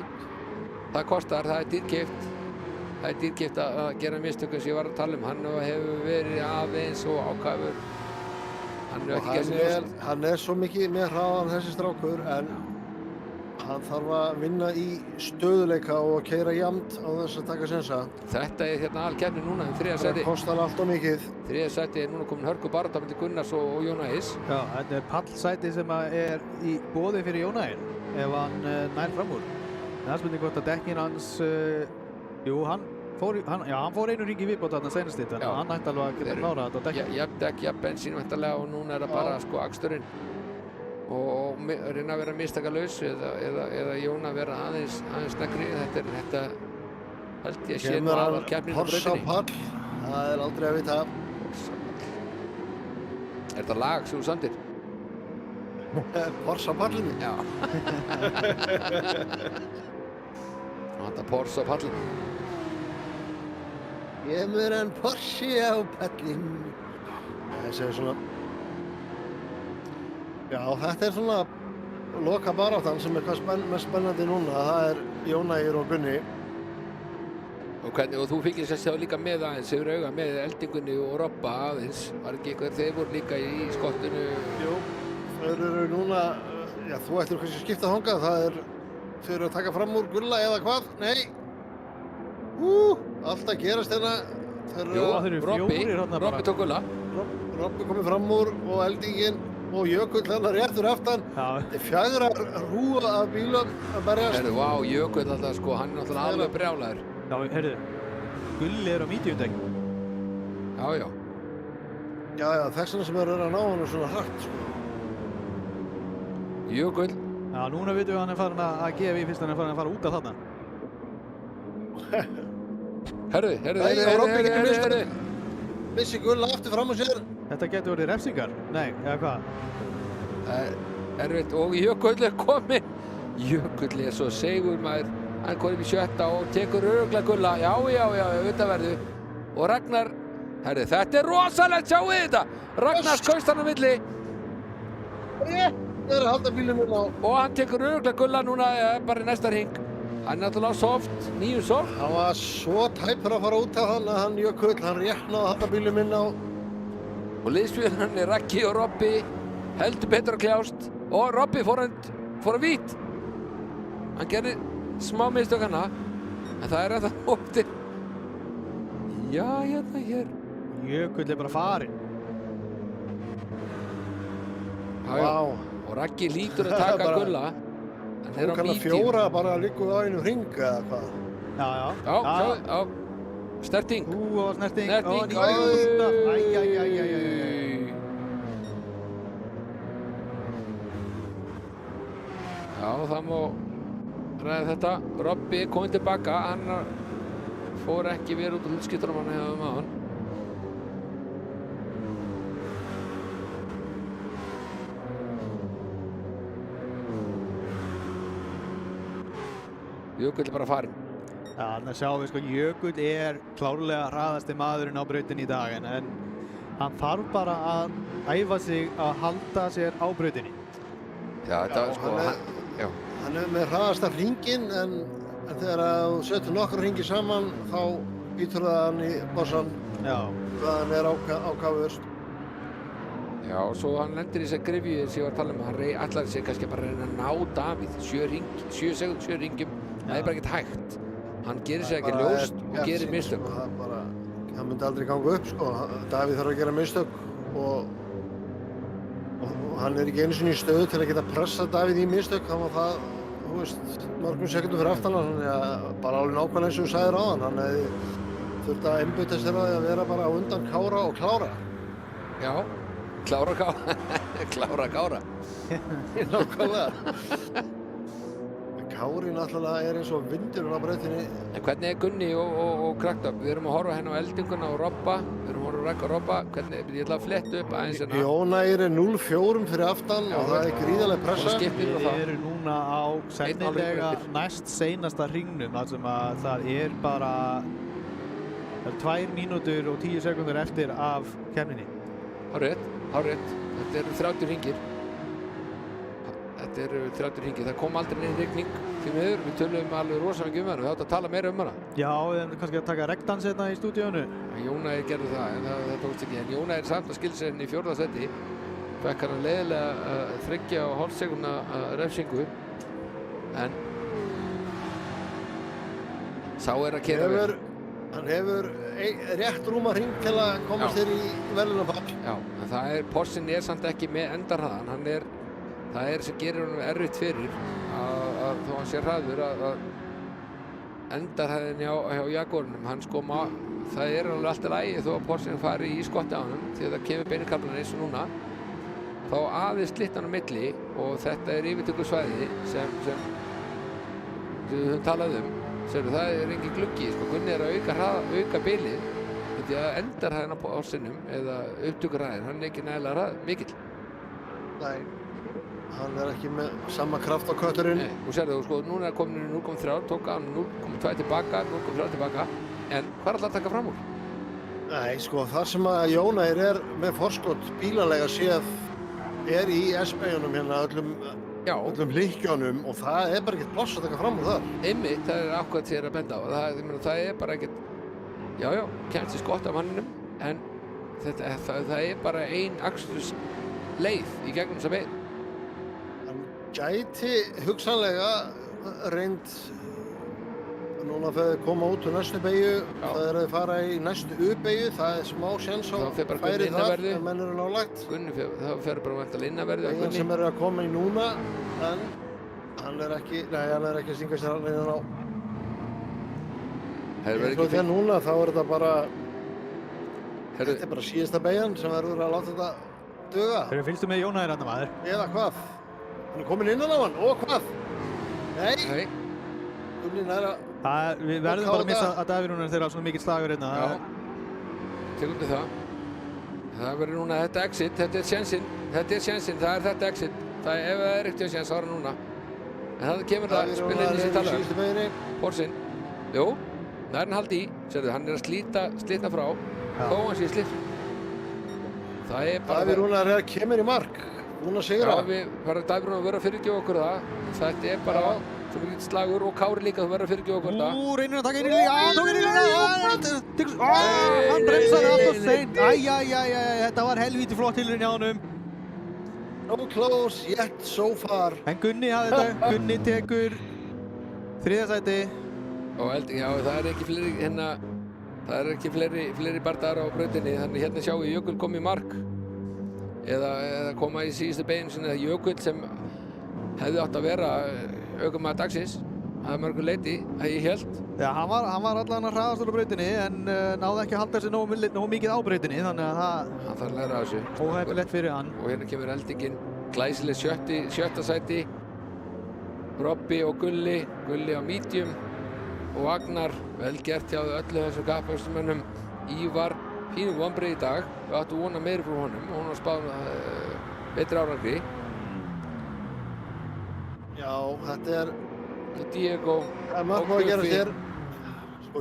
það kostar, það er dýrkeypt. það er dýrkeypt að gera mistök eins og ég var að tala um. Hann hefur verið aðeins og ákafur. Hann er svo mikið með hraðan þessi strákur, en hann þarf að vinna í stöðuleika og keyra jafnt á þess að taka sensa. Þetta er hérna alkeppni núna í 3. sæti. Það kostar allt of mikið. 3. sæti er núna komin hörku barátta milli Gunnars og Jón Ægis. Já, þetta er pallsæti sem er í boði fyrir Jón Ægir ef hann nær fram úr. Það er spurning hvort að dekkin hans, hann fór einu hring í viðbót þarna seinast í þetta, hann ætti alveg að geta klárað þetta á dekkin. Jafn dekk, jafn bensín væntanlega, og núna er það bara sko aksturinn og reyna að vera mistakalaus eða Jón að vera aðeins sneggri. Þetta held ég að sé nú aðal keppnin á brautinni. Porsche pall, það er aldrei að vita. Er þetta lag sem þú samtir? Porsche pallinu? Já. Þetta Porsche pallinu. Kemur en Porsche á pallin. Það segir svona. Já, þetta er svona loka baráttan sem er hvað mest spennandi núna. Það er Jón Ægir og Gunni. Og þú fylgist þessi þá líka með aðeins, hefur auga með Eldingunni og Robba aðeins. Var ekki eitthvað þeir voru líka í skottinu? Jú, þeir eru núna, já þú ættir kannski að skipta þangað. Það er fyrir að taka fram úr Gulla eða hvað? Nei. Allt að gerast hérna. Robbi tók Gulla. Robbi komið fram úr og Eldingin og Jökull hérna réttur aftan. Þetta er 4 hrúa af bílum að berjast. Herðu, vá, Jökull alltaf sko, hann er alltaf alveg brjálaður. Já, herðu, Gulli er á medium-dekk. Já. Já, þessana sem eru að ná hann svona hratt sko. Jökull. Já, núna vitum við hann er farin að gefa í fyrst hann er farin að fara út af þarna. Herðu. Missi Gulla aftur fram á sér. Þetta getur verið refsingar? Nei, eða hvað? Erfitt, og Jökull er kominn. Jökull er svo segur maður. Hann kom upp í 7. og tekur örugglega Gulla. Já, auðvitað verðu. Og Ragnar, herðu, þetta er rosalegt, sjáu þetta. Ragnar skaust hann á milli. Það er að halda bílum hérna á. Og hann tekur örugglega Gulla núna bara í næsta hring. Hann er náttúrulega soft, nýju soft. Hann var svo tæpur að fara út af hann að hann Jökull, hann réttnaði að halda bílum inn á. Og liðsfélaginn Raggi og Robbi heldur betur að kljást. Og Robbi fór að vítt. Hann gerði smá mistök hana, en það er þetta óttir. Já, hérna hér. Jökull er bara farinn. Já. Og Raggi lítur að taka Gulla. Hún kann að 4 bara liggur á einum hring eða hvað? Já. Snerting. Og snerting. Já, það má ræða þetta. Robbi kominn tilbaka. Hann fór ekki verið út úr hlutskiptunum hann hefði með hann. Jökull er bara farinn. Já, þannig að sjáum við sko, Jökull er klárlega hraðasti maðurinn á brautinni í dag, en hann þarf bara að æfa sig að halda sér á brautinni. Já, þetta er sko, hann er með hraðasta hringinn, en þegar þú setur nokkra hringi saman, þá býtur það hann í bossan. Já. Hvað hann er ákafur. Já, og svo hann lendir í þess að grifju sem ég var að tala um, hann ætlaði sig kannski bara að reyna að ná Davíð, 7 ringjum. Það er bara ekkert hægt. Hann gerir sér ekki ljóst og gerir mistök. Það myndi aldrei ganga upp sko. Davíð þarf að gera mistök og hann er ekki einu sinni í stöðu til að geta pressa Davíð í mistök. Hann var það, þú veist, mörgum sekundum fyrir aftan hann. Þannig að bara alveg nákvæmlega eins og þú sagðir áðan. Hann hefði þurft að einbeita sér að vera bara á undan Kára og klára. Já, klára. Nákvæmlega. Kári náttúrulega er eins og vindurinn á brautinni. En hvernig er Gunni og Kraktop? Við erum að horfa hérna á Eldinguna og Robba. Við erum að horfa á Ragga og Robba. Hvernig, ég ætla að fletta upp aðeins hérna. Jón Ægir er 0-4 fyrir aftan og það er gríðarlega pressa. Við erum núna á sennilega næst seinasta hringnum, þar sem að það er bara 2 mínútur og 10 sekundur eftir af keppninni. Hárrétt. Þetta eru 30 hringir. þetta eru 30 hringir, það kom aldrei neinn rigning því miður, við töluðum alveg rosalega um hana, við áttum að tala meira um hana. Já, við hefum kannski að taka regndans hérna í stúdíónu. Jónægir gerði það, en það tókst ekki, en Jónægir samt að skilja sér henni í 4. seti, fekk hann leiðilega 3,5 sekúndna refsingu, en sá að keyra vel. Hann hefur rétt rúma hring til að komast þér í verðlaunapall. Já, en Porschen samt ekki með endarhraðan, það sem gerir honum erfitt fyrir að þó hann sé hraður að endarhraðin hjá Jaguarnum, það alveg allt í lagi þó að Porschen fari í skotti á honum, því að það kemur beinakaflan eins og núna, þá aðeins slitnar hann á milli og þetta yfirtökusvæði sem við höfum talað um. Það engin gluggi, Gunni að auka bilið því að endarhraðin á Porschenum eða upptökuhraðin, hann ekki nægilega mikill. Nei, hann ekki með sama kraft á kötturinn. Nei, og sérðu, núna komin í 0,3, tók hann 0,2 tilbaka, 0,3 tilbaka, en hvað alltaf að taka fram úr? Nei, þar sem að Jónægir með forskot bílalega séð í S-beigunum hérna öllum hlykkjónum og það bara ekkert pláss að taka fram úr þar. Einmitt, það ákvæmt sér að benda á. Það bara ekkert, kemst sér skott af manninum, en það bara ein akstursleið í gegnum þessa beygju. Hann gæti hugsanlega reynd núna þegar þeir koma út úr næstu beygju, þegar þeir fara í næstu U-beygju, það smá séns á færi þar ef menn eru nálægt. Gunni, það fer bara væntanlega innanverðið á Gunni. Sem eru að koma í núna, en hann ekki að stinga sér hann innan á. Þegar núna þá þetta bara, þetta bara síðasta beygjan sem verður að láta þetta duga. Hverju fylgstu með Jónægir hann maður? Eða hvað? Hann komin innan á hann, og hvað? Nei. Gunni næra. Við verðum bara að missa að Davíð Rúnar þeirra svona mikill slagur hérna. Já, tekum við það. Það verður núna þetta exit, þetta er sénsinn, það er þetta exit. Ef það er ekkert séns, þá er það núna. En það kemur það spilin í sér talaður. Porschen, jú, það hann haldi í, sérðu, hann að slitna frá, þó hann sé slitt. Það bara... Davíð Rúnar kemur í mark, búinn að sigra. Já, Davíð Rúnar verður að fyrirgefa okkur það. Þetta bara... svo mikið slagur og Kári líka, þú verður að fyrirgefa okkur þetta. Reynir að taka inn í líka, tók inn í líka, hann bremsaði allt of seint. Þetta var helvíti flott tilraun hjá honum. No close yet so far. En Gunni hafði þetta, Gunni tekur 3. sæti. Það ekki fleiri bardagar á brautinni, þannig hérna sjáum við Jökull koma í mark. Eða koma í síðustu beygju sinni, Jökull sem hefði átt að vera ökumaður dagsins að mörgu leyti, að ég held. Já, hann var allan að hraðast á brautinni en náði ekki að halda þessi nógu mikið á brautinni, þannig að það... Hann þarf að læra af þessu. Óheppilegt fyrir hann. Og hérna kemur eldingin, glæsileg sjötta sæti. Robby og Gulli á medium og Agnar, vel gert hjá öllu þessum kappakstursmönnum. Ívar, pínu vonbrigði í dag, við áttum vona meiri frá honum og hún var spáð betri árangri. Já, þetta Diego og margt að gera þér.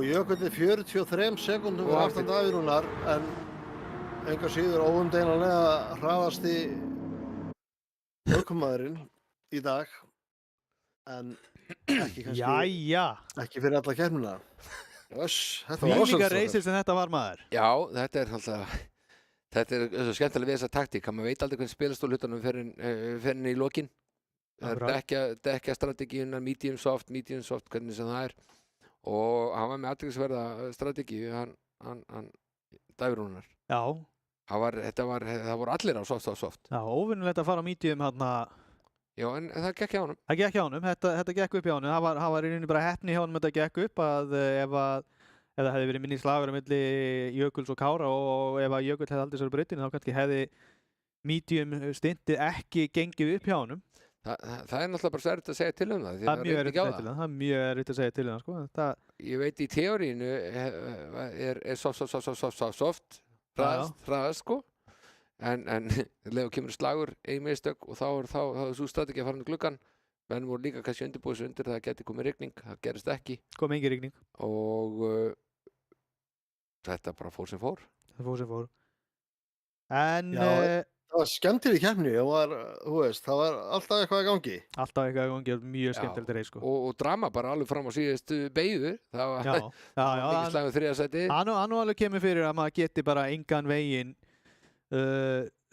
Jökull 43 sekúndum fyrir aftan Davíð Rúnar, en enga síður óumdeilanlega hraðasti ökumaðurinn í dag, en ekki kannski ekki fyrir alla keppnina. Þetta var Þvílíka reisir sem þetta var maður. Já, þetta er svo skemmtilega við þessa taktík, maður veit aldrei hvernig spilast á hlutunum fyrir í lokin. Það dekja strategíuna medium soft, hvernig sem það er. Og hann var með athyglisverða strategíu, hann Davíð Rúnar. Já. Það voru allir á soft. Já, óvinnulegt að fara á medium hérna. Já, en það gekk hjá honum. Það gekk hjá honum, þetta gekk upp hjá honum. Það var í rauninni bara heppni hjá honum að þetta gekk upp að ef það hefði verið minni slagur á milli Jökuls og Kára og ef að Jökull hefði aldrei sér brautinni þá kannski hefði medium stintið ekki gengið upp hjá honum. Það er náttúrulega bara svo erfitt að segja til það. Það er mjög erfitt að segja til það, sko. Ég veit í teóríinu er soft, hraðast, sko. En leið og kemur slagur, ein mistök og þá er svo strategið að fara inn í gluggann. Menn voru líka kannski undirbúið sig undir, það geti komið rigning, það gerist ekki. Kom engin rigning. Og þetta bara fór sem fór. Það fór sem fór. En... Já, það bara skemmtileg keppni og það var alltaf eitthvað í gangi. Alltaf eitthvað í gangi, mjög skemmtilegt reis sko. Og drama bara alveg fram á síðustu beygju. Það var mikið slæmur þriðasæti. Hann alveg kemur fyrir að maður geti bara engan veginn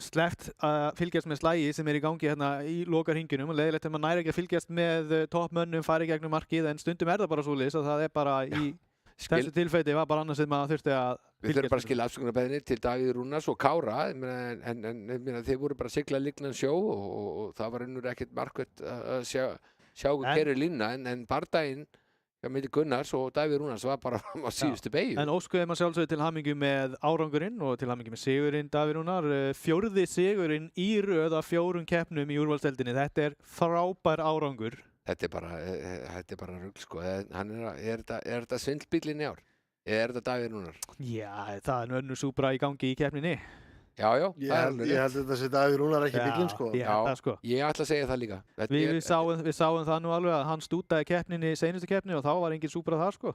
sleppt að fylgjast með slægi sem í gangi hérna í lokarhingjunum og leiðilegt að maður næri ekki að fylgjast með toppmönnum, fari gegnum markið, en stundum það bara svoleiðis að það bara í þessu tilfelli var bara annars sem maður þurfti að Við þurfum bara að skila afsökunarbeiðni til Davíð Rúnars og Kára, en þeir voru bara að sigla lignan sjó og það var ennur ekkert markvert að sjá hvað gerir línna, en bardaginn milli Gunnars og Davíð Rúnars var bara á síðustu beygju. En óskuðum að sjálfsögðu til hamingju með árangurinn og til hamingju með sigurinn Davíð Rúnar, 4. sigurinn í röð af 4 keppnum í úrvalsdeildinni. Þetta frábær árangur. Þetta bara rugl sko. Er þetta svindlbíllinn í ár? Er þetta Davíð Rúnar? Já, það önnur súpra í gangi í keppninni. Já, ég held að þetta sé Davíð Rúnar ekki bíllinn sko. Ég ætla að segja það líka. Við sáum það nú alveg að hann stútaði keppninni, seinustu keppni og þá var engin súpra þar sko.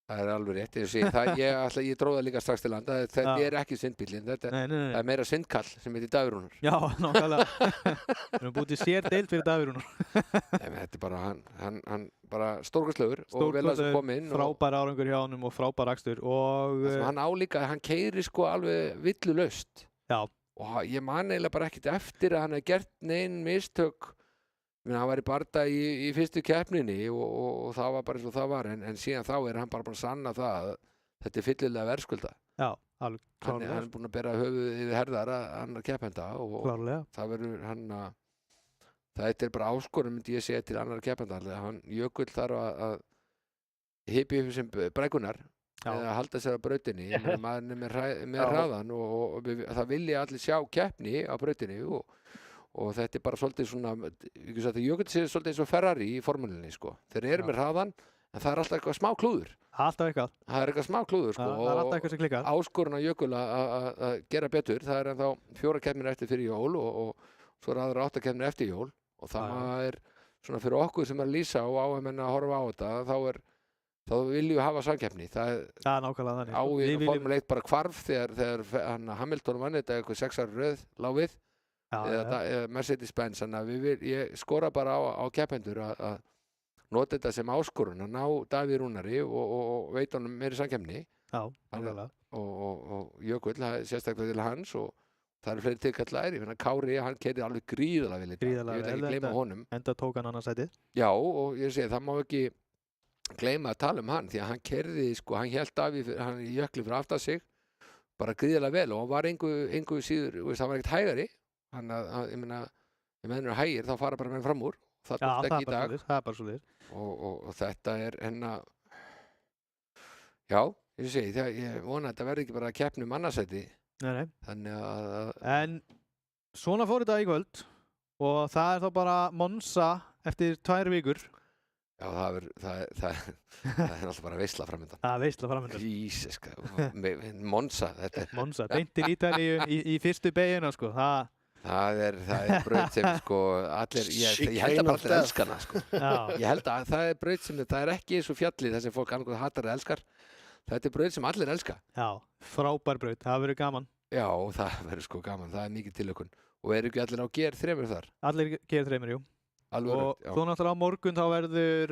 Það alveg rétt, ég dróða líka strax til landa, þetta ekki svindbíllinn, þetta meira svindkall sem heitir Davíð Rúnar. Já, nákvæmlega. Við erum búið til sér deild fyrir Davíð Rúnar. Þetta bara, hann bara stórkostlegur og vel að koma inn. Frábær árangur hjá honum og frábær akstur. Hann álíka, hann keyrir sko alveg villulaust. Já. Og ég man eiginlega bara ekkert eftir að hann hef gert neinn mistök. Hann var í barda í fyrstu keppninni og það var bara eins og það var, en síðan þá hann bara búin að sanna það að þetta fyllilega verðskulda. Já, alveg klárlega. Hann búin að bera höfuð yfir herðar að hann keppenda og klárlega. Það verður það bara áskorun myndi ég segja til annar keppenda. Jökull þarf að hypja upp sem brekkunar eða halda sér á brautinni, maður með hraðan og það vilja allir sjá keppni á brautinni og þetta bara svolítið svona, Jökull sé svolítið eins og Ferrari í formúlunni sko. Þeir eru með hraðan, en það alltaf eitthvað smá klúður. Alltaf eitthvað. Það eitthvað smá klúður sko. Það alltaf eitthvað sem klikkar. Áskorun á Jökull að gera betur, það ennþá 4 keppnir eftir fyrir jól og svo aðra 8 keppnir eftir jól og það svona fyrir okkur sem að lýsa og áhugamenn að horfa á þetta, þá viljum við hafa samkeppni. Það nákvæmlega þannig. Á Formúlu 1 bara hvarf þegar Hamilton vann þetta eitthvað 6 ára röð lá við. Eða Mercedes-Benz, þannig að ég skora bara á keppendur að nota þetta sem áskorun að ná Davíð Rúnari og veita honum meiri samkeppni. Já, nákvæmlega. Og Jökull, sérstaklega til hans og það eru fleiri tilkallar. Ég finna Kári, hann keyrði alveg gríðarlega vel í dag. Ég vil ekki gleyma honum. Enda tók hann annars sætið. Já, og ég segi það má ekki gleyma að tala hann því að hann keyrði, sko, hann hélt hann Jökli fyrir aftan sig bara gríðarlega vel og hann var engu síður, hann var ekkert hægari. Þannig að ég meina hægir þá fara bara með fram úr. Það tókst ekki í dag. Það er bara svolítið. Og þetta já, ég segi, ég vona að þetta verði ekki bara að keppni annarsæti. Nei. Þannig að En svona fór þetta í kvöld og það þá bara Monza eftir 2 vikur. Já, það er alltaf bara veisla framöndan. Það veisla framöndan. Jesus, Monza, þetta Monza, beint til Ítalíu í fyrstu beygina, sko. Það er braut sem sko allir, ég held að bara allir elska hana sko. Ég held að það er braut sem það er ekki eins og fjallið þar sem fólk annað hatar eða elskar. Þetta er braut sem allir elska. Já, frábær braut, það verður gaman. Já, það verður sko gaman, það er mikið tilökun. Og eru ekki allir á GR3 þar? Allir GR3, jú. Alveg, og svo náttúrulega á morgun þá verður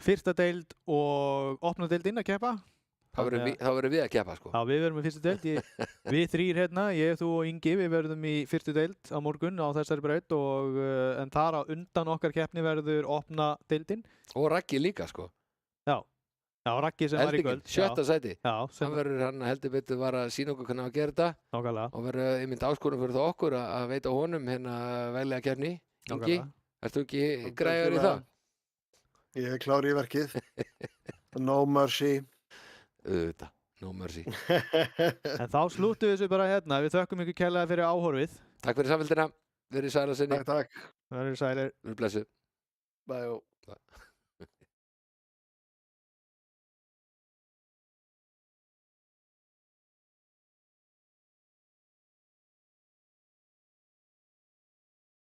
fyrsta deild og opna deildin að keppa. Þá verðum við að keppa sko. Já, við verðum í fyrstu deild. Við 3 hérna, ég, þú og Ingi, við verðum í fyrstu deild á morgun á þessari braut en þar á undan okkar keppni verður opna deildin. Og Raggi líka sko. Já, Raggi sem var í kvöld. 7. sæti. Já. Hann verður heldur betur var að sína okkur hvernig að gera þetta. Nákvæmlega. Og verður einmitt áskorun fyrir það okkur að veita honum veglega keppni. Ingi, ertu ekki græður í það? Ég er klár í verkið. No mercy. No mercy. En þá slúttum við þessu bara hérna. Við þökkum ykkur kærlega fyrir áhorfið. Takk fyrir samfélgina. Verið sæla sinni. Takk. Verið sælir. Verið blessuð. Bye.